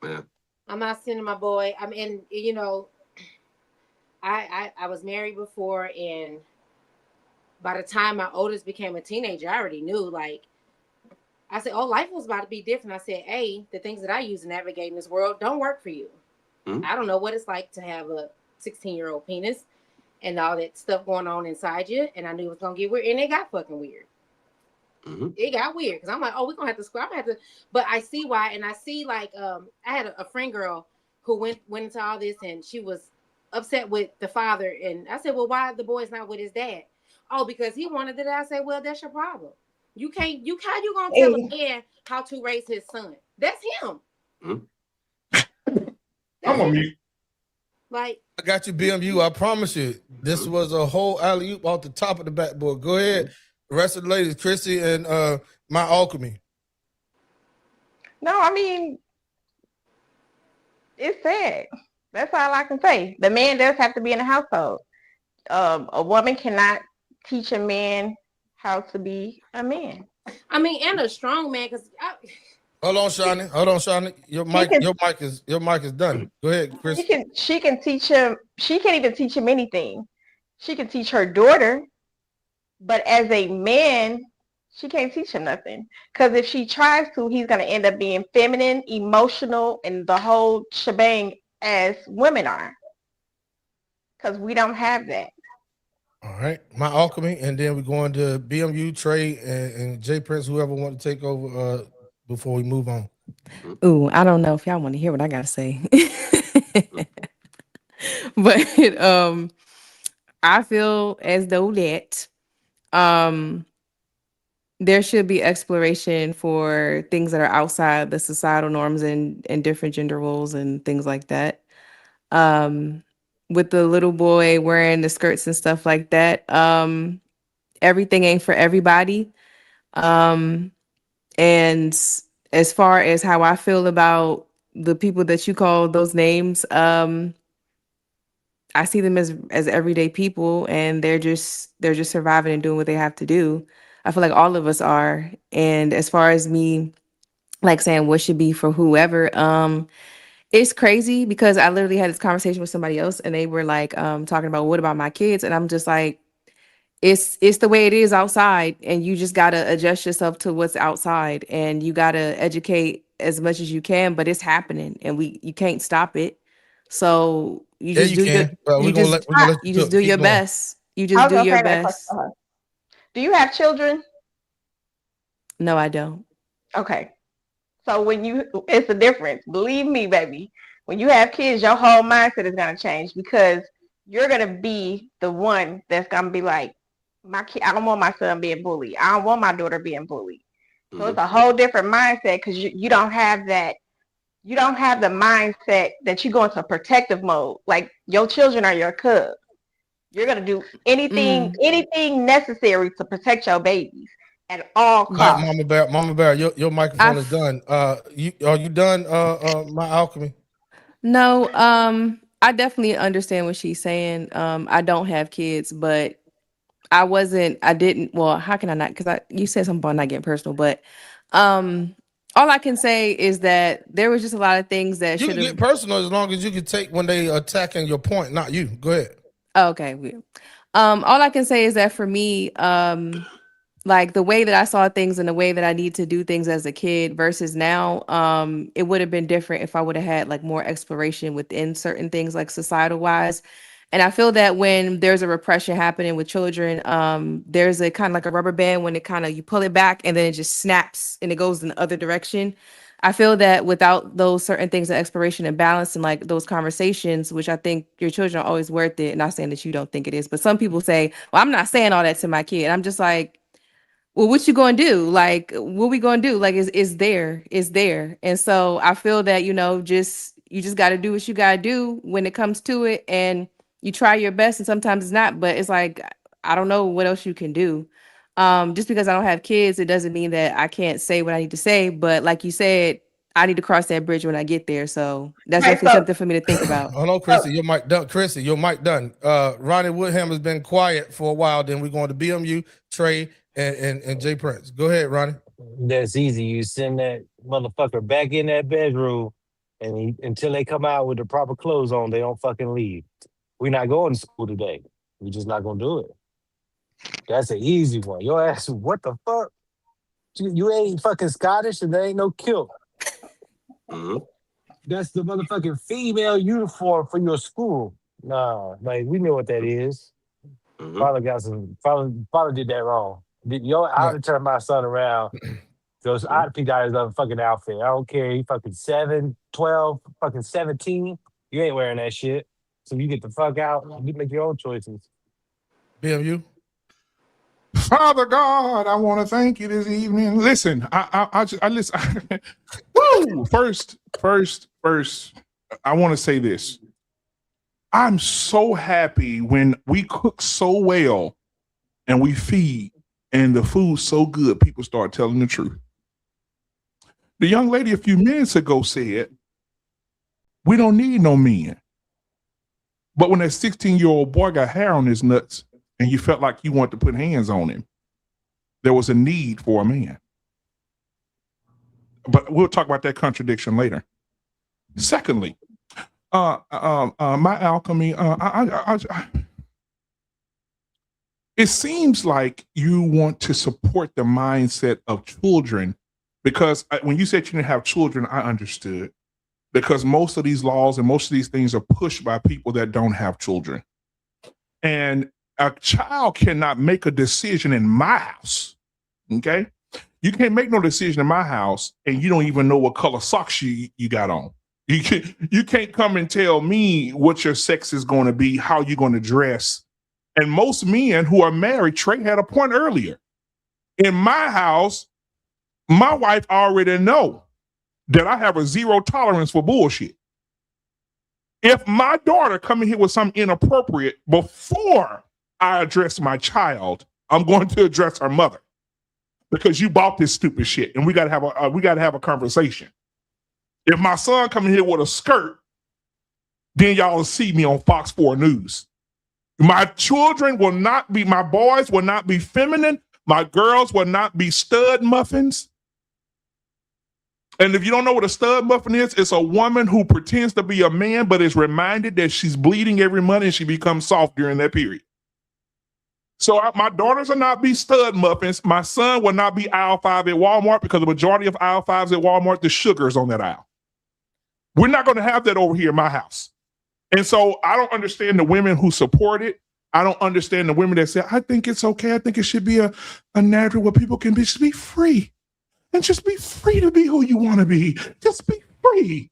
Yeah. I'm not sending my boy. I mean, I was married before, and by the time my oldest became a teenager, I already knew. Like, I said, "Oh, life was about to be different." I said, "Hey, the things that I use to navigate in this world don't work for you. Mm-hmm. I don't know what it's like to have a 16-year-old penis and all that stuff going on inside you." And I knew it was gonna get weird, and it got fucking weird. Mm-hmm. It got weird because I'm like, "Oh, we're gonna have to square." I'm gonna have to, but I see why, and I see like I had a friend girl who went into all this, and she was upset with the father, and I said, "Well, why the boy's not with his dad?" "Oh, because he wanted it." I said, "Well, that's your problem. You can't. How you gonna tell a man how to raise his son? That's him." I'm on mute. Like, I got you, BMU. I promise you. This was a whole alley oop off the top of the backboard. Go ahead. The rest of the ladies, Chrissy and my alchemy. No, I mean, it's sad. That's all I can say. The man does have to be in the household. A woman cannot teach a man how to be a man. I mean, and a strong man, because Hold on, Shawnee. Hold on, Shawnee. Your mic is done. Go ahead, Chris. She can teach him. She can't even teach him anything. She can teach her daughter, but as a man, she can't teach him nothing. Because if she tries to, he's gonna end up being feminine, emotional, and the whole shebang as women are. Because we don't have that. All right, my alchemy, and then we're going to BMU, Trey, and Jay Prince, whoever want to take over before we move on. Ooh, I don't know if y'all want to hear what I gotta say. But I feel as though that there should be exploration for things that are outside the societal norms and different gender roles and things like that. With the little boy wearing the skirts and stuff like that, everything ain't for everybody. And as far as how I feel about the people that you call those names, I see them as everyday people, and they're just surviving and doing what they have to do. I feel like all of us are. And as far as me, like saying what should be for whoever, it's crazy because I literally had this conversation with somebody else, and they were like talking about what about my kids, and I'm just like, it's the way it is outside, and you just gotta adjust yourself to what's outside, and you gotta educate as much as you can, but it's happening, and you can't stop it. So you just do your best. You just do your best. Do you have children? No, I don't. Okay. So it's a difference. Believe me, baby. When you have kids, your whole mindset is gonna change because you're gonna be the one that's gonna be like, my kid. I don't want my son being bullied. I don't want my daughter being bullied. So it's a whole different mindset because you don't have that. You don't have the mindset that you go into protective mode. Like your children are your cubs. You're gonna do anything necessary to protect your babies at all costs. Mama Bear, your microphone is done. Are you done? My alchemy. No, I definitely understand what she's saying. I don't have kids, but I didn't, well, how can I not? Because you said something about not getting personal, but all I can say is that there was just a lot of things that you can get personal as long as you can take when they attacking your point, not you. Go ahead. Okay. All I can say is that for me, like the way that I saw things and the way that I need to do things as a kid versus now, it would have been different if I would have had like more exploration within certain things like societal wise. And I feel that when there's a repression happening with children, there's a kind of like a rubber band when it kind of you pull it back and then it just snaps and it goes in the other direction. I feel that without those certain things of exploration and balance and like those conversations, which I think your children are always worth it. Not saying that you don't think it is, but some people say, well, I'm not saying all that to my kid. I'm just like, well, what you gonna do? Like, what we gonna do? Like, is there. And so I feel that, you just got to do what you got to do when it comes to it. And you try your best and sometimes it's not, but it's like, I don't know what else you can do. Just because I don't have kids, it doesn't mean that I can't say what I need to say. But like you said, I need to cross that bridge when I get there. So that's definitely something for me to think about. Hold on, Chrissy, your mic done. Chrissy, your mic done. Ronnie Woodham has been quiet for a while. Then we're going to BMU, Trey, and Jay Prince. Go ahead, Ronnie. That's easy. You send that motherfucker back in that bedroom, and until they come out with the proper clothes on, they don't fucking leave. We're not going to school today. We're just not gonna do it. That's an easy one. Your ass, what the fuck? You ain't fucking Scottish, and there ain't no kilt. That's the motherfucking female uniform for your school. Nah, like we know what that is. Father did that wrong. I would have turned my son around. I'd pick out his other fucking outfit. I don't care. He fucking 7, 12, fucking 17. You ain't wearing that shit. So you get the fuck out. You make your own choices. BMU. Father God, I want to thank you this evening. Listen, I listen. Woo! First, I want to say this. I'm so happy when we cook so well and we feed and the food's so good, people start telling the truth. The young lady a few minutes ago said, we don't need no men. But when that 16-year-old boy got hair on his nuts and you felt like you wanted to put hands on him, there was a need for a man. But we'll talk about that contradiction later. Secondly, my alchemy, it seems like you want to support the mindset of children because when you said you didn't have children, I understood. Because most of these laws and most of these things are pushed by people that don't have children. And a child cannot make a decision in my house, okay? You can't make no decision in my house and you don't even know what color socks you got on. You can't come and tell me what your sex is going to be, how you're going to dress. And most men who are married, Trey had a point earlier. In my house, my wife already know that I have a zero tolerance for bullshit. If my daughter come in here with something inappropriate before I address my child, I'm going to address her mother because you bought this stupid shit, and we gotta have a conversation. If my son come in here with a skirt, then y'all will see me on Fox 4 News. My children will not be, my boys will not be feminine. My girls will not be stud muffins. And if you don't know what a stud muffin is, it's a woman who pretends to be a man, but is reminded that she's bleeding every month and she becomes soft during that period. So my daughters will not be stud muffins. My son will not be aisle 5 at Walmart because the majority of aisle 5s at Walmart, the sugar is on that aisle. We're not going to have that over here in my house. And so I don't understand the women who support it. I don't understand the women that say, I think it's okay. I think it should be a natural where people can just be free. And just be free to be who you want to be. Just be free.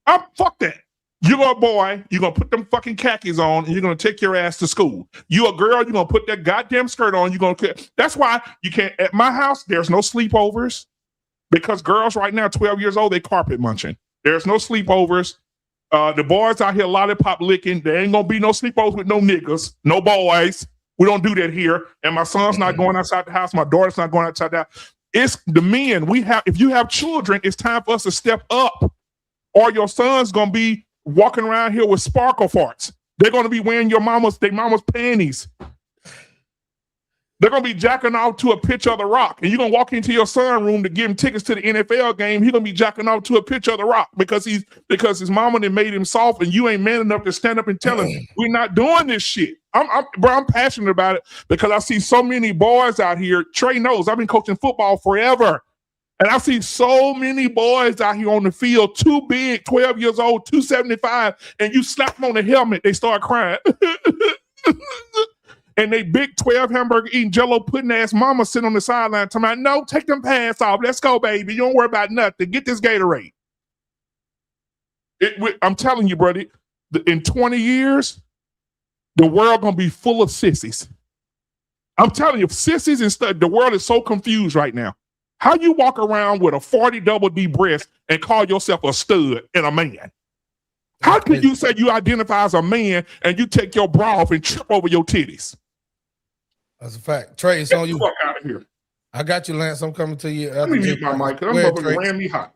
Fuck that. You're a boy, you're going to put them fucking khakis on, and you're going to take your ass to school. You a girl, you're going to put that goddamn skirt on. You're going to. That's why you can't. At my house, there's no sleepovers because girls right now, 12 years old, they carpet munching. There's no sleepovers. The boys out here lollipop licking. There ain't going to be no sleepovers with no niggas, no boys. We don't do that here. And my son's not going outside the house. My daughter's not going outside the house. It's the men we have. If you have children, it's time for us to step up, or your son's gonna be walking around here with sparkle farts. They're gonna be wearing their mama's panties. They're gonna be jacking off to a picture of The Rock, and you're gonna walk into your son's room to give him tickets to the NFL game. He's gonna be jacking off to a picture of The Rock because his mama done made him soft, and you ain't man enough to stand up and tell him we're not doing this shit. I'm passionate about it because I see so many boys out here. Trey knows I've been coaching football forever. And I see so many boys out here on the field, too big, 12 years old, 275, and you slap them on the helmet, they start crying. And they big 12 hamburger eating Jell-O pudding ass mama sitting on the sideline talking about, no, take them pants off. Let's go, baby. You don't worry about nothing. Get this Gatorade. I'm telling you, brother, in 20 years, the world gonna be full of sissies. I'm telling you, sissies and stuff, the world is so confused right now. How you walk around with a 40 double D breast and call yourself a stud and a man? How can you say you identify as a man and you take your bra off and trip over your titties? That's a fact. Trey, it's on you. Fuck out of here. I got you, Lance. I'm coming to you. Let me mute my mic. I'm going to ram me hot.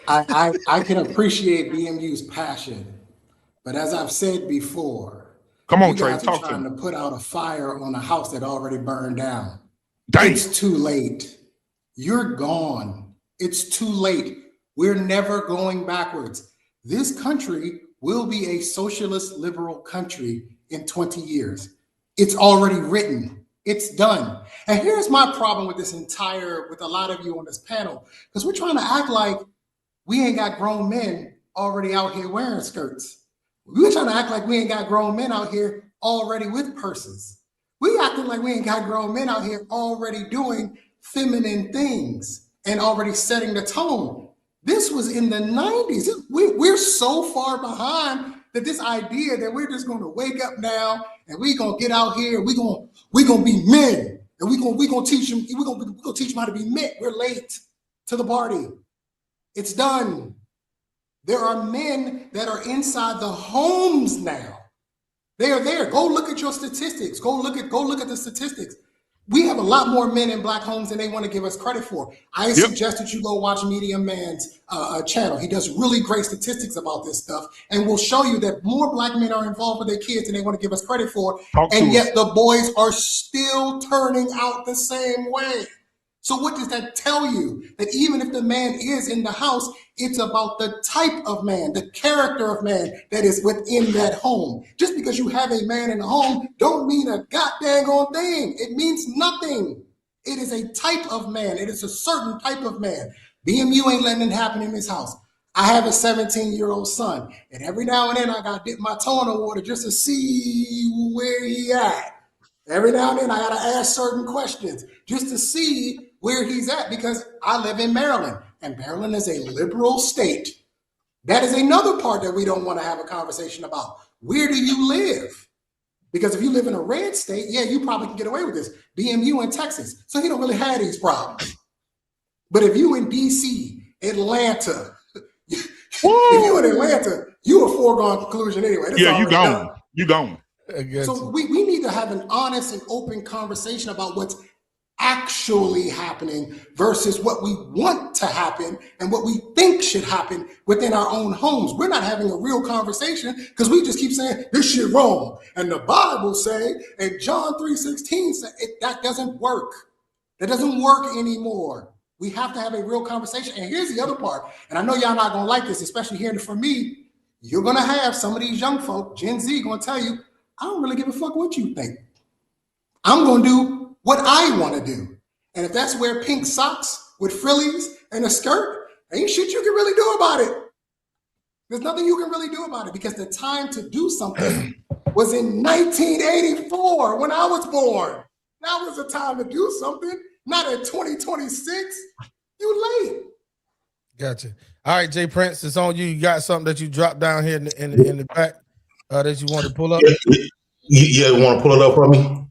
I can appreciate BMU's passion, but as I've said before, come on, you Trey, guys talk are trying to put out a fire on a house that already burned down. Dang. It's too late. You're gone. It's too late. We're never going backwards. This country will be a socialist liberal country in 20 years. It's already written. It's done. And here's my problem with with a lot of you on this panel, because we're trying to act like we ain't got grown men already out here wearing skirts. We're trying to act like we ain't got grown men out here already with purses. We acting like we ain't got grown men out here already doing feminine things and already setting the tone. This was in the 90s. We're so far behind that this idea that we're just going to wake up now and we're going to get out here, we're going to be men, and we're going to teach them, we're going to teach them how to be men. We're late to the party. It's done. There are men that are inside the homes now They are there. Go look at your statistics. Go look at the statistics. We have a lot more men in black homes than they want to give us credit for. I suggest that you go watch Medium Man's channel. He does really great statistics about this stuff and will show you that more black men are involved with their kids than they want to give us credit for. And yet the boys are still turning out the same way. So what does that tell you? That even if the man is in the house, it's about the type of man, the character of man that is within that home. Just because you have a man in the home don't mean a goddamn thing. It means nothing. It is a type of man. It is a certain type of man. BMU ain't letting it happen in this house. I have a 17-year-old son, and every now and then I got to dip my toe in the water just to see where he at. Every now and then I got to ask certain questions just to see where he's at, because I live in Maryland, and Maryland is a liberal state. That is another part that we don't want to have a conversation about. Where do you live? Because if you live in a red state, yeah, you probably can get away with this. BMU in Texas, so he don't really have these problems. But if you in DC, Atlanta, if you in Atlanta, you a foregone conclusion anyway. Yeah, you gone. You gone. So we need to have an honest and open conversation about what's actually happening versus what we want to happen and what we think should happen within our own homes. We're not having a real conversation because we just keep saying this shit wrong. And the Bible say, and John 3:16 say, that doesn't work. That doesn't work anymore. We have to have a real conversation. And here's the other part. And I know y'all not gonna like this, especially hearing it from me. You're gonna have some of these young folk, Gen Z, gonna tell you, I don't really give a fuck what you think. I'm gonna do what I want to do. And if that's wear pink socks with frillies and a skirt, ain't shit you can really do about it. There's nothing you can really do about it, because the time to do something was in 1984 when I was born. Now was the time to do something, not in 2026. You late. Gotcha. All right, Jay Prince, it's on you. You got something that you dropped down here in the back that you want to pull up? Yeah, you want to pull it up for me?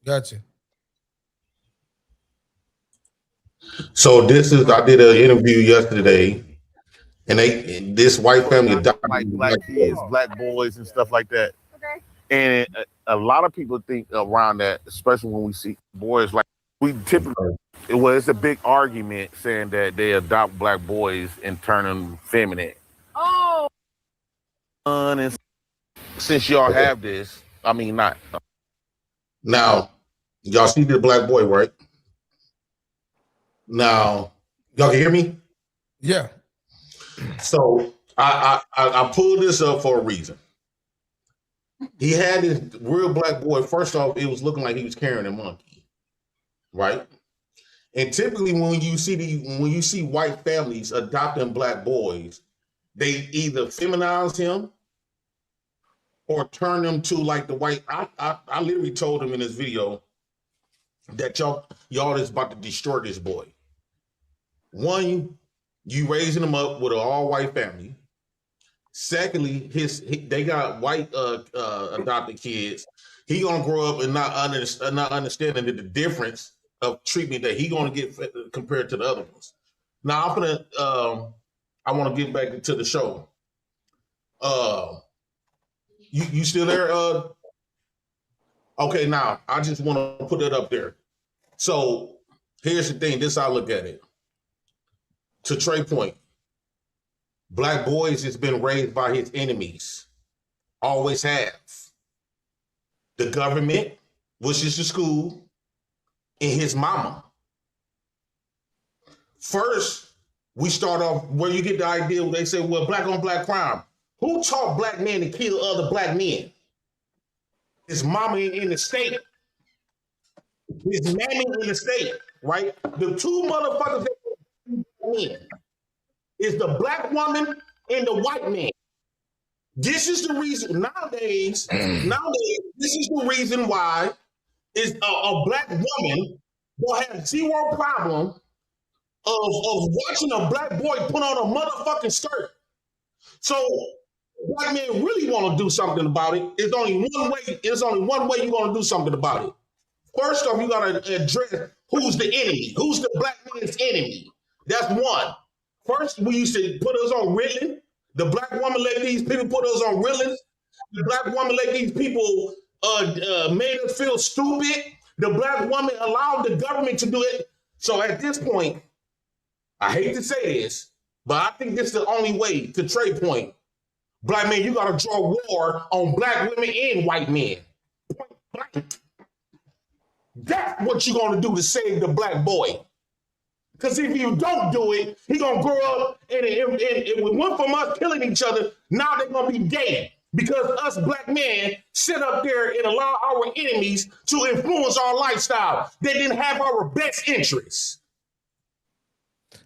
Gotcha. So I did an interview yesterday, and this white family adopted like black kids, black boys, and stuff like that. Okay. And a lot of people think around that, especially when we see boys, like we typically, it's a big argument saying that they adopt black boys and turn them feminine. Oh. And since y'all have this, I mean, not. Now, y'all see the black boy, right? Now, y'all can hear me? Yeah. So I pulled this up for a reason. He had this real black boy. First off, it was looking like he was carrying a monkey, right? And typically, when you see white families adopting black boys, they either feminize him or turn them to like the white. I literally told him in this video that y'all is about to destroy this boy. One, you raising him up with an all-white family. Secondly, they got white adopted kids. He gonna grow up and not understanding the difference of treatment that he gonna get compared to the other ones. Now I want to get back to the show. You still there? Okay, now I just want to put it up there. So here's the thing. This is how I look at it. To Trey point, black boys has been raised by his enemies. Always have. The government, which is the school, and his mama. First, we start off where you get the idea where they say, well, black on black crime. Who taught black men to kill other black men? His mama in the state. His mammy in the state, right? The two motherfuckers that men is the black woman and the white man. This is the reason nowadays, this is the reason why is a black woman will have zero problem of watching a black boy put on a motherfucking skirt. So black men really want to do something about it. There's only one way you're going to do something about it. First off, you got to address who's the enemy. Who's the black man's enemy? That's one. First, we used to put us on Ritalin. The black woman let these people put us on Ritalin. The black woman let these people made us feel stupid. The black woman allowed the government to do it. So at this point, I hate to say this, but I think this is the only way to trade point. Black men, you gotta draw war on black women and white men. Point blank. That's what you're gonna do to save the black boy. Because if you don't do it, he gonna grow up and it went from us killing each other. Now they're gonna be dead because us black men sit up there and allow our enemies to influence our lifestyle. They didn't have our best interests.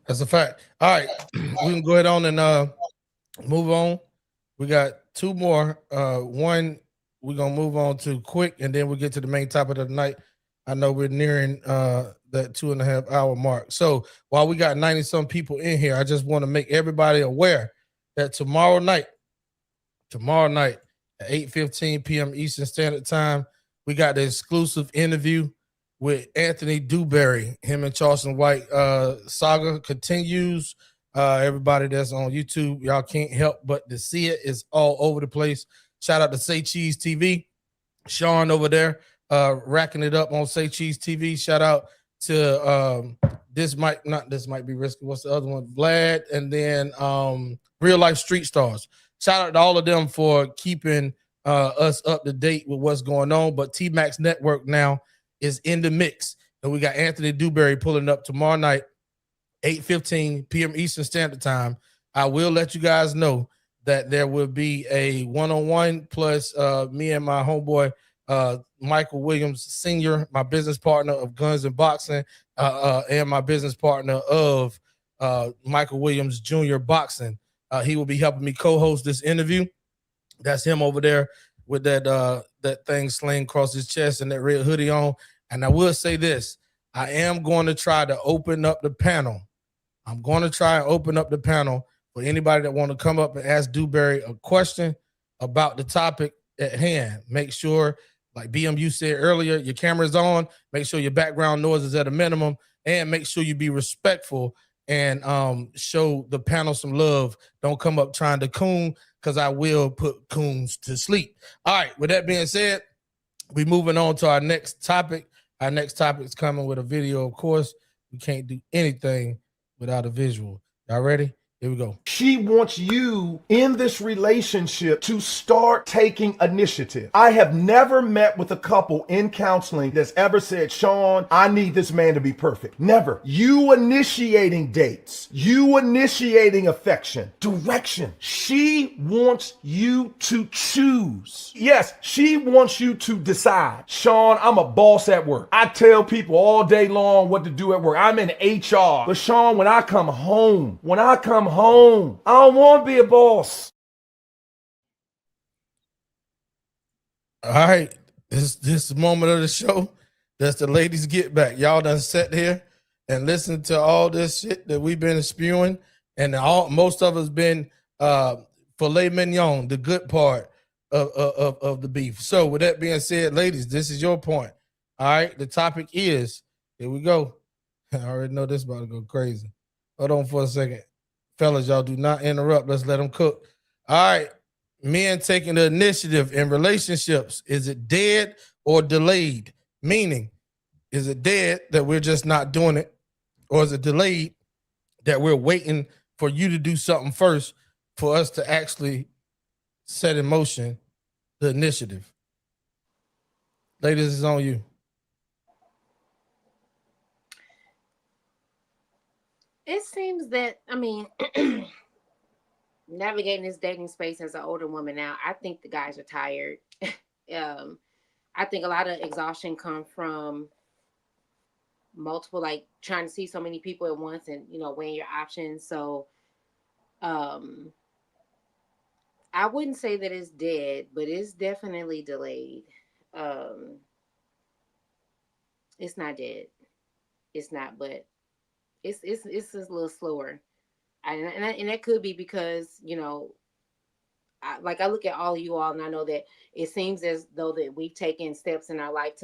That's a fact. All right, we can go ahead on and move on. We got two more. One we're gonna move on to quick, and then we'll get to the main topic of the night. I know we're nearing that 2.5 hour mark. So while we got 90 some people in here, I just want to make everybody aware that tomorrow night at 8:15 p.m. Eastern Standard Time, we got the exclusive interview with Anthony Dewberry. Him and Charleston White saga continues. Everybody that's on YouTube, y'all can't help but to see it. It's all over the place. Shout out to Say Cheese TV. Sean over there racking it up on Say Cheese TV. Shout out to this might be risky. What's the other one? Vlad, and then Real Life Street Stars. Shout out to all of them for keeping us up to date with what's going on. But T-Max Network now is in the mix, and we got Anthony Dewberry pulling up tomorrow night, 8:15 p.m. Eastern Standard Time. I will let you guys know that there will be a one-on-one plus me and my homeboy Michael Williams Sr., my business partner of Guns and Boxing, and my business partner of Michael Williams Jr. Boxing. He will be helping me co-host this interview. That's him over there with that thing sling across his chest and that red hoodie on. And I will say this, I am going to try to open up the panel. I'm going to try and open up the panel for anybody that want to come up and ask Dewberry a question about the topic at hand. Make sure, like BMU said earlier, your camera's on. Make sure your background noise is at a minimum, and make sure you be respectful and show the panel some love. Don't come up trying to coon, because I will put coons to sleep. All right, with that being said, we're moving on to our next topic. Our next topic is coming with a video, of course. We can't do anything without a visual. Y'all ready? Here we go. She wants you in this relationship to start taking initiative. I have never met with a couple in counseling that's ever said, Sean, I need this man to be perfect. Never. You initiating dates, you initiating affection, direction. She wants you to choose. Yes, she wants you to decide. Sean, I'm a boss at work. I tell people all day long what to do at work. I'm in HR. But Sean, when I come home, I don't want to be a boss. All right, this moment of the show, that's the ladies get back. Y'all done sat here and listened to all this shit that we've been spewing, and most of us been filet mignon, the good part of the beef. So with that being said, ladies, this is your point. All right, the topic is, here we go. I already know this about to go crazy. Hold on for a second. Fellas, y'all do not interrupt. Let's let them cook. All right. Men taking the initiative in relationships. Is it dead or delayed? Meaning, is it dead that we're just not doing it? Or is it delayed that we're waiting for you to do something first for us to actually set in motion the initiative? Ladies, it's on you. It seems that, navigating this dating space as an older woman now, I think the guys are tired. I think a lot of exhaustion comes from multiple, like trying to see so many people at once and, weighing your options. So I wouldn't say that it's dead, but it's definitely delayed. It's not dead. It's not, but it's just a little slower. And that could be because, I look at all of you all and I know that it seems as though that we've taken steps in our life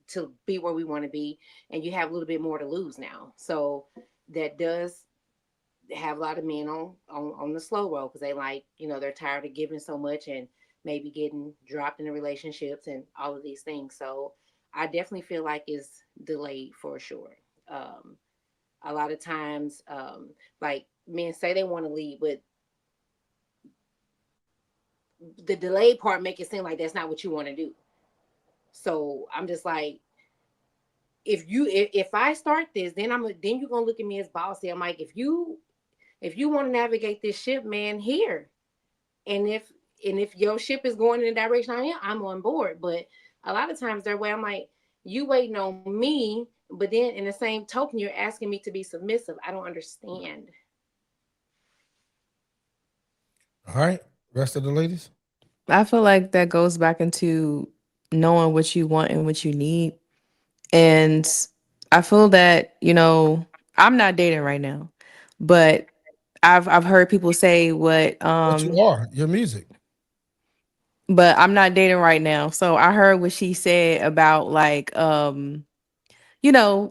to be where we want to be, and you have a little bit more to lose now. So that does have a lot of men on the slow road, because they they're tired of giving so much and maybe getting dropped in the relationships and all of these things. So I definitely feel like it's delayed for sure. A lot of times, like men say they want to leave, but the delayed part make it seem like that's not what you want to do. So I'm just like, if I start this, then you're gonna look at me as bossy. I'm like, if you want to navigate this ship, man, here. And if your ship is going in the direction I am, I'm on board. But a lot of times their way, I'm like, you waiting on me, but then in the same token, you're asking me to be submissive. I don't understand. All right, rest of the ladies. I feel like that goes back into knowing what you want and what you need. And I feel that, I'm not dating right now, but I've heard people say But you are your music. but I'm not dating right now. So I heard what she said about like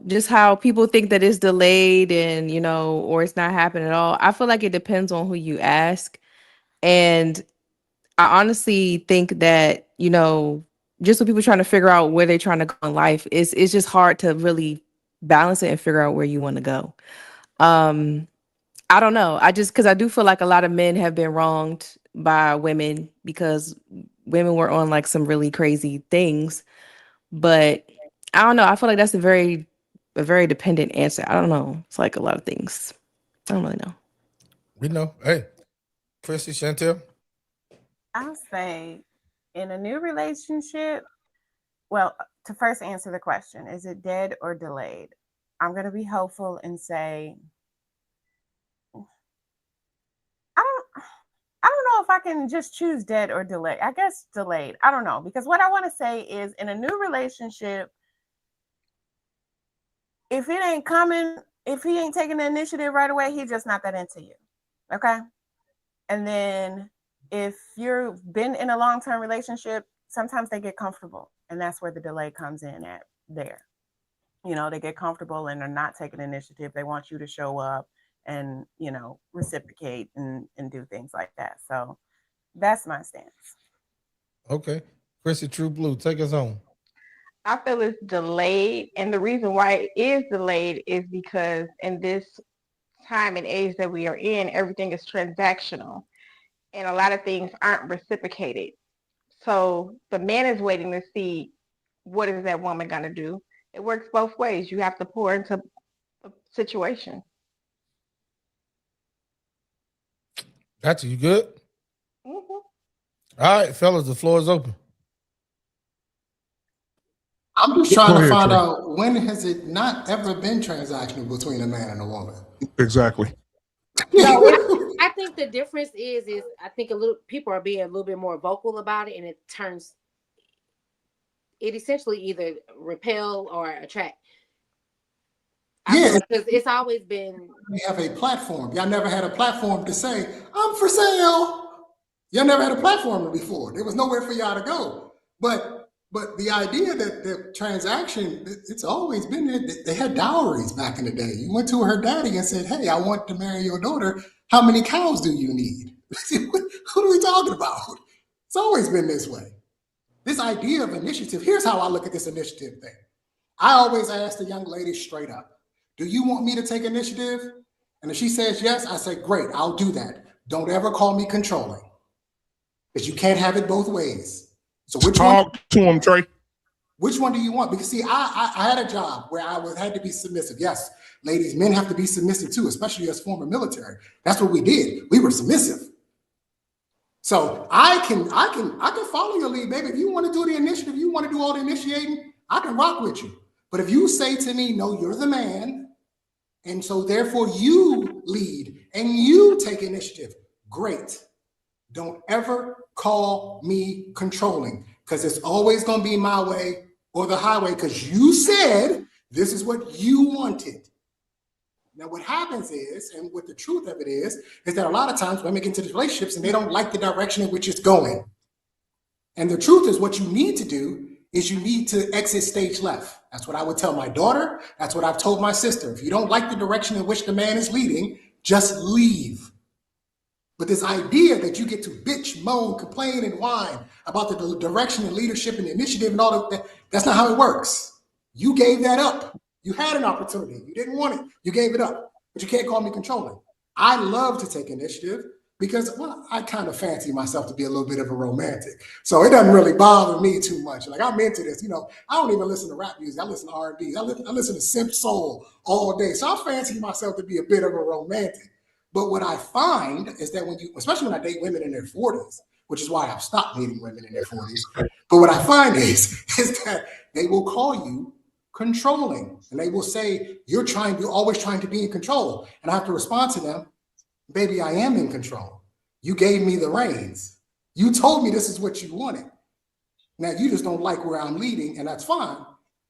just how people think that it's delayed and or it's not happening at all. I feel like it depends on who you ask. And I honestly think that, just when people trying to figure out where they're trying to go in life, it's just hard to really balance it and figure out where you want to go. I don't know. Because I do feel like a lot of men have been wronged by women because women were on like some really crazy things. But I don't know. I feel like that's a very dependent answer. I don't know. It's like a lot of things. I don't really know. We know. Hey, Chrissy, Chantel. I'll say in a new relationship, well, to first answer the question, is it dead or delayed? I'm going to be hopeful and say, I don't know if I can just choose dead or delayed. I guess delayed. I don't know. Because what I want to say is in a new relationship, if it ain't coming, if he ain't taking the initiative right away, he's just not that into you. Okay? And then if you've been in a long-term relationship, sometimes they get comfortable. And that's where the delay comes in at there. They get comfortable and they're not taking initiative. They want you to show up and, reciprocate and do things like that. So that's my stance. Okay. Chrissy True Blue, take us home. I feel it's delayed. And the reason why it is delayed is because in this time and age that we are in, everything is transactional. And a lot of things aren't reciprocated. So the man is waiting to see what is that woman going to do. It works both ways. You have to pour into a situation. Gotcha. You good? Mm-hmm. All right, fellas, the floor is open. I'm just trying to find out, when has it not ever been transactional between a man and a woman? Exactly. No, I think the difference is I think people are being a little bit more vocal about it, and it essentially either repel or attract. Because it's always been. We have a platform. Y'all never had a platform to say, I'm for sale. Y'all never had a platform before. There was nowhere for y'all to go. But the idea that the transaction, it's always been there. They had dowries back in the day. You went to her daddy and said, hey, I want to marry your daughter. How many cows do you need? What are we talking about? It's always been this way. This idea of initiative, here's how I look at this initiative thing. I always ask the young lady straight up, do you want me to take initiative? And if she says yes, I say, great, I'll do that. Don't ever call me controlling, because you can't have it both ways. So Talk to him, Trey. Which one do you want? Because see, I had a job where I had to be submissive. Yes, ladies, men have to be submissive too, especially as former military. That's what we did. We were submissive. So I can follow your lead, baby. If you want to do the initiative, you want to do all the initiating, I can rock with you. But if you say to me, no, you're the man, and so therefore you lead and you take initiative, great. Don't ever call me controlling, because it's always going to be my way or the highway, because you said this is what you wanted. Now, what happens is, and what the truth of it is that a lot of times women get into these relationships and they don't like the direction in which it's going. And the truth is, what you need to do is you need to exit stage left. That's what I would tell my daughter. That's what I've told my sister. If you don't like the direction in which the man is leading, just leave. But this idea that you get to bitch, moan, complain, and whine about the direction and leadership and initiative and all of that, that's not how it works. You gave that up. You had an opportunity. You didn't want it. You gave it up. But you can't call me controlling. I love to take initiative because, well, I kind of fancy myself to be a little bit of a romantic. So it doesn't really bother me too much. Like, I'm into this. You know, I don't even listen to rap music. I listen to R&B. I listen to simp soul all day. So I fancy myself to be a bit of a romantic. But what I find is that when you, especially when I date women in their 40s, which is why I've stopped dating women in their 40s, but what I find is that they will call you controlling. And they will say, you're always trying to be in control. And I have to respond to them, baby, I am in control. You gave me the reins. You told me this is what you wanted. Now you just don't like where I'm leading, and that's fine.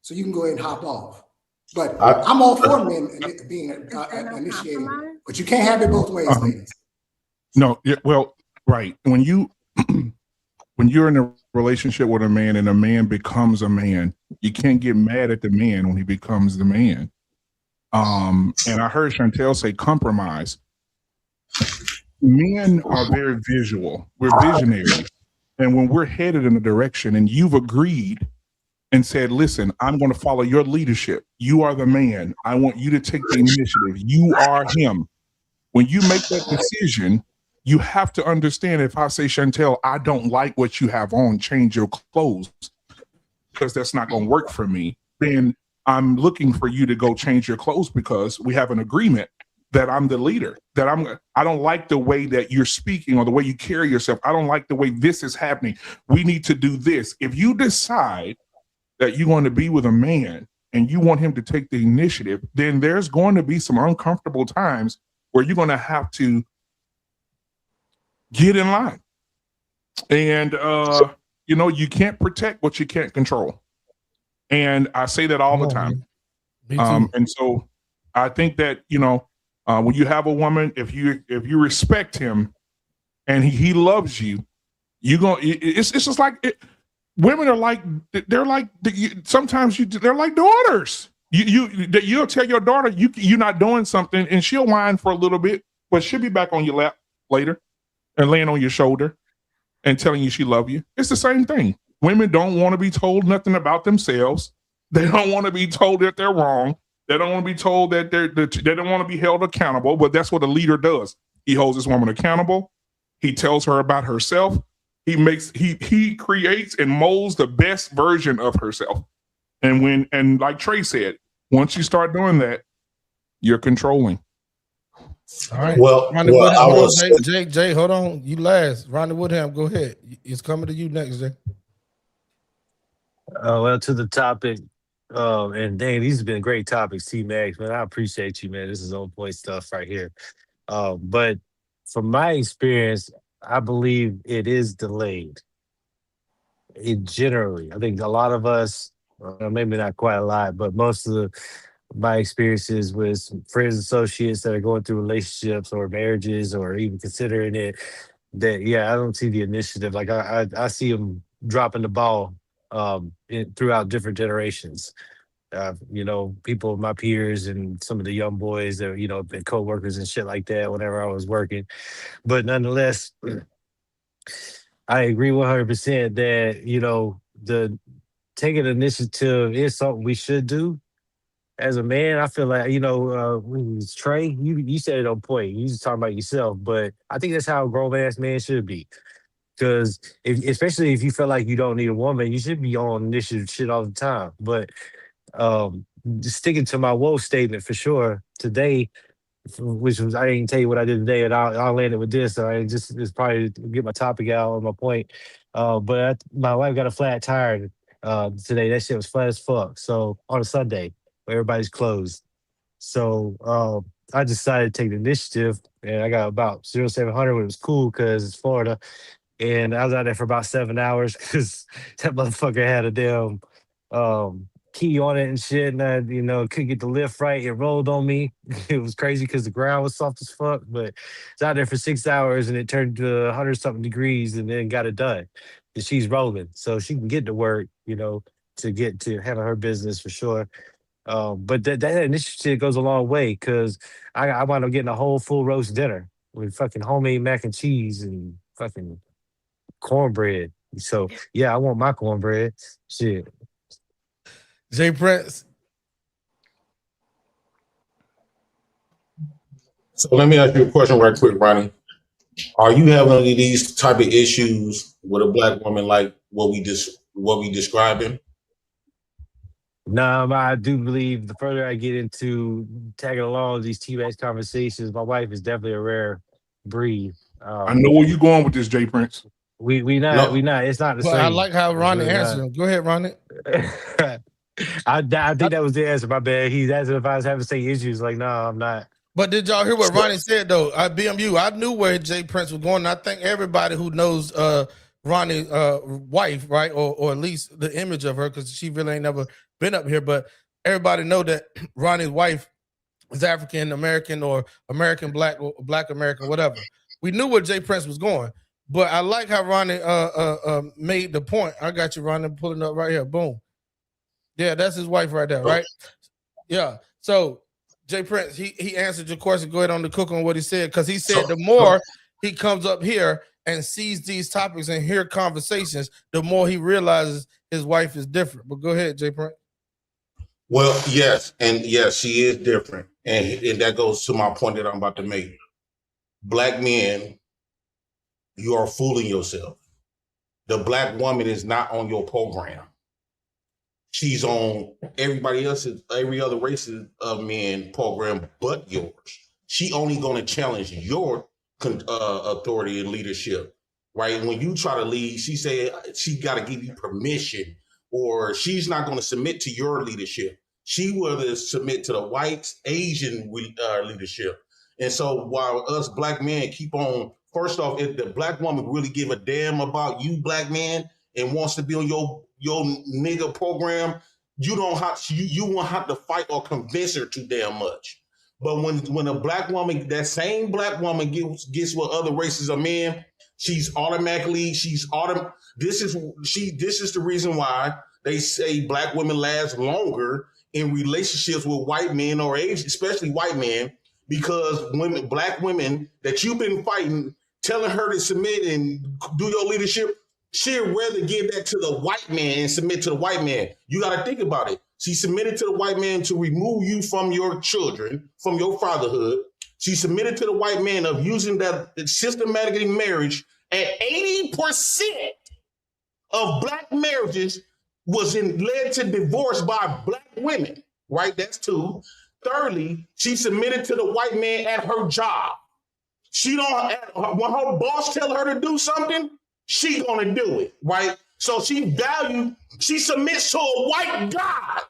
So you can go ahead and hop off. But I'm all for men being initiating, but you can't have it both ways, ladies. No, well, right. When you're in a relationship with a man and a man becomes a man, you can't get mad at the man when he becomes the man. And I heard Chantel say compromise. Men are very visual. We're visionaries. And when we're headed in a direction and you've agreed and said, listen, I'm going to follow your leadership. You are the man. I want you to take the initiative. You are him. When you make that decision, you have to understand, if I say, Chantel, I don't like what you have on, change your clothes, because that's not going to work for me, then I'm looking for you to go change your clothes because we have an agreement that I'm the leader, that I don't like the way that you're speaking or the way you carry yourself. I don't like the way this is happening. We need to do this. If you decide that you want to be with a man and you want him to take the initiative, then there's going to be some uncomfortable times where you're going to have to get in line. And, you can't protect what you can't control. And I say that all the time. And so I think that, when you have a woman, if you respect him and he loves you, it's just like women are like, they're like, sometimes they're like daughters. You'll tell your daughter you're not doing something and she'll whine for a little bit, but she'll be back on your lap later and laying on your shoulder and telling you she loves you. It's the same thing. Women don't want to be told nothing about themselves. They don't want to be told that they're wrong. They don't want to be told that they don't want to be held accountable, but that's what a leader does. He holds this woman accountable. He tells her about herself. He creates and molds the best version of herself. And like Trey said, once you start doing that, you're controlling. All right. Well, Ronnie I Woodham, was Jay, hold on. You last. Ronnie Woodham, go ahead. It's coming to you next, Jay. Well, to the topic, and dang, these have been great topics, T-Max, man. I appreciate you, man. This is on point stuff right here. But from my experience, I believe it is delayed. Generally, I think a lot of us, maybe not quite a lot, but most of my experiences with some friends, associates that are going through relationships or marriages or even considering it, that I don't see the initiative. Like I see them dropping the ball throughout different generations. People, my peers and some of the young boys that, been co-workers and shit like that whenever I was working. But nonetheless, I agree 100% that, the taking initiative is something we should do. As a man, I feel like, Trey, you said it on point. You just talking about yourself, but I think that's how a grown ass man should be. Because especially if you feel like you don't need a woman, you should be on initiative shit all the time. But just sticking to my woe statement for sure today, which was, I didn't tell you what I did today, and I'll land it with this. So I just probably to get my topic out on my point. But my wife got a flat tire today. That shit was flat as fuck. So on a Sunday, where everybody's closed. So I decided to take the initiative, and I got about 0,700, but it was cool because it's Florida. And I was out there for about 7 hours because that motherfucker had a damn key on it and shit. And I, couldn't get the lift right. It rolled on me. It was crazy because the ground was soft as fuck. But it's out there for 6 hours and it turned to 100 something degrees and then got it done. And she's rolling. So she can get to work, to get to handle her business for sure. But that initiative goes a long way because I wound up getting a whole full roast dinner. with fucking homemade mac and cheese and fucking cornbread. So yeah, I want my cornbread. Shit. Jay Prince. So let me ask you a question right quick, Ronnie. Are you having any of these type of issues with a black woman like what we describing? Nah, but I do believe the further I get into tagging along these T-Max conversations, my wife is definitely a rare breed. I know where you going with this, Jay Prince. We not. It's not the But same. I like how It's Ronnie really answered not. him. Go ahead, Ronnie. I think that was the answer. My bad. He's asking if I was having the same issues. Like, no, I'm not. But did y'all hear what Ronnie said though? BMU, I knew where Jay Prince was going. And I think everybody who knows Ronnie's wife, right, or at least the image of her, because she really ain't never been up here. But everybody know that Ronnie's wife is African American or American Black or Black American, whatever. We knew where Jay Prince was going. But I like how Ronnie made the point. I got you, Ronnie, pulling up right here. Boom. Yeah, that's his wife right there, right? Yeah. So Jay Prince, he answered your question. Go ahead on the cook on what he said, because he said the more he comes up here and sees these topics and hear conversations, the more he realizes his wife is different. But go ahead, Jay Prince. Well, yes, and yes, she is different, and that goes to my point that I'm about to make. Black men, you are fooling yourself. The black woman is not on your program. She's on everybody else's, every other races of men program but yours. She only going to challenge your authority and leadership, right? When you try to lead, she said she got to give you permission, or she's not going to submit to your leadership. She will submit to the white Asian leadership. And so while us black men keep on, first off, if the black woman really give a damn about you black man and wants to be on your nigga program, you don't have to, you won't have to fight or convince her too damn much. But when a black woman, that same black woman gets with other races of men, this is the reason why they say black women last longer in relationships with white men or Asian, especially white men, because black women that you've been fighting, telling her to submit and do your leadership, she'd rather give that to the white man and submit to the white man. You got to think about it. She submitted to the white man to remove you from your children, from your fatherhood. She submitted to the white man of using that systematic marriage. And 80% of black marriages led to divorce by black women, right? That's two. Thirdly, she submitted to the white man at her job. She don't, when her boss tell her to do something, she gonna do it, right? So she submits to a white God,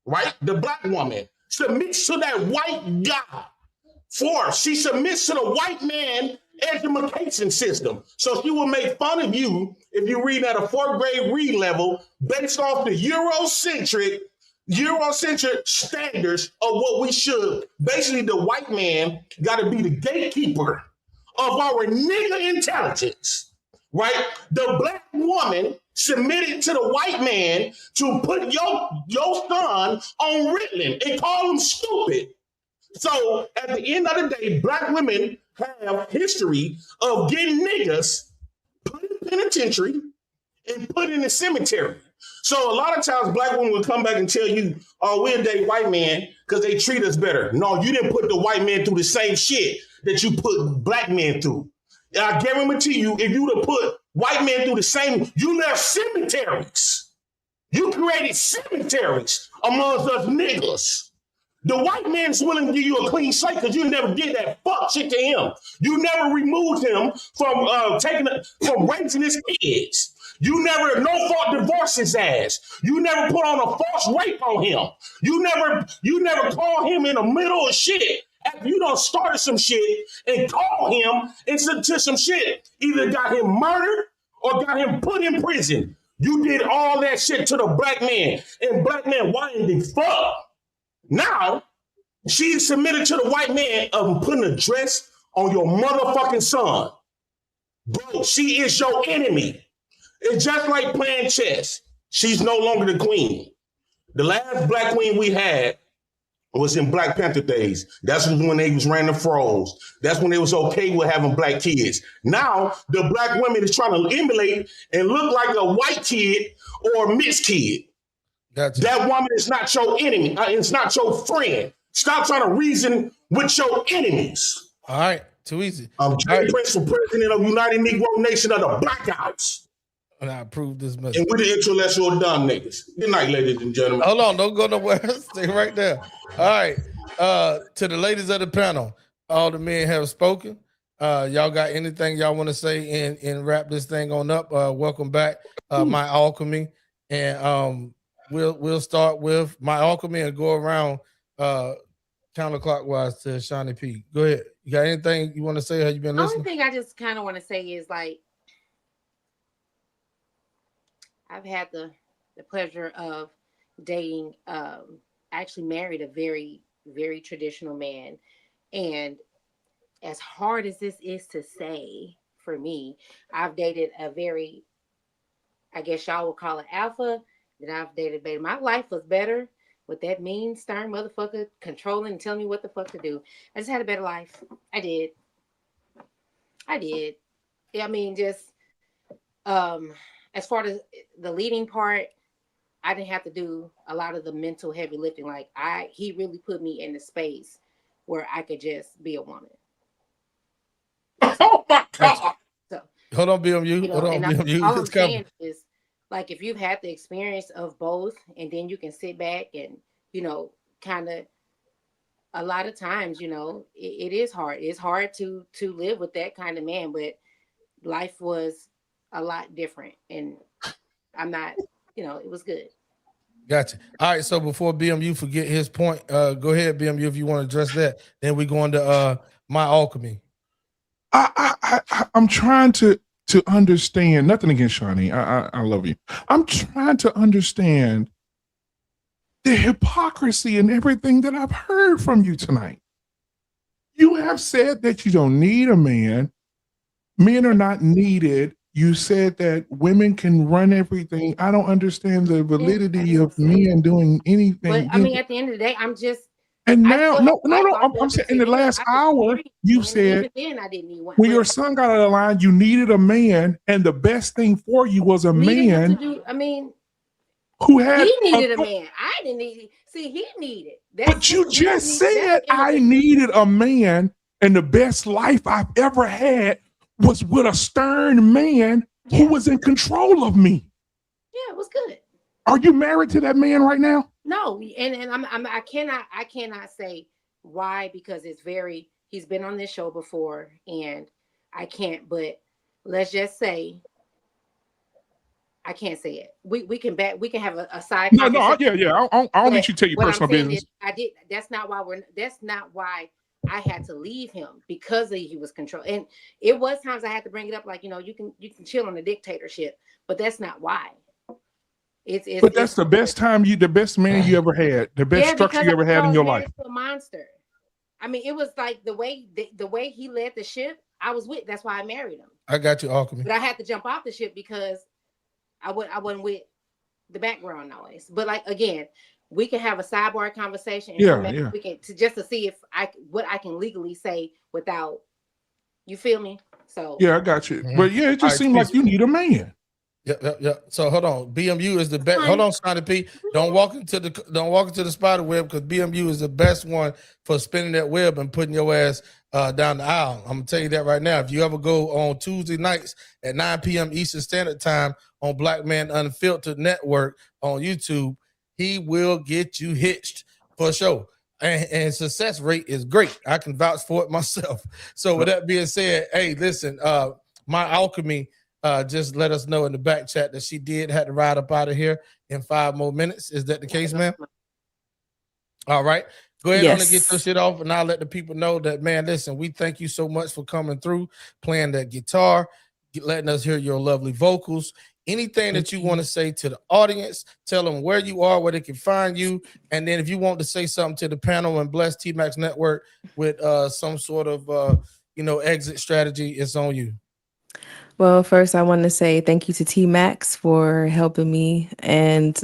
right? The black woman submits to that white God. She submits to the white man education system. So she will make fun of you if you read at a 4th grade read level based off the Eurocentric standards of what we should. Basically, the white man got to be the gatekeeper of our nigga intelligence, right? The black woman submitted to the white man to put your son on Ritalin and call him stupid. So at the end of the day, black women have history of getting niggas put in penitentiary and put in the cemetery. So a lot of times black women will come back and tell you, oh, we'll date white men because they treat us better. No, you didn't put the white man through the same shit that you put black men through. I guarantee you, if you would have put white men through the same, you left cemeteries. You created cemeteries amongst us niggas. The white man's willing to give you a clean slate because you never did that fuck shit to him. You never removed him from from raising his kids. You never no-fault divorced his ass. You never put on a false rape on him. You never called him in the middle of shit after you done started some shit and called him into some shit. Either got him murdered or got him put in prison. You did all that shit to the black man. And black man, why in the fuck? Now, she submitted to the white man of putting a dress on your motherfucking son. Bro, she is your enemy. It's just like playing chess. She's no longer the queen. The last black queen we had It was in Black Panther days. That's when they was ran the froze. That's when it was okay with having black kids. Now the black women is trying to emulate and look like a white kid or a mixed kid. Gotcha. That woman is not your enemy. It's not your friend. Stop trying to reason with your enemies. All right, too easy. I'm Jay Prince for president of United Negro Nation of the Blackouts. And I approve this message. And we're the intellectual dumb niggas. Good night, ladies and gentlemen. Hold on, don't go nowhere. Stay right there. All right. To the ladies of the panel, all the men have spoken. Y'all got anything y'all want to say and wrap this thing on up? Welcome back, My Alchemy. And we'll start with My Alchemy and go around counterclockwise to Shawnee P. Go ahead. You got anything you want to say? Have you been listening? The only thing I just kind of want to say is like, I've had the pleasure of dating, actually married a very, very traditional man. And as hard as this is to say for me, I've dated a very, I guess y'all would call it alpha, then I've dated beta. My life was better with that mean, stern motherfucker controlling and telling me what the fuck to do. I just had a better life. I did. I mean, just, as far as the leading part, I didn't have to do a lot of the mental heavy lifting. Like he really put me in the space where I could just be a woman. Oh my God. So, hold on, BMU. Hold on, BMU. All I'm saying is, like, if you've had the experience of both, and then you can sit back and, kind of, a lot of times, it is hard. It's hard to live with that kind of man, but life was a lot different, and I'm not, it was good. Gotcha. All right. So before BMU forget his point, go ahead, BMU, if you want to address that. Then we go into My Alchemy. I'm trying to understand. Nothing against Shawnee. I love you. I'm trying to understand the hypocrisy and everything that I've heard from you tonight. You have said that you don't need a man. Men are not needed. You said that women can run everything. I don't understand the validity of men doing anything. But I mean, at the end of the day, I'm just. And now, no. I'm saying in the last hour, you said then I didn't need one. when your son got out of the line, you needed a man, and the best thing for you was a man. Who had he needed a man. I didn't need. See, he needed. But you just said I needed a man, and the best life I've ever had was with a stern man who was in control of me. Yeah, it was good. Are you married to that man right now? No, and I cannot say why, because he's been on this show before, and I can't. But let's just say I can't say it. We can have a side. No, yeah. I don't need you to tell your personal business. That's not why I had to leave him, because he was controlled. And it was times I had to bring it up, like, you can chill on the dictatorship, but that's not why. But that's the best the best man you ever had, the best structure you ever had in your life. A monster. I mean, it was like the way he led the ship. I was with. That's why I married him. I got you, Alchemy. But I had to jump off the ship because I wasn't with the background noise. But like, again, we can have a sidebar conversation. And we can just to see if what I can legally say without, you feel me? So yeah, I got you. But yeah, it just seemed like you need a man. Yeah. So hold on. BMU is the best. Hold on, Sonny P. Don't walk into the spider web, because BMU is the best one for spinning that web and putting your ass down the aisle. I'm gonna tell you that right now. If you ever go on Tuesday nights at 9 p.m. Eastern Standard Time on Black Man Unfiltered Network on YouTube, he will get you hitched for sure. And success rate is great. I can vouch for it myself. So with that being said, hey, listen, My Alchemy just let us know in the back chat that she had to ride up out of here in 5 more minutes. Is that the case, ma'am? All right. Go ahead on and get your shit off, and I'll let the people know that, man, listen, we thank you so much for coming through, playing that guitar, letting us hear your lovely vocals. Anything that you want to say to the audience, tell them where you are, where they can find you. And then if you want to say something to the panel and bless T-Max Network with some sort of, exit strategy, it's on you. Well, first I want to say thank you to T-Max for helping me and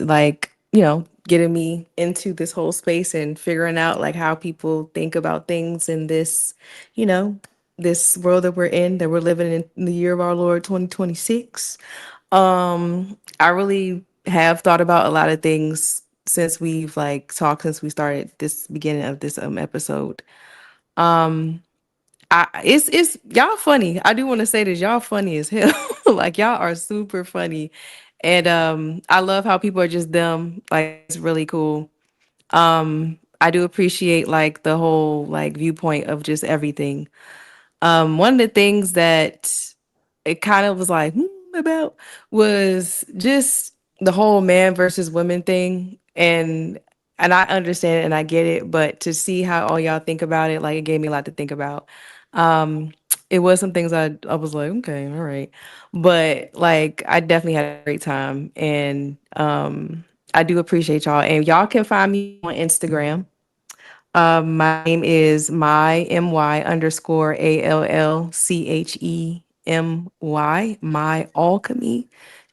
getting me into this whole space and figuring out like how people think about things in this, you know, this world that we're in, that we're living in the year of our Lord 2026. I really have thought about a lot of things since we've like talked since we started this beginning of this episode. Um it's y'all funny. I do want to say this, y'all funny as hell. Like y'all are super funny. And I love how people are just them. Like it's really cool. I do appreciate like the whole like viewpoint of just everything. One of the things that it kind of was like about was just the whole man versus women thing. And I understand it and I get it, but to see how all y'all think about it, like it gave me a lot to think about. Um, it was some things I was like, okay, all right. But like I definitely had a great time. And I do appreciate y'all. And y'all can find me on Instagram. My name is my underscore ALLCHEMY, my alchemy.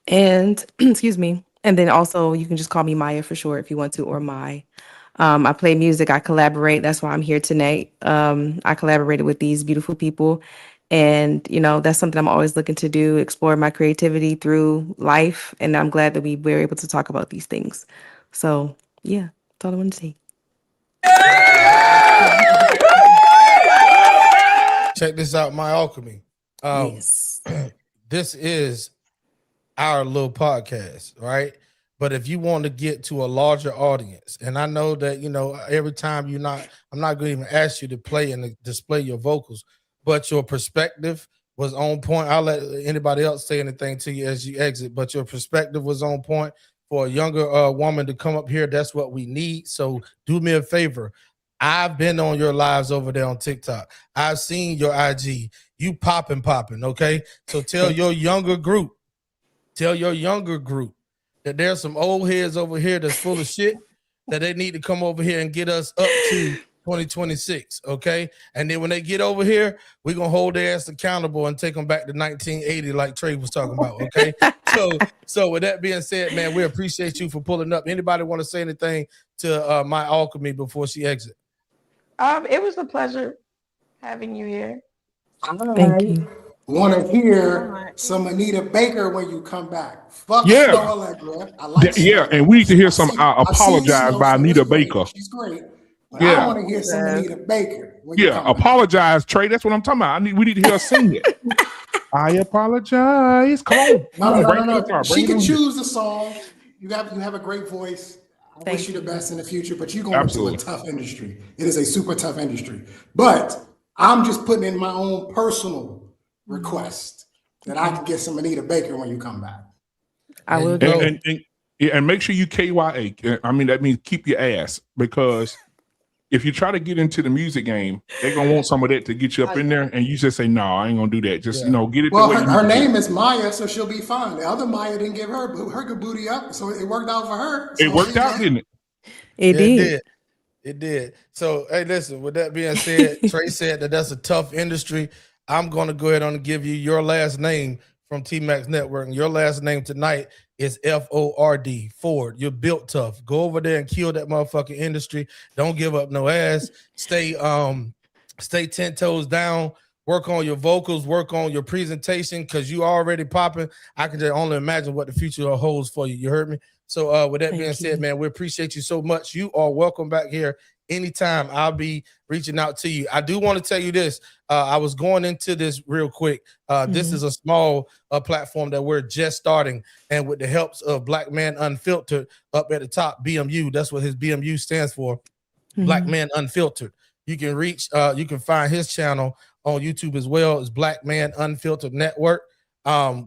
And excuse me. And then also you can just call me Maya for short if you want to, or my. I play music, I collaborate. That's why I'm here tonight. I collaborated with these beautiful people. And, you know, that's something I'm always looking to do, explore my creativity through life. And I'm glad that we were able to talk about these things. So, yeah, that's all I want to say. Check this out, my alchemy. Yes. This is our little podcast, right? But if you want to get to a larger audience, and I know that, you know, every time I'm not going to even ask you to play and display your vocals, but your perspective was on point. I'll let anybody else say anything to you as you exit, but your perspective was on point for a younger woman to come up here. That's what we need. So do me a favor. I've been on your lives over there on TikTok. I've seen your IG. You popping, okay? So tell your younger group that there's some old heads over here that's full of shit that they need to come over here and get us up to 2026, okay? And then when they get over here, we're going to hold their ass accountable and take them back to 1980 like Trey was talking about, okay? So with that being said, man, we appreciate you for pulling up. Anybody want to say anything to my alchemy before she exits? It was a pleasure having you here. Thank you. Want to hear some Anita Baker when you come back. Fuck Yeah. Snow Allegra. I like Snow Yeah, Allegra. and we need to hear some I I've seen Apologize Snow. by Snow is Anita great. Baker. She's great. But Yeah. I want to hear some Anita Baker when you Yeah, come back. apologize, Trey. That's what I'm talking about. We need to hear her sing it. I apologize. Come on. No. She can choose the song. You have a great voice. I wish you the best in the future, but you're going into a tough industry. It is a super tough industry. But I'm just putting in my own personal request that I can get some Anita Baker when you come back. I will do. And make sure you KYA. I mean, that means keep your ass, because if you try to get into the music game, they're gonna want some of that to get you up in there, and you just say, "No, I ain't gonna do that." Just get it. Well, the way her name is Maya, so she'll be fine. The other Maya didn't give her good booty up, so it worked out for her. So it worked out, didn't it? It did. So, hey, listen, with that being said, Trey said that's a tough industry. I'm going to go ahead and give you your last name from T-Max Network. And your last name tonight is F-O-R-D, Ford. You're built tough. Go over there and kill that motherfucking industry. Don't give up no ass. Stay 10 toes down. Work on your vocals. Work on your presentation, because you already popping. I can just only imagine what the future holds for you. You heard me? So with that being said, man, we appreciate you so much. You are welcome back here anytime. I'll be reaching out to you. I do want to tell you this. I was going into this real quick. This is a small platform that we're just starting. And with the helps of Black Man Unfiltered up at the top, BMU, that's what his BMU stands for, Black Man Unfiltered. You can find his channel on YouTube as well as Black Man Unfiltered Network.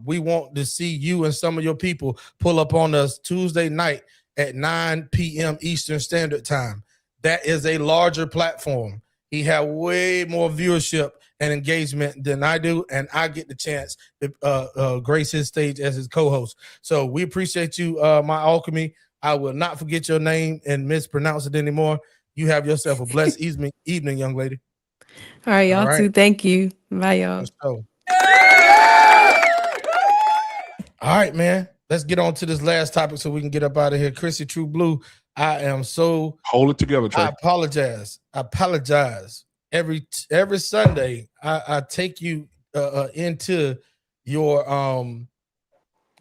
We want to see you and some of your people pull up on us Tuesday night at 9 p.m. Eastern Standard Time. That is a larger platform. He had way more viewership and engagement than I do, and I get the chance to grace his stage as his co-host. So we appreciate you, my alchemy. I will not forget your name and mispronounce it anymore. You have yourself a blessed evening, young lady. All right, y'all too. Thank you. Bye, y'all. All right, man. Let's get on to this last topic so we can get up out of here. Chrissy True Blue, I am so Hold it together, Trey. I apologize. Every Sunday, I take you into your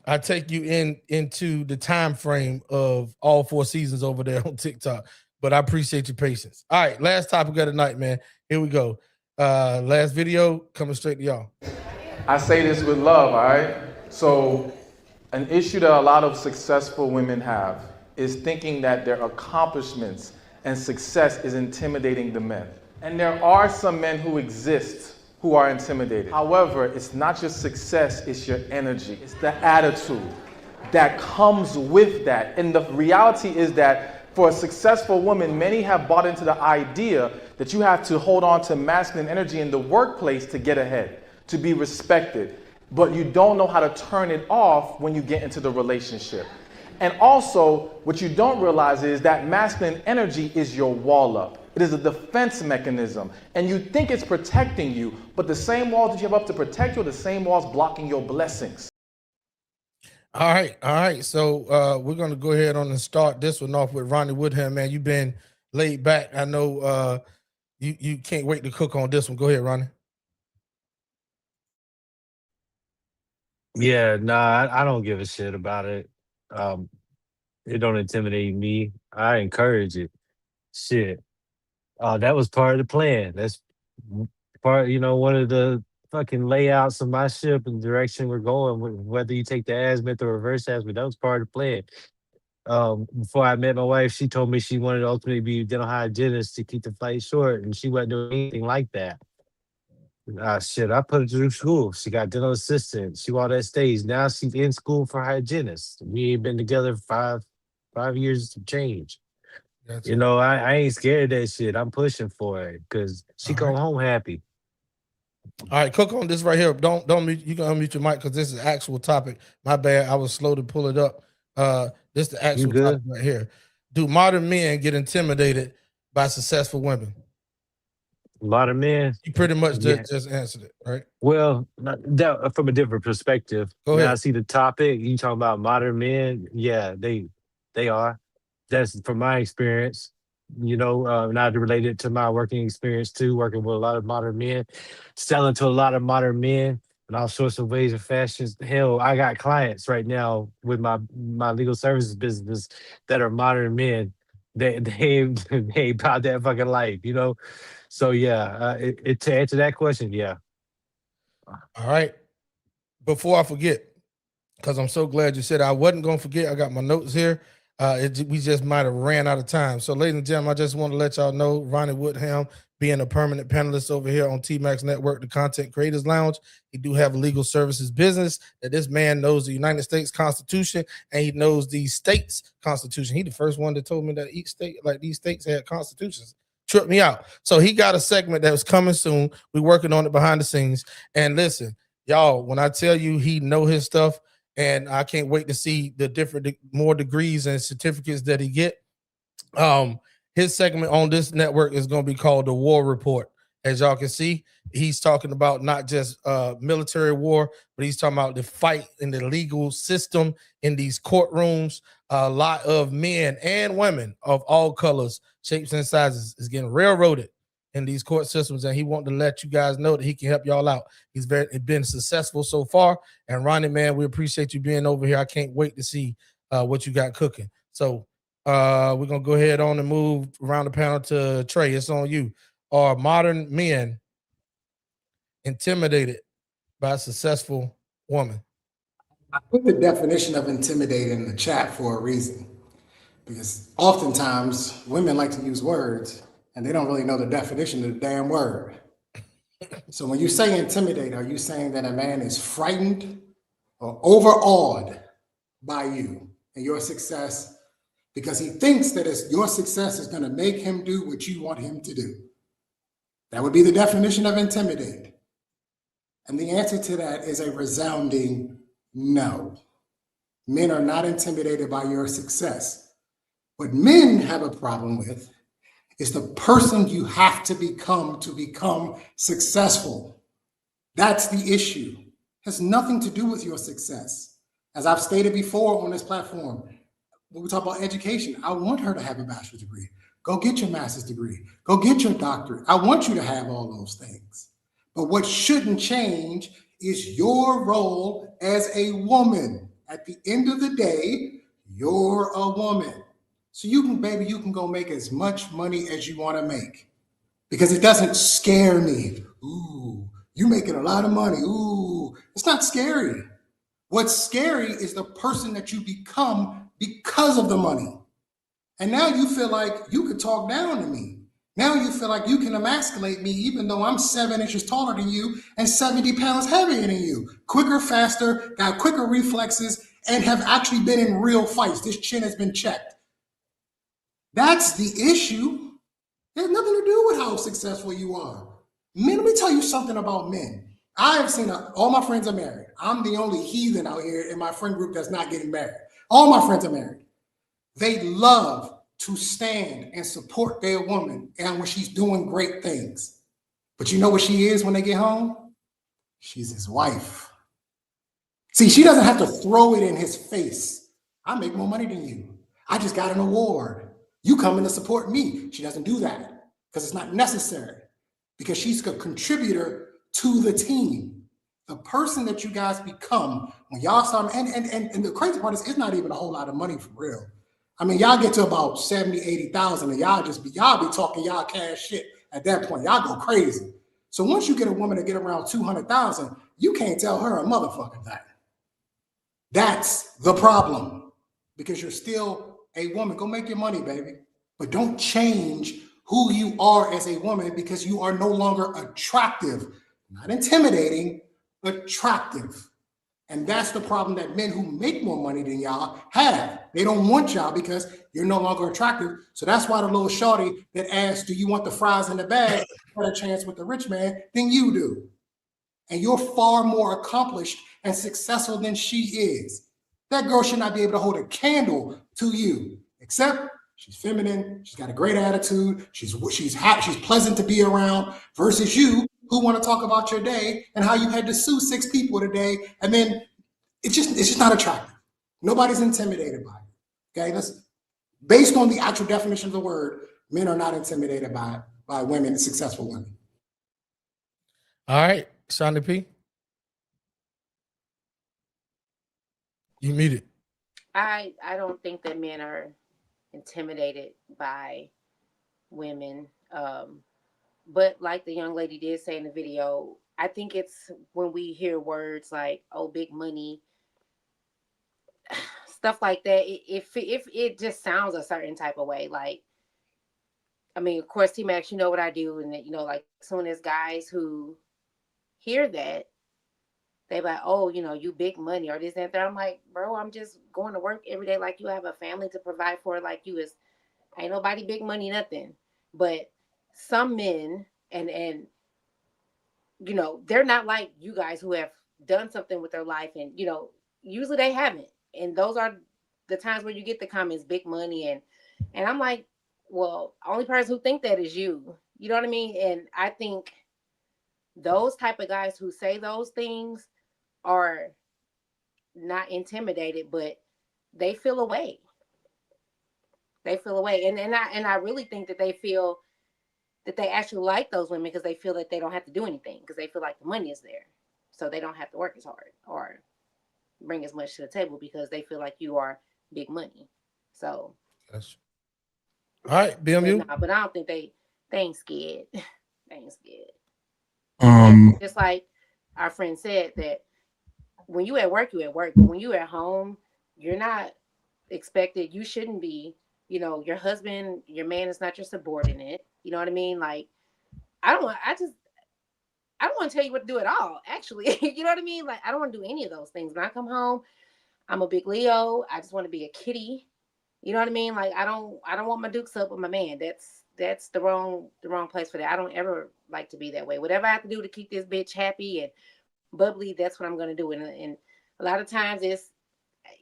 I take you into the time frame of all 4 seasons over there on TikTok. But I appreciate your patience. All right, last topic of the night, man. Here we go. Last video coming straight to y'all. I say this with love, all right? So, an issue that a lot of successful women have is thinking that their accomplishments and success is intimidating the men. And there are some men who exist who are intimidated. However, it's not just success, it's your energy. It's the attitude that comes with that. And the reality is that for a successful woman, many have bought into the idea that you have to hold on to masculine energy in the workplace to get ahead, to be respected. But you don't know how to turn it off when you get into the relationship. And also, what you don't realize is that masculine energy is your wall up. It is a defense mechanism. And you think it's protecting you, but the same walls that you have up to protect you are the same walls blocking your blessings. All right. So we're gonna go ahead on and start this one off with Ronnie Woodham, man. You've been laid back. I know you can't wait to cook on this one. Go ahead, Ronnie. Yeah, nah, I don't give a shit about it. It don't intimidate me. I encourage it. Shit. That was part of the plan. That's part, one of the fucking layouts of my ship and direction we're going, whether you take the azimuth or reverse azimuth, that was part of the plan. Before I met my wife, she told me she wanted to ultimately be a dental hygienist to keep the flight short, and she wasn't doing anything like that. Shit, I put her through school. She got dental assistant. She all that stage. Now she's in school for hygienist. We ain't been together for five years to change. Gotcha. I ain't scared of that shit. I'm pushing for it because she come home happy. All right, cook on this right here. Don't mute. You can unmute your mic because this is actual topic. My bad. I was slow to pull it up. This is the actual topic right here. Do modern men get intimidated by successful women? Modern men. You pretty much just answered it, right? Well, that from a different perspective. Go ahead. Now I see the topic. You talking about modern men? Yeah, they are. That's from my experience. Not related to my working experience too. Working with a lot of modern men, selling to a lot of modern men in all sorts of ways and fashions. Hell, I got clients right now with my legal services business that are modern men. They ain't about that fucking life, So yeah, to answer that question, yeah. All right. Before I forget, because I'm so glad you said it, I wasn't gonna forget. I got my notes here. We just might have ran out of time. So, ladies and gentlemen, I just want to let y'all know Ronnie Woodham being a permanent panelist over here on T-Max Network, the Content Creators Lounge. He do have a legal services business that this man knows the United States Constitution and he knows the states' Constitution. He the first one that told me that each state, like these states had constitutions. Tripped me out. So he got a segment that was coming soon. We're working on it behind the scenes. And listen, y'all, when I tell you he know his stuff, and I can't wait to see the different more degrees and certificates that he get. His segment on this network is going to be called The War Report. As y'all can see, he's talking about not just military war, but he's talking about the fight in the legal system in these courtrooms. A lot of men and women of all colors, shapes, and sizes is getting railroaded in these court systems, and he wanted to let you guys know that he can help y'all out. He's been successful so far. And Ronnie, man, we appreciate you being over here. I can't wait to see what you got cooking. So we're gonna go ahead on and move around the panel to Trey. It's on you. Are modern men intimidated by a successful woman? I put the definition of intimidating in the chat for a reason, because oftentimes women like to use words and they don't really know the definition of the damn word. So when you say intimidate, are you saying that a man is frightened or overawed by you and your success because he thinks that your success is going to make him do what you want him to do? That would be the definition of intimidate. And the answer to that is a resounding no. Men are not intimidated by your success. What men have a problem with is the person you have to become successful. That's the issue. It has nothing to do with your success. As I've stated before on this platform, when we talk about education, I want her to have a bachelor's degree. Go get your master's degree. Go get your doctorate. I want you to have all those things. But what shouldn't change is your role as a woman. At the end of the day, you're a woman. So you can go make as much money as you want to make, because it doesn't scare me. Ooh, you making a lot of money. Ooh, it's not scary. What's scary is the person that you become because of the money. And now you feel like you could talk down to me. Now you feel like you can emasculate me even though I'm 7 inches taller than you and 70 pounds heavier than you. Quicker, faster, got quicker reflexes, and have actually been in real fights. This chin has been checked. That's the issue. It has nothing to do with how successful you are. Men, let me tell you something about men. I have seen all my friends are married. I'm the only heathen out here in my friend group that's not getting married. All my friends are married. They love to stand and support their woman and when she's doing great things. But you know what she is when they get home? She's his wife. See, she doesn't have to throw it in his face. I make more money than you. I just got an award. You coming to support me. She doesn't do that because it's not necessary, because she's a contributor to the team. The person that you guys become when y'all start, and the crazy part is it's not even a whole lot of money for real. I mean, y'all get to about 70, 80,000 and y'all be talking y'all cash shit at that point. Y'all go crazy. So once you get a woman to get around 200,000, you can't tell her a motherfucking thing. That's the problem, because you're still a woman. Go make your money, baby. But don't change who you are as a woman because you are no longer attractive, not intimidating, attractive. And that's the problem that men who make more money than y'all have. They don't want y'all because you're no longer attractive. So that's why the little shorty that asks, do you want the fries in the bag, got a chance with the rich man than you do. And you're far more accomplished and successful than she is. That girl should not be able to hold a candle to you, except she's feminine, she's got a great attitude, she's happy, she's pleasant to be around, versus you who want to talk about your day and how you had to sue 6 people today, and then it's just not attractive. Nobody's intimidated by it. Okay, that's based on the actual definition of the word. Men are not intimidated by women, successful women. All right, Shonda P. You muted. I don't think that men are intimidated by women. But like the young lady did say in the video, I think it's when we hear words like, oh, big money, stuff like that, if it just sounds a certain type of way. Like, I mean, of course, T-Max, you know what I do. And, you know, like, soon as guys who hear that, they like, oh, you know, you big money or this and that. I'm like, bro, I'm just going to work every day like you have a family to provide for, like you is. Ain't nobody big money, nothing. But some men, and you know, they're not like you guys who have done something with their life, and you know, usually they haven't. And those are the times where you get the comments, big money, and I'm like, well, only person who think that is you. You know what I mean? And I think those type of guys who say those things are not intimidated, but they feel away. They feel away. And I really think that they feel that they actually like those women because they feel that they don't have to do anything, because they feel like the money is there. So they don't have to work as hard or bring as much to the table because they feel like you are big money. So that's all right, BMU. But I don't think they ain't scared. They ain't scared. And just like our friend said, that when you at work, you at work. But when you at home, you're not expected. You shouldn't be. You know, your husband, your man is not your subordinate. You know what I mean? Like, I don't want to tell you what to do at all, actually. You know what I mean? Like, I don't want to do any of those things. When I come home, I'm a big Leo. I just want to be a kitty. You know what I mean? Like, I don't want my dukes up with my man. That's the wrong place for that. I don't ever like to be that way. Whatever I have to do to keep this bitch happy and bubbly, that's what I'm going to do. And a lot of times it's,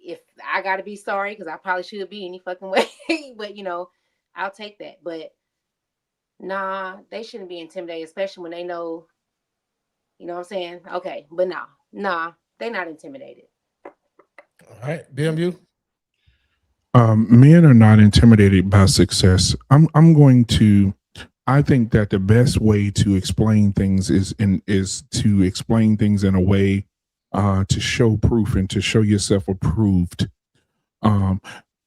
if I got to be sorry, because I probably should be any fucking way, but you know, I'll take that. But nah, they shouldn't be intimidated, especially when they know, you know what I'm saying? Okay, but nah, they're not intimidated. All right, BMU. Men are not intimidated by success. I think that the best way to explain things is to explain things in a way to show proof and to show yourself approved. My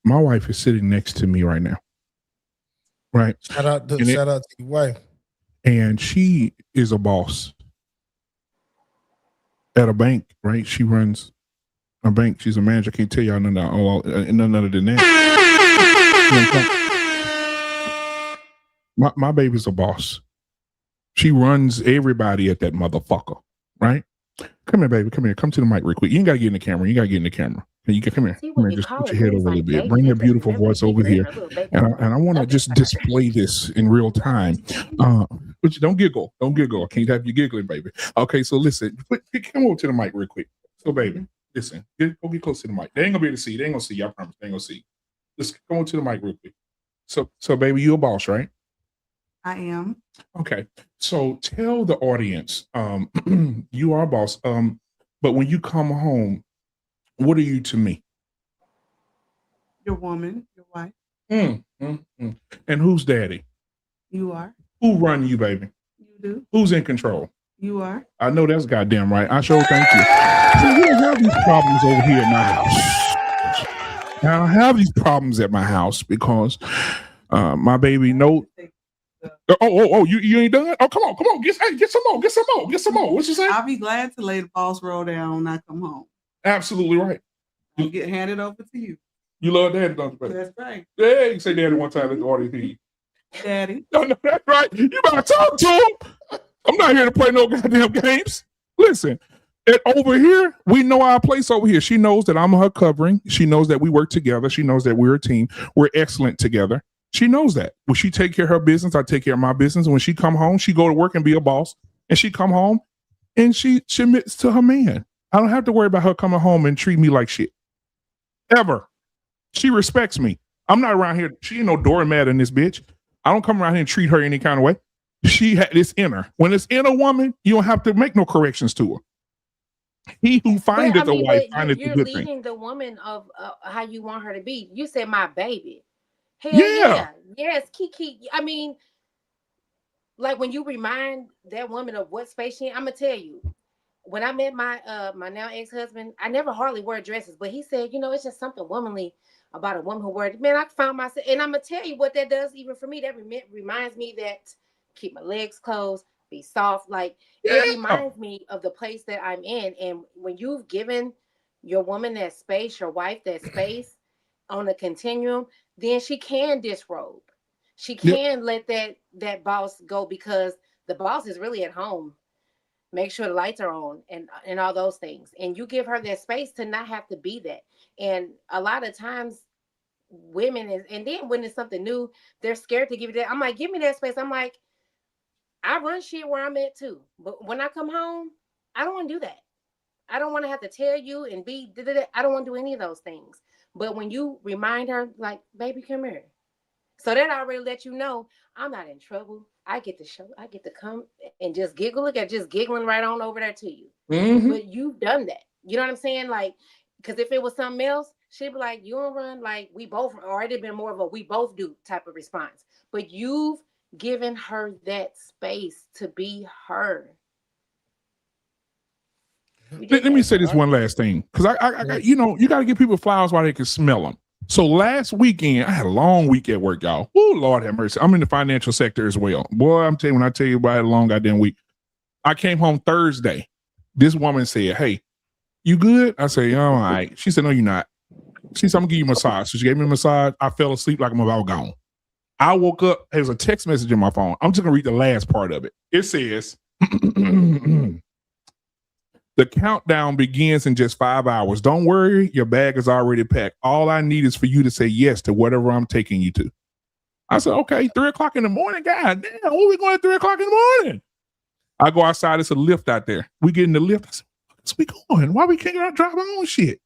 wife is sitting next to me right now, right? Shout out to your wife. And she is a boss at a bank, right? She runs a bank. She's a manager. I can't tell y'all nothing other than that. My baby's a boss. She runs everybody at that motherfucker, right? Come here, baby. Come here. Come to the mic real quick. You ain't got to get in the camera. You got to get in the camera. You can come here. Come here. Just put your head over a little bit. Bring your beautiful voice over here. And I want to just display this in real time. But don't giggle. Don't giggle. I can't have you giggling, baby. Okay, so listen. Come over to the mic real quick. So, baby, listen. Go get close to the mic. They ain't going to be able to see. They ain't going to see you. I promise. They ain't going to see. Let's come over to the mic real quick. So, baby, you a boss, right? I am. Okay. So tell the audience, you are a boss. But when you come home, what are you to me? Your woman, your wife. And who's daddy? You are. Who run you, baby? You do. Who's in control? You are. I know that's goddamn right. I sure thank you. See, we don't have these problems over here at my house. I don't have these problems at my house because my baby know. You ain't done? Oh, come on. Get some more. What you say? I'll be glad to lay the boss roll down when I come home. Absolutely right. I'll get handed over to you. You love daddy, don't you, baby? That's right. Yeah, you say daddy one time, let the audience hear you. Daddy. No, that's right. You better talk to him. I'm not here to play no goddamn games. Listen, over here, we know our place over here. She knows that I'm her covering. She knows that we work together. She knows that we're a team. We're excellent together. She knows that. When she take care of her business, I take care of my business. When she come home, she go to work and be a boss. And she come home and she submits to her man. I don't have to worry about her coming home and treat me like shit. Ever. She respects me. I'm not around here. She ain't no doormat in this bitch. I don't come around here and treat her any kind of way. She had this in her. When it's in a woman, you don't have to make no corrections to her. He who findeth a wife findeth a good thing. You're leading the woman of how you want her to be. You said my baby. Hell yeah. Yes, Kiki. I mean, like when you remind that woman of what space she in, I'm gonna tell you. When I met my my now ex-husband, I never hardly wear dresses, but he said, it's just something womanly about a woman who wears. Man, I found myself, and I'm gonna tell you what that does even for me. That reminds me that keep my legs closed, be soft. Like it reminds me of the place that I'm in. And when you've given your woman that space, your wife that space on a continuum, then she can disrobe. She can let that boss go because the boss is really at home. Make sure the lights are on and all those things. And you give her that space to not have to be that. And a lot of times women and then when it's something new, they're scared to give you that. I'm like, give me that space. I'm like, I run shit where I'm at too. But when I come home, I don't want to do that. I don't want to have to tell you and be, I don't want to do any of those things. But when you remind her, like, baby, come here. So that already let you know I'm not in trouble. I get to come and just giggle. Look at just giggling right on over there to you. Mm-hmm. But you've done that. You know what I'm saying? Like, because if it was something else, she'd be like, you don't run like we both, or it'd been more of a we both do type of response. But you've given her that space to be her. Let me say this one last thing, because I you got to give people flowers while they can smell them. So last weekend, I had a long week at work, y'all. Oh, Lord have mercy. I'm in the financial sector as well. Boy, I'm telling you, when I tell you about a long goddamn week, I came home Thursday. This woman said, hey, you good? I said, yeah, all right. She said, no, you're not. She said, I'm going to give you a massage. So she gave me a massage. I fell asleep like I'm about gone. I woke up. There's a text message in my phone. I'm just going to read the last part of it. It says, the countdown begins in just 5 hours. Don't worry, your bag is already packed. All I need is for you to say yes to whatever I'm taking you to. I said, okay, 3 o'clock in the morning. God damn, where we going at 3 o'clock in the morning? I go outside. It's a lift out there. We get in the lift. I said, where's we going? Why we can't drive our own shit?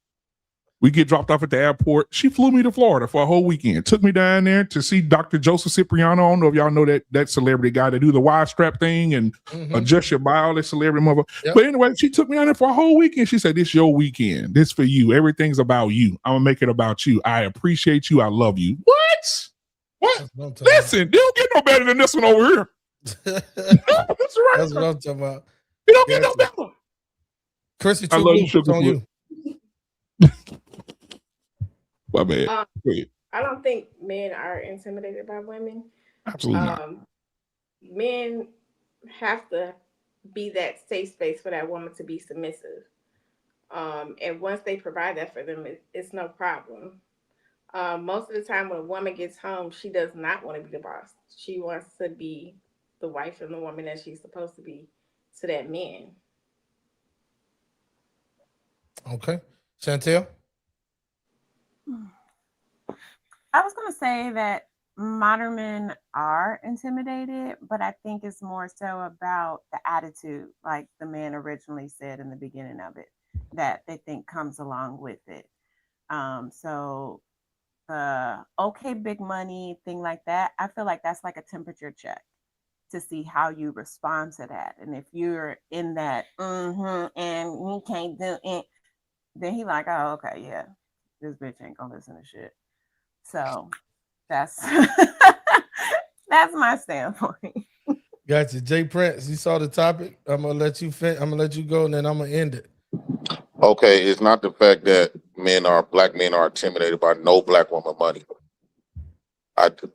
We get dropped off at the airport. She flew me to Florida for a whole weekend. Took me down there to see Dr. Joseph Cipriano. I don't know if y'all know that celebrity guy that do the wide strap thing and adjust your body, that celebrity mother. Yep. But anyway, she took me down there for a whole weekend. She said, "This your weekend. This for you. Everything's about you. I'm gonna make it about you. I appreciate you. I love you." What? Listen, they don't get no better than this one over here. That's right. That's what I'm talking about. You don't get no better. Chrissy, I True love Blue, you, Sugar it's on you. My bad. Go ahead. I don't think men are intimidated by women. Absolutely not. Men have to be that safe space for that woman to be submissive. And once they provide that for them, it's no problem. Most of the time when a woman gets home, she does not want to be the boss. She wants to be the wife and the woman that she's supposed to be to that man. Okay. Chantel? I was going to say that modern men are intimidated, but I think it's more so about the attitude, like the man originally said in the beginning of it, that they think comes along with it. So the okay, big money thing like that, I feel like that's like a temperature check to see how you respond to that. And if you're in that, and we can't do it, then he like, oh, okay, yeah, this bitch ain't gonna listen to shit. So that's that's my standpoint. Gotcha. Jay Prince, you saw the topic. I'm gonna let you go, and then I'm gonna end it. Okay, it's not the fact that black men are intimidated by no black woman money.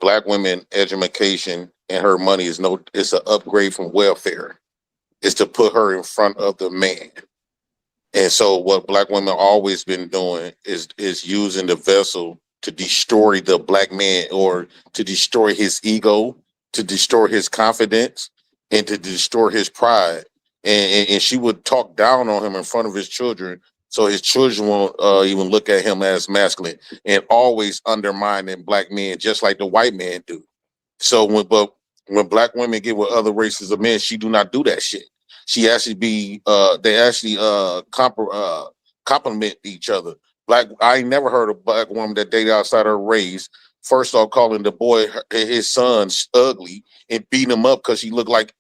Black women education and her money it's an upgrade from welfare. It's to put her in front of the man. And so what black women always been doing is using the vessel to destroy the black man, or to destroy his ego, to destroy his confidence, and to destroy his pride. And she would talk down on him in front of his children, so his children won't even look at him as masculine, and always undermining black men just like the white man do. So when black women get with other races of men, she do not do that shit. She actually compliment each other. I ain't never heard a black woman that dated outside her race first off calling the boy his son ugly and beating him up because he looked like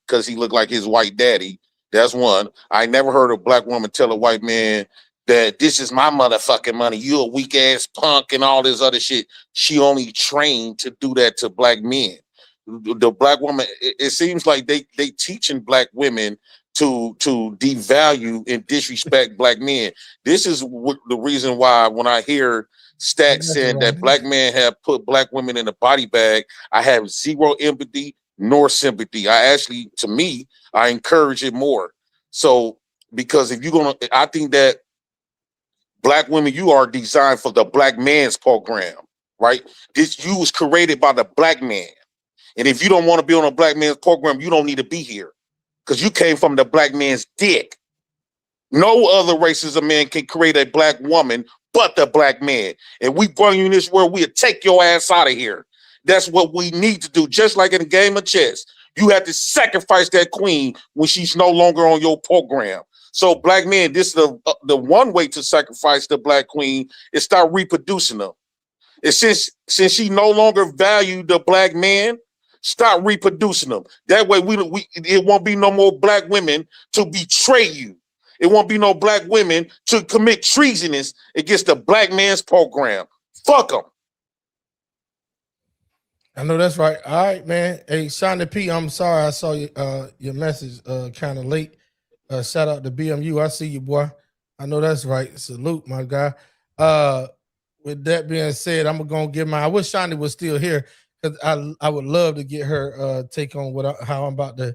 his white daddy. That's one. I never heard a black woman tell a white man that this is my motherfucking money. You a weak ass punk and all this other shit. She only trained to do that to black men. The black woman, it seems like they teaching black women to devalue and disrespect black men. This is the reason why when I hear stats saying that black men have put black women in a body bag, I have zero empathy nor sympathy. I encourage it more. So because I think that black women, you are designed for the black man's program, right? You was created by the black man. And if you don't want to be on a black man's program, you don't need to be here because you came from the black man's dick. No other races of men can create a black woman but the black man. And we bring you in this world, we'll take your ass out of here. That's what we need to do. Just like in a game of chess, you have to sacrifice that queen when she's no longer on your program. So black men, this is the one way to sacrifice the black queen is start reproducing them. And since she no longer valued the black man, start reproducing them. That way it won't be no more black women to betray you. It won't be no black women to commit treasonous against the black man's program. Fuck them. I know that's right. All right, man. Hey, Shawnee P, I'm sorry I saw your message kind of late. Shout out to BMU. I see you, boy. I know that's right. Salute, my guy. With that being said, I'm gonna give I wish Shawnee was still here because I would love to get her take on how I'm about to.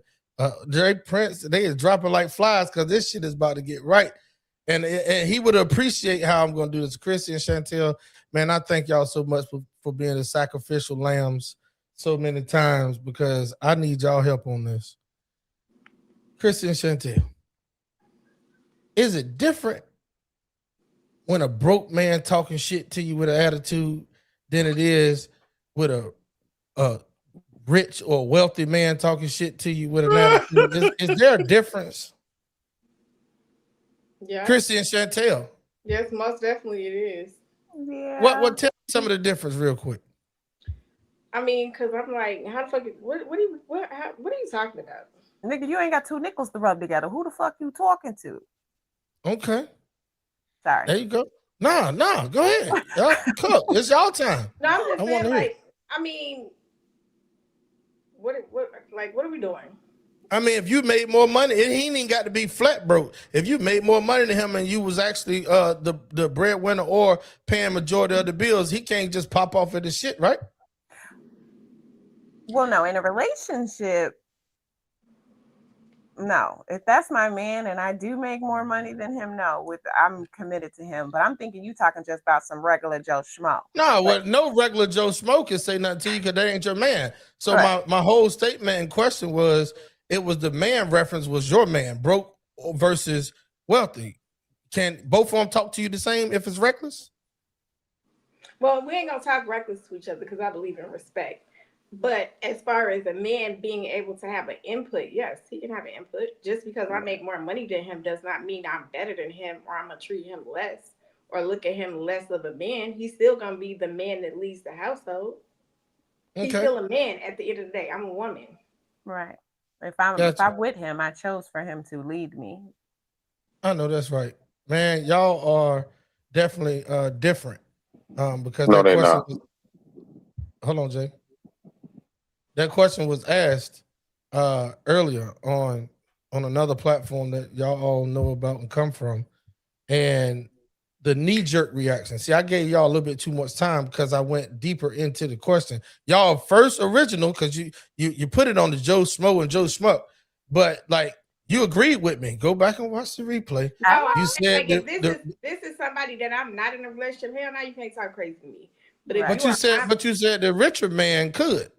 Jay Prince, they is dropping like flies because this shit is about to get right, and he would appreciate how I'm gonna do this. Chrissy and Chantel, man, I thank y'all so much for being the sacrificial lambs so many times because I need y'all help on this. Chrissy and Chantel, is it different when a broke man talking shit to you with an attitude than it is with a rich or wealthy man talking shit to you with an attitude? Is there a difference? Yeah. Chrissy and Chantel. Yes, most definitely it is. Yeah. What tell me some of the difference real quick. I mean, because I'm like, how the fuck? What are you talking about? Nigga, you ain't got two nickels to rub together. Who the fuck you talking to? Okay. Sorry. There you go. Nah, go ahead. Y'all cook. It's y'all time. No, I'm just I want saying, to hear. like, I mean, what are we doing? I mean, if you made more money, he ain't even got to be flat broke. If you made more money than him and you was actually the breadwinner or paying majority of the bills, he can't just pop off of the shit, right? Well, no, in a relationship, no. If that's my man and I do make more money than him, no. I'm committed to him. But I'm thinking you talking just about some regular Joe Schmo. No, well, no regular Joe Schmo can say nothing to you because that ain't your man. So Right. my whole statement in question was it was the man reference was your man, broke versus wealthy. Can both of them talk to you the same if it's reckless? Well, we ain't gonna talk reckless to each other because I believe in respect. But as far as a man being able to have an input, yes, he can have an input. Just because I make more money than him does not mean I'm better than him or I'm gonna treat him less or look at him less of a man. He's still gonna be the man that leads the household. He's Okay. still a man at the end of the day. I'm a woman. Right. If I'm with him, I chose for him to lead me. I know that's right. Man, y'all are definitely different. Because No, that they're question not. was, hold on, Jay. That question was asked earlier on another platform that y'all all know about and come from. And the knee-jerk reaction. See, I gave y'all a little bit too much time because I went deeper into the question. Y'all first original, because you put it on the Joe Schmo and Joe Schmuck, but like you agreed with me. Go back and watch the replay. No, You I'm said like, if this is somebody that I'm not in a relationship, hell no, you can't talk crazy to me. But if you said the richer man could.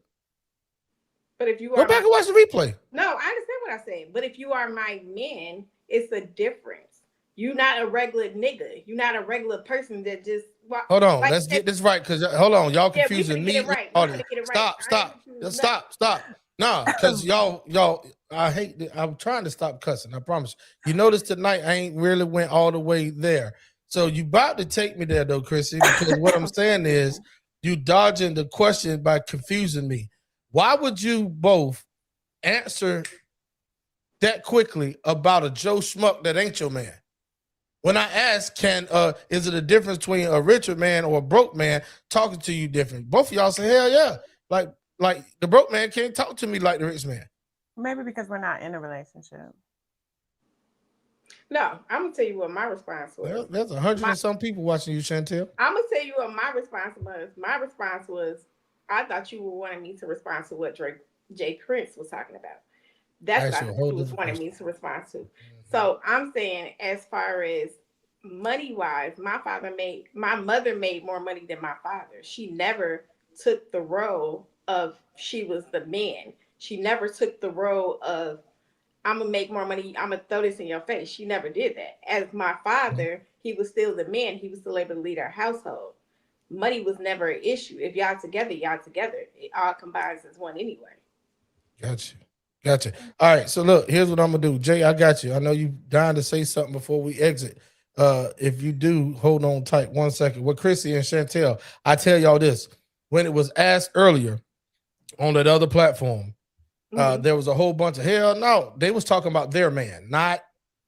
But if you Go are back and watch the replay. No, I understand what I said. But if you are my man, it's a difference. You're not a regular nigga. You're not a regular person that just Hold on, let's get this right. Cause hold on, y'all Yeah, we confusing finna me. get it right. and We the finna get it audience. right. Stop. Nah, cause y'all, I hate that. I'm trying to stop cussing. I promise. You notice tonight I ain't really went all the way there. So you about to take me there though, Chrissy, because what I'm saying is you dodging the question by confusing me. Why would you both answer that quickly about a Joe Schmuck that ain't your man? When I ask, is it a difference between a richer man or a broke man talking to you different? Both of y'all say, hell yeah. Like the broke man can't talk to me like the rich man. Maybe because we're not in a relationship. No, I'm gonna tell you what my response was. Well, there's 100 and some people watching you, Chantel. I'm gonna tell you what my response was. My response was, I thought you were wanting me to respond to what Jay Prince was talking about. That's what I thought you was wanting me to respond to. So I'm saying, as far as money wise, my mother made more money than my father. She never took the role of she was the man. She never took the role of I'm gonna make more money. I'm gonna throw this in your face. She never did that. As my father, he was still the man. He was still able to lead our household. Money was never an issue. If y'all together, y'all together. It all combines as one anyway. Gotcha. All right. So look, here's what I'm gonna do. Jay, I got you. I know you dying to say something before we exit. If you do, hold on tight 1 second. With Chrissy and Chantel, I tell y'all this. When it was asked earlier on that other platform, there was a whole bunch of hell no. They was talking about their man, not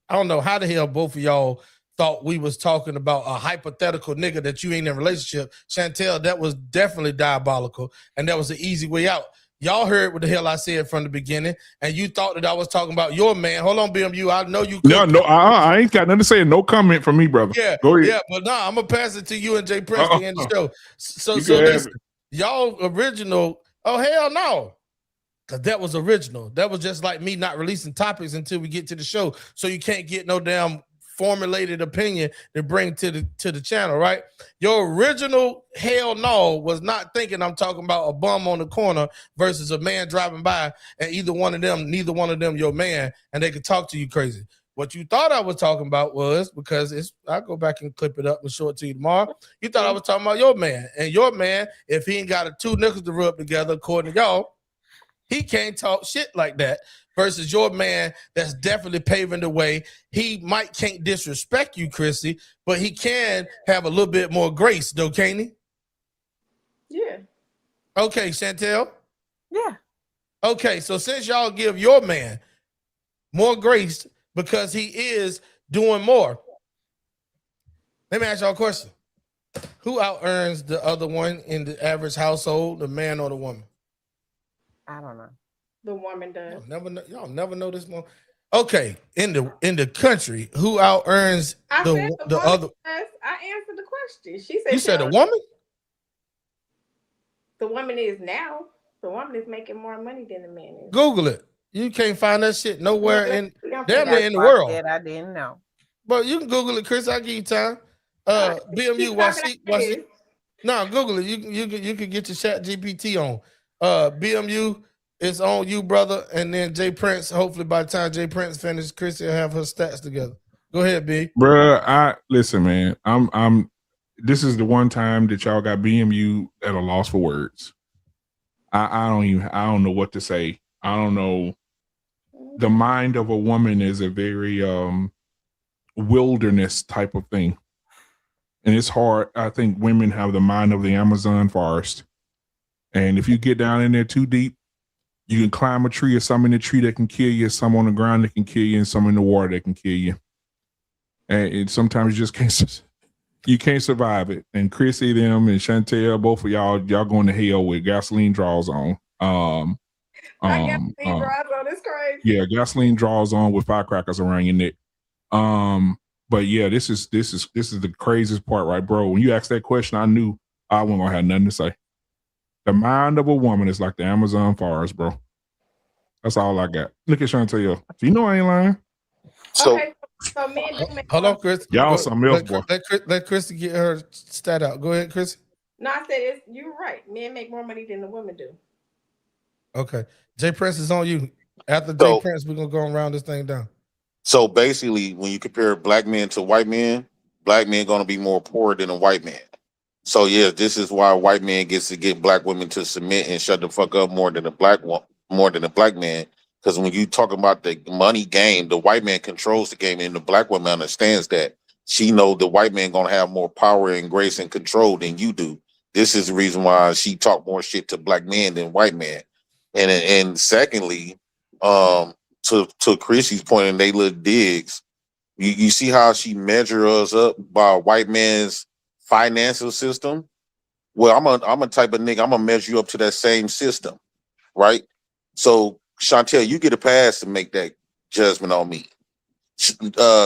I don't know how the hell both of y'all thought we was talking about a hypothetical nigga that you ain't in a relationship. Chantel, that was definitely diabolical, and that was the easy way out. Y'all heard what the hell I said from the beginning, and you thought that I was talking about your man. Hold on, BMU. I know you. I ain't got nothing to say. No comment from me, brother. Yeah, go ahead. Yeah, but I'm gonna pass it to you and Jay Prince to end the show. So can listen, y'all original. Oh hell no. Cause that was original. That was just like me not releasing topics until we get to the show. So you can't get no damn formulated opinion to bring to the channel, right? Your original hell no was not thinking I'm talking about a bum on the corner versus a man driving by and neither one of them your man, and they could talk to you crazy. What you thought I was talking about was, because I'll go back and clip it up and show it to you tomorrow. You thought I was talking about your man. And your man, if he ain't got two nickels to rub together, according to y'all, He can't talk shit like that. Versus your man that's definitely paving the way. He can't disrespect you, Chrissy, but he can have a little bit more grace, though, can't he? Yeah. Okay, Chantel. Yeah. Okay, so since y'all give your man more grace because he is doing more, let me ask y'all a question. Who out earns the other one in the average household, the man or the woman? I don't know. The woman does. Y'all never know this more. Okay, in the country, who out earns I the said the woman other? does. I answered the question. She said You said a woman? The woman is now. The woman is making more money than the man is. Google it. You can't find that shit nowhere in damn near in the That's world. what I didn't know. But you can Google it, Chris. I'll give you time. BMU, watch it. No, Google it. You can get your chat GPT on. BMU is on you, brother. And then Jay Prince. Hopefully by the time Jay Prince finishes, Chris will have her stats together. Go ahead, B. Bruh, listen, man. This is the one time that y'all got BMU at a loss for words. I don't know what to say. I don't know. The mind of a woman is a very wilderness type of thing. And it's hard. I think women have the mind of the Amazon forest. And if you get down in there too deep, you can climb a tree, or some in the tree that can kill you, some on the ground that can kill you, and some in the water that can kill you. And sometimes you just can't survive it. And Chrissy, them, and Chantel, both of y'all going to hell with gasoline draws on. Gasoline draws on is crazy. Yeah, gasoline draws on with firecrackers around your neck. But yeah, this is the craziest part, right, bro? When you asked that question, I knew I wasn't gonna have nothing to say. The mind of a woman is like the Amazon forest, bro. That's all I got. Look at Chantel. So you know I ain't lying. Okay, so men do make Hold on, Chris. Y'all something else, boy. Let Chrissy get her stat out. Go ahead, Chris. No, I said you're right. Men make more money than the women do. Okay. Jay Prince is on you. After Jay Prince, we're gonna go and round this thing down. So basically, when you compare black men to white men going to be more poor than a white man. So yeah, this is why a white man gets to get black women to submit and shut the fuck up more than a black man. Because when you talk about the money game, the white man controls the game, and the black woman understands that. She knows the white man gonna have more power and grace and control than you do. This is the reason why she talk more shit to black men than white men. And secondly, to Chrissy's point, and they little digs, you see how she measure us up by a white man's financial system? Well, I'm a type of nigga, I'm gonna measure you up to that same system, right? So Chantel, you get a pass to make that judgment on me.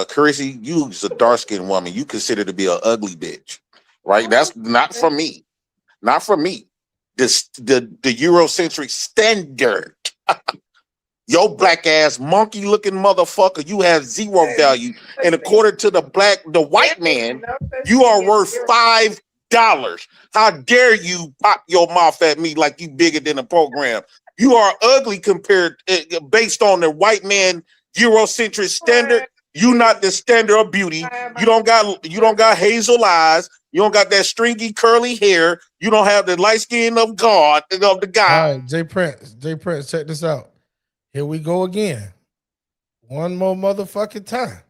Chrissy, you's a dark-skinned woman. You consider to be an ugly bitch, right? That's not from me. Not from me. The Eurocentric standard. Your black ass monkey looking motherfucker, you have zero value. And according to the white man, you are worth $5. How dare you pop your mouth at me like you bigger than the program? You are ugly compared based on the white man Eurocentric standard. You not the standard of beauty. You don't got hazel eyes. You don't got that stringy curly hair. You don't have the light skin of God of the guy. All right, Jay Prince, check this out. Here we go again. One more motherfucking time.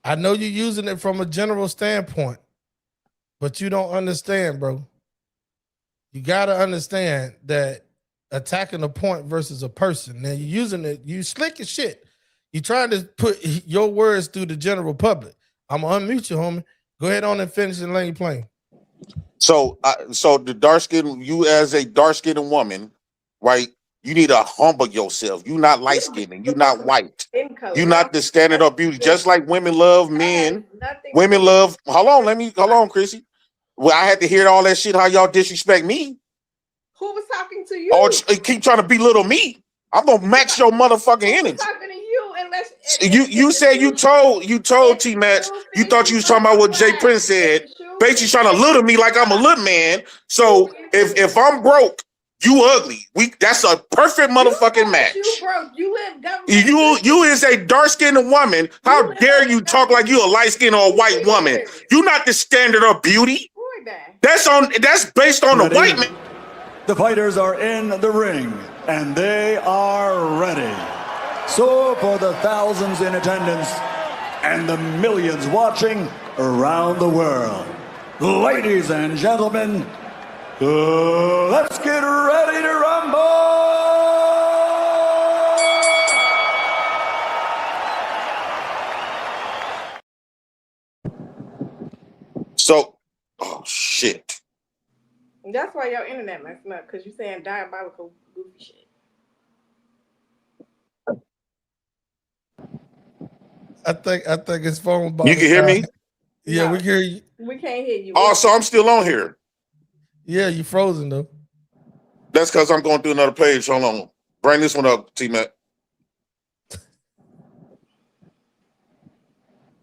I know you're using it from a general standpoint, but you don't understand, bro. You gotta understand that attacking a point versus a person. Now you're using it, you slick as shit. You're trying to put your words through the general public. I'm gonna unmute you, homie. Go ahead on and finish and lay your plane. So the dark skin, you as a dark skinned woman, right? You need to humble yourself. You not light skinned and you not white. You not the standard of beauty. Just like women love men. Women love. Hold on, Chrissy. Well, I had to hear all that shit. How y'all disrespect me? Who was talking to you? Or keep trying to belittle me. I'm gonna max your motherfucking energy. Talking to you, unless you said you told T Max you thought you was talking about what Jay Prince said. Basically trying to little me like I'm a little man. So if I'm broke, you ugly. That's a perfect motherfucking match. You broke. You live government. You is a dark-skinned woman. How dare you talk like you a light-skinned or a white woman? You not the standard of beauty. That's based on the white man. The fighters are in the ring. and they are ready. So for the thousands in attendance and the millions watching around the world, ladies and gentlemen, let's get ready to rumble! So, oh shit. That's why your internet messing up, because you're saying diabolical goofy shit. I think his phone about You can hear me? Yeah, No, we can hear you. we can't hear you. Oh, so I'm still on here. Yeah, you frozen though. That's because I'm going through another page. Hold on. Bring this one up, T-Mac.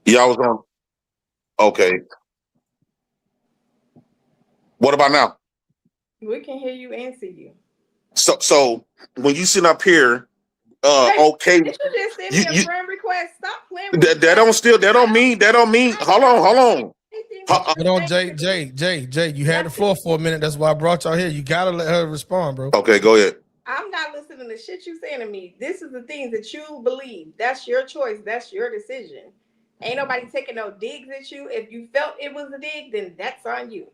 Yeah, I was on. Okay. What about now? We can hear you and see you. So when you sit up here, okay. Did you just send me a friend request? Stop playing with That don't mean. Hold on. Hold on, Jay, you had the floor for a minute. That's why I brought y'all here. You gotta let her respond, bro. Okay, go ahead. I'm not listening to shit you saying to me. This is the things that you believe. That's your choice. That's your decision. Ain't nobody taking no digs at you. If you felt it was a dig, then that's on you.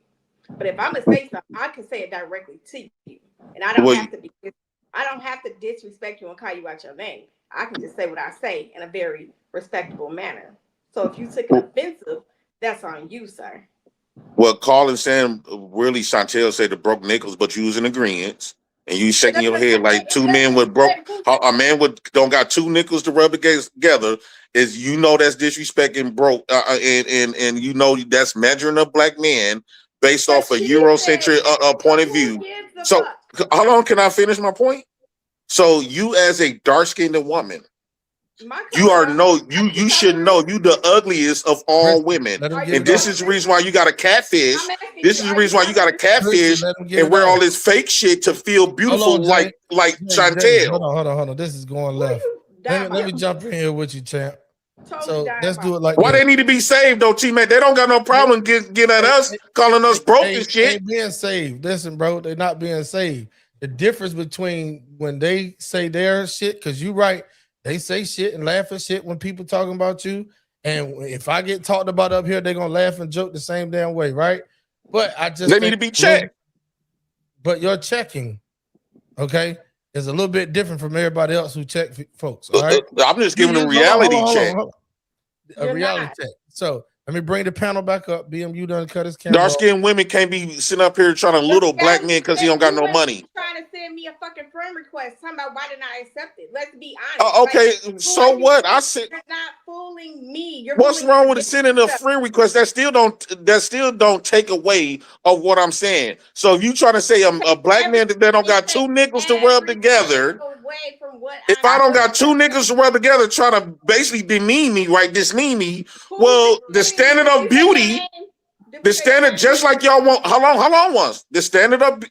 But if I'm gonna say something, I can say it directly to you, and I don't have to disrespect you and call you out your name. I can just say what I say in a very respectable manner. So if you took it offensive, that's on you, sir. Well, Carl and Sam really Chantel said the broke nickels, but you was in agreement. And you shaking your head like two men with broke. A man with don't got two nickels to rub together is that's disrespecting broke, and that's measuring up black men based off a Eurocentric point of view. So how long can I finish my point? So you as a dark-skinned woman, you should know you the ugliest of all women. And this is the reason why you got a catfish. This is the reason why you got a catfish and wear all this fake shit to feel beautiful like Chantel. Hold on. This is going left. Let me jump in here with you, champ. So let's do it like why this. they need to be saved though, T-Man? They don't got no problem getting at us, calling us broke and shit. They being saved. Listen, bro, they're not being saved. The difference between when they say their shit, because you right, they say shit and laugh at shit when people talking about you. And if I get talked about up here, they're gonna laugh and joke the same damn way, right? But they need to be checked. But your checking, okay, is a little bit different from everybody else who check folks. All right, I'm just giving a reality check. A reality check. So let me bring the panel back up. BMU done cut his camera. Dark-skinned women can't be sitting up here trying to little black men because he don't got no money. Trying to send me a fucking friend request. Talking about why didn't I accept it? Let's be honest. Okay, so what? I said you're not fooling me. What's wrong with sending a friend request? That still don't take away of what I'm saying. So if you trying to say a black man that don't got two nickels to rub together, if I don't got two nickels to rub together, trying to basically demean me, right? Dismean me. Well, the standard of beauty, the standard, just like y'all want. How long was the standard of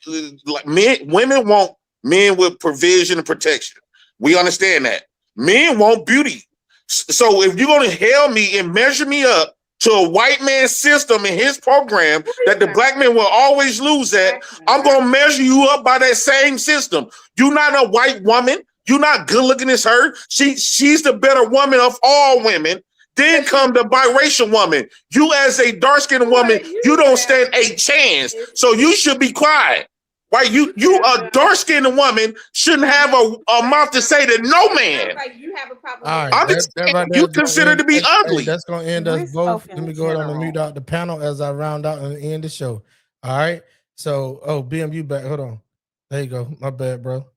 like women want men with provision and protection? We understand that. Men want beauty. So if you're gonna hail me and measure me up to a white man's system in his program that the black men will always lose at, I'm gonna measure you up by that same system. You're not a white woman. You're not good looking as her. She's the better woman of all women. Then come the biracial woman. You as a dark-skinned woman, you don't stand a chance. So you should be quiet. Right? You a dark-skinned woman shouldn't have a mouth to say to no man. Like you have a problem. All right, I'm just saying, you consider to be ugly. That's gonna end us both. Let me go ahead and mute out the panel as I round out and end the show. All right. So, BMU back. Hold on. There you go. My bad, bro.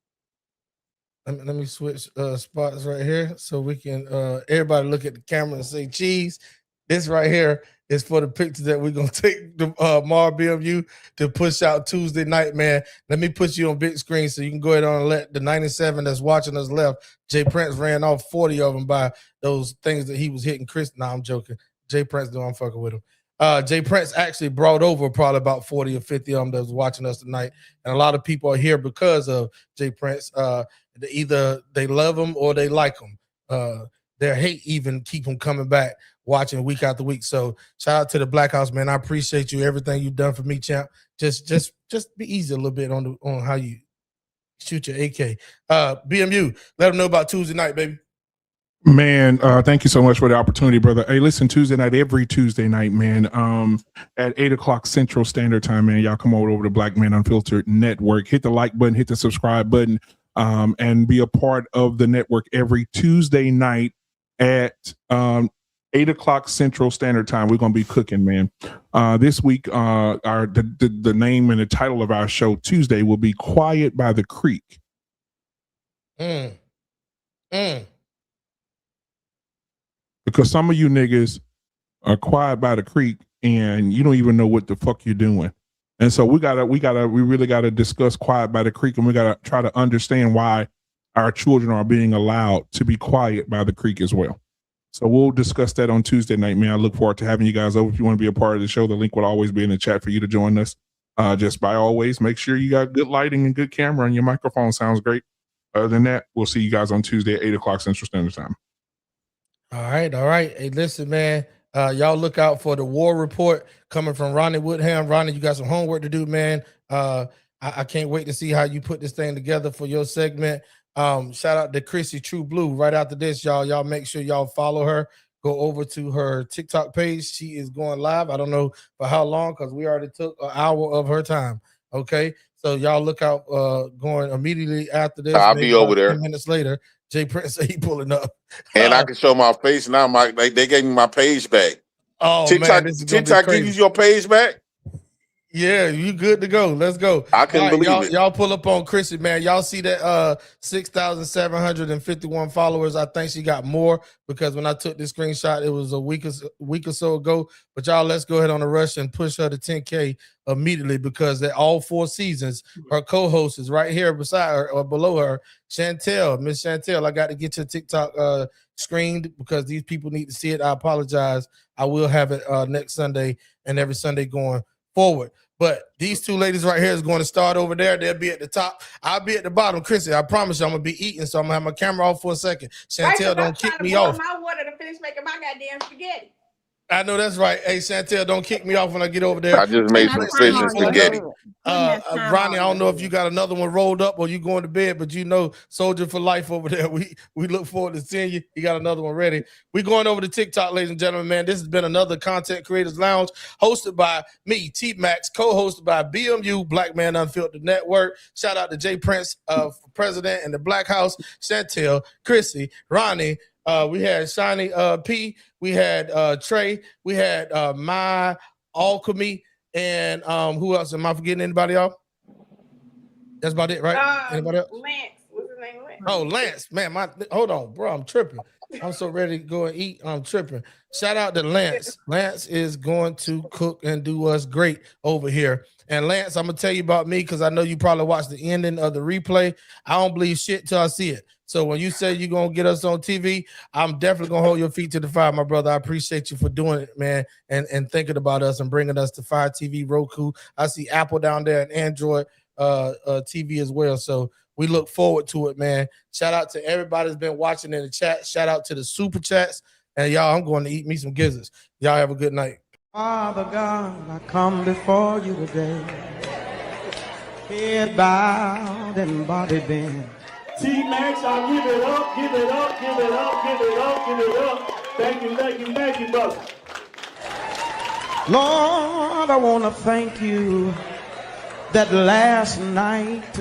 Let me switch spots right here so we can everybody look at the camera and say cheese. This right here is for the picture that we're gonna take the Mar BMU to push out Tuesday night, man. Let me put you on big screen so you can go ahead on and let the 97 that's watching us left. Jay Prince ran off 40 of them by those things that he was hitting Chris. Nah, I'm joking. Jay Prince, I'm fucking with him. Jay Prince actually brought over probably about 40 or 50 of them that was watching us tonight. And a lot of people are here because of Jay Prince. Either they love him or they like him. Their hate even keep them coming back, watching week after week. So shout out to the Black House, man. I appreciate you, everything you've done for me, champ. Just be easy a little bit on how you shoot your AK. BMU, let them know about Tuesday night, baby. Man, thank you so much for the opportunity, brother. Hey, listen, every Tuesday night, man, at 8 o'clock Central Standard Time, man, y'all come over to Black Man Unfiltered Network. Hit the like button, hit the subscribe button, and be a part of the network every Tuesday night at 8 o'clock Central Standard Time. We're going to be cooking, man. This week, the name and the title of our show Tuesday will be Quiet by the Creek. Because some of you niggas are quiet by the creek and you don't even know what the fuck you're doing. And so we really gotta discuss quiet by the creek, and we gotta try to understand why our children are being allowed to be quiet by the creek as well. So we'll discuss that on Tuesday night, man. I look forward to having you guys over. If you want to be a part of the show, the link will always be in the chat for you to join us. Just by always, make sure you got good lighting and good camera and your microphone sounds great. Other than that, we'll see you guys on Tuesday at 8 o'clock Central Standard Time. All right. Hey, listen, man. Y'all look out for the war report coming from Ronnie Woodham. Ronnie, you got some homework to do, man. I can't wait to see how you put this thing together for your segment. Shout out to Chrissy True Blue. Right after this, y'all make sure y'all follow her. Go over to her TikTok page. She is going live. I don't know for how long, because we already took an hour of her time. Okay, so y'all look out. Going immediately after this. I'll be over there. 10 minutes later. Jay Prince said he pulling up. And I can show my face now. They gave me my page back. Oh, TikTok, man, TikTok give you your page back? Yeah, you good to go. Let's go. I couldn't believe it. Y'all pull up on Chrissy, man. Y'all see that 6,751 followers. I think she got more, because when I took this screenshot, it was a week or so ago. But y'all, let's go ahead on the rush and push her to 10K immediately, because at all 4 seasons, her co-host is right here beside her or below her. Chantel, Miss Chantel, I got to get your TikTok screened, because these people need to see it. I apologize. I will have it next Sunday and every Sunday going forward. But these two ladies right here is going to start over there. They'll be at the top. I'll be at the bottom. Chrissy, I promise you I'm going to be eating, so I'm going to have my camera off for a second. Chantel, don't kick me off. My water to finish making my goddamn spaghetti. I know that's right. Hey, Chantel, don't kick me off when I get over there. I just made some fish and spaghetti. Ronnie, I don't know if you got another one rolled up or you going to bed, but you know, Soldier for Life over there. We look forward to seeing you. You got another one ready. We going over to TikTok, ladies and gentlemen, man. This has been another Content Creators Lounge hosted by me, T-Max, co-hosted by BMU, Black Man Unfiltered Network. Shout out to Jay Prince, for president, and the Black House, Chantel, Chrissy, Ronnie. We had Shiny P, we had Trey, we had My Alchemy, and who else? Am I forgetting anybody, y'all? That's about it, right? Anybody else? Lance. What's his name? Lance. Oh, Lance, man, hold on, bro, I'm tripping. I'm so ready to go and eat. I'm tripping. Shout out to Lance. Lance is going to cook and do us great over here. And Lance, I'm gonna tell you about me, because I know you probably watched the ending of the replay. I don't believe shit till I see it. So when you say you're gonna get us on TV, I'm definitely gonna hold your feet to the fire, my brother. I appreciate you for doing it, man, and thinking about us and bringing us to Fire TV, Roku. I see Apple down there and Android TV as well. So we look forward to it, man. Shout out to everybody that's been watching in the chat. Shout out to the super chats. And y'all, I'm going to eat me some gizzards. Y'all have a good night. Father God, I come before you today, head bowed and body bent. T-Max, I'll give it up, give it up, give it up, give it up, give it up. Thank you, brother. Lord, I want to thank you that last night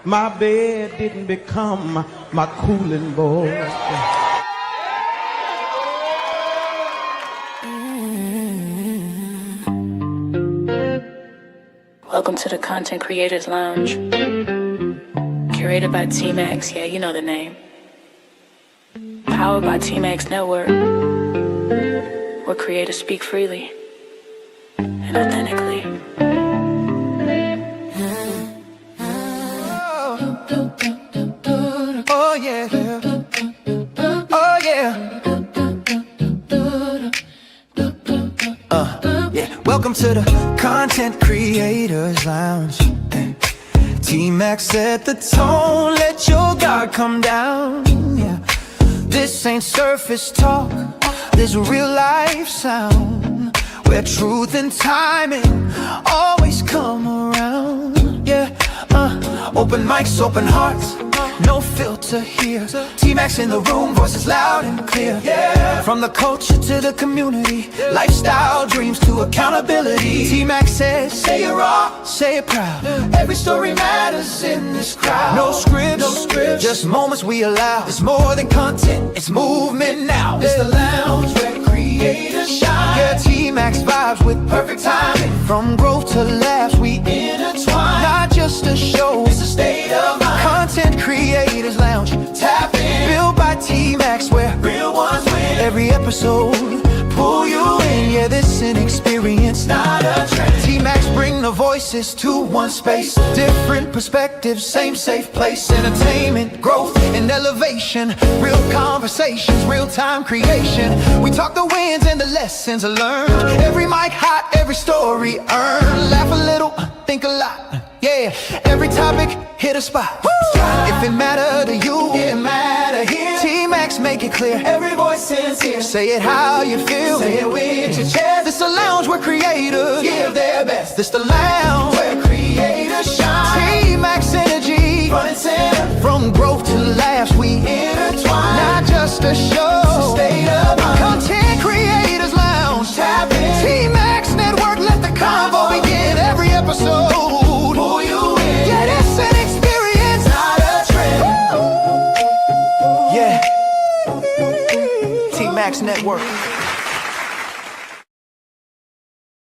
my bed didn't become my cooling board. Welcome to the Content Creators Lounge. Curated by T-Max, yeah, you know the name. Powered by T-Max Network, where creators speak freely and authentically. Oh yeah, oh yeah. Yeah. Welcome to the Content Creators Lounge. T-Max set the tone, let your guard come down. Yeah. This ain't surface talk, this real life sound, where truth and timing always come around. Yeah. Open mics, open hearts, no filter here. T-Max in the room, voices loud and clear. Yeah. From the culture to the community, lifestyle dreams to accountability. T-Max says, say it raw, say it proud. Every story matters in this crowd. No scripts, just moments we allow. It's more than content, it's movement now. It's the lounge where creators shine. Yeah, T-Max vibes with perfect timing. From growth to laughs, we intertwine. Not just a show, it's a state of mind. Content Creators Lounge, tap in. Built by T-Max, where real ones win. Every episode, pull you in. Yeah, this an experience, not a trend. T-Max bring the voices to one space. Different perspectives, same safe place. Entertainment, growth, and elevation. Real conversations, real-time creation. We talk the wins and the lessons learned. Every mic hot, every story earned. Laugh a little, think a lot. Yeah, every topic hit a spot. Woo! If it matter to you, it matter here. T-Max make it clear. Every voice sincere. Say it how you feel. Say it with your chest. This the lounge where creators give their best. This the lounge where creators shine. T-Max energy, front and center. From growth to laughs, we intertwine. Not just a show, it's a state of mind. Content Creators Lounge, tap in. T-Max Network, let the convo begin. Every episode, pull you in. Yeah, it's an experience, not a trend. Yeah, T-Max Network.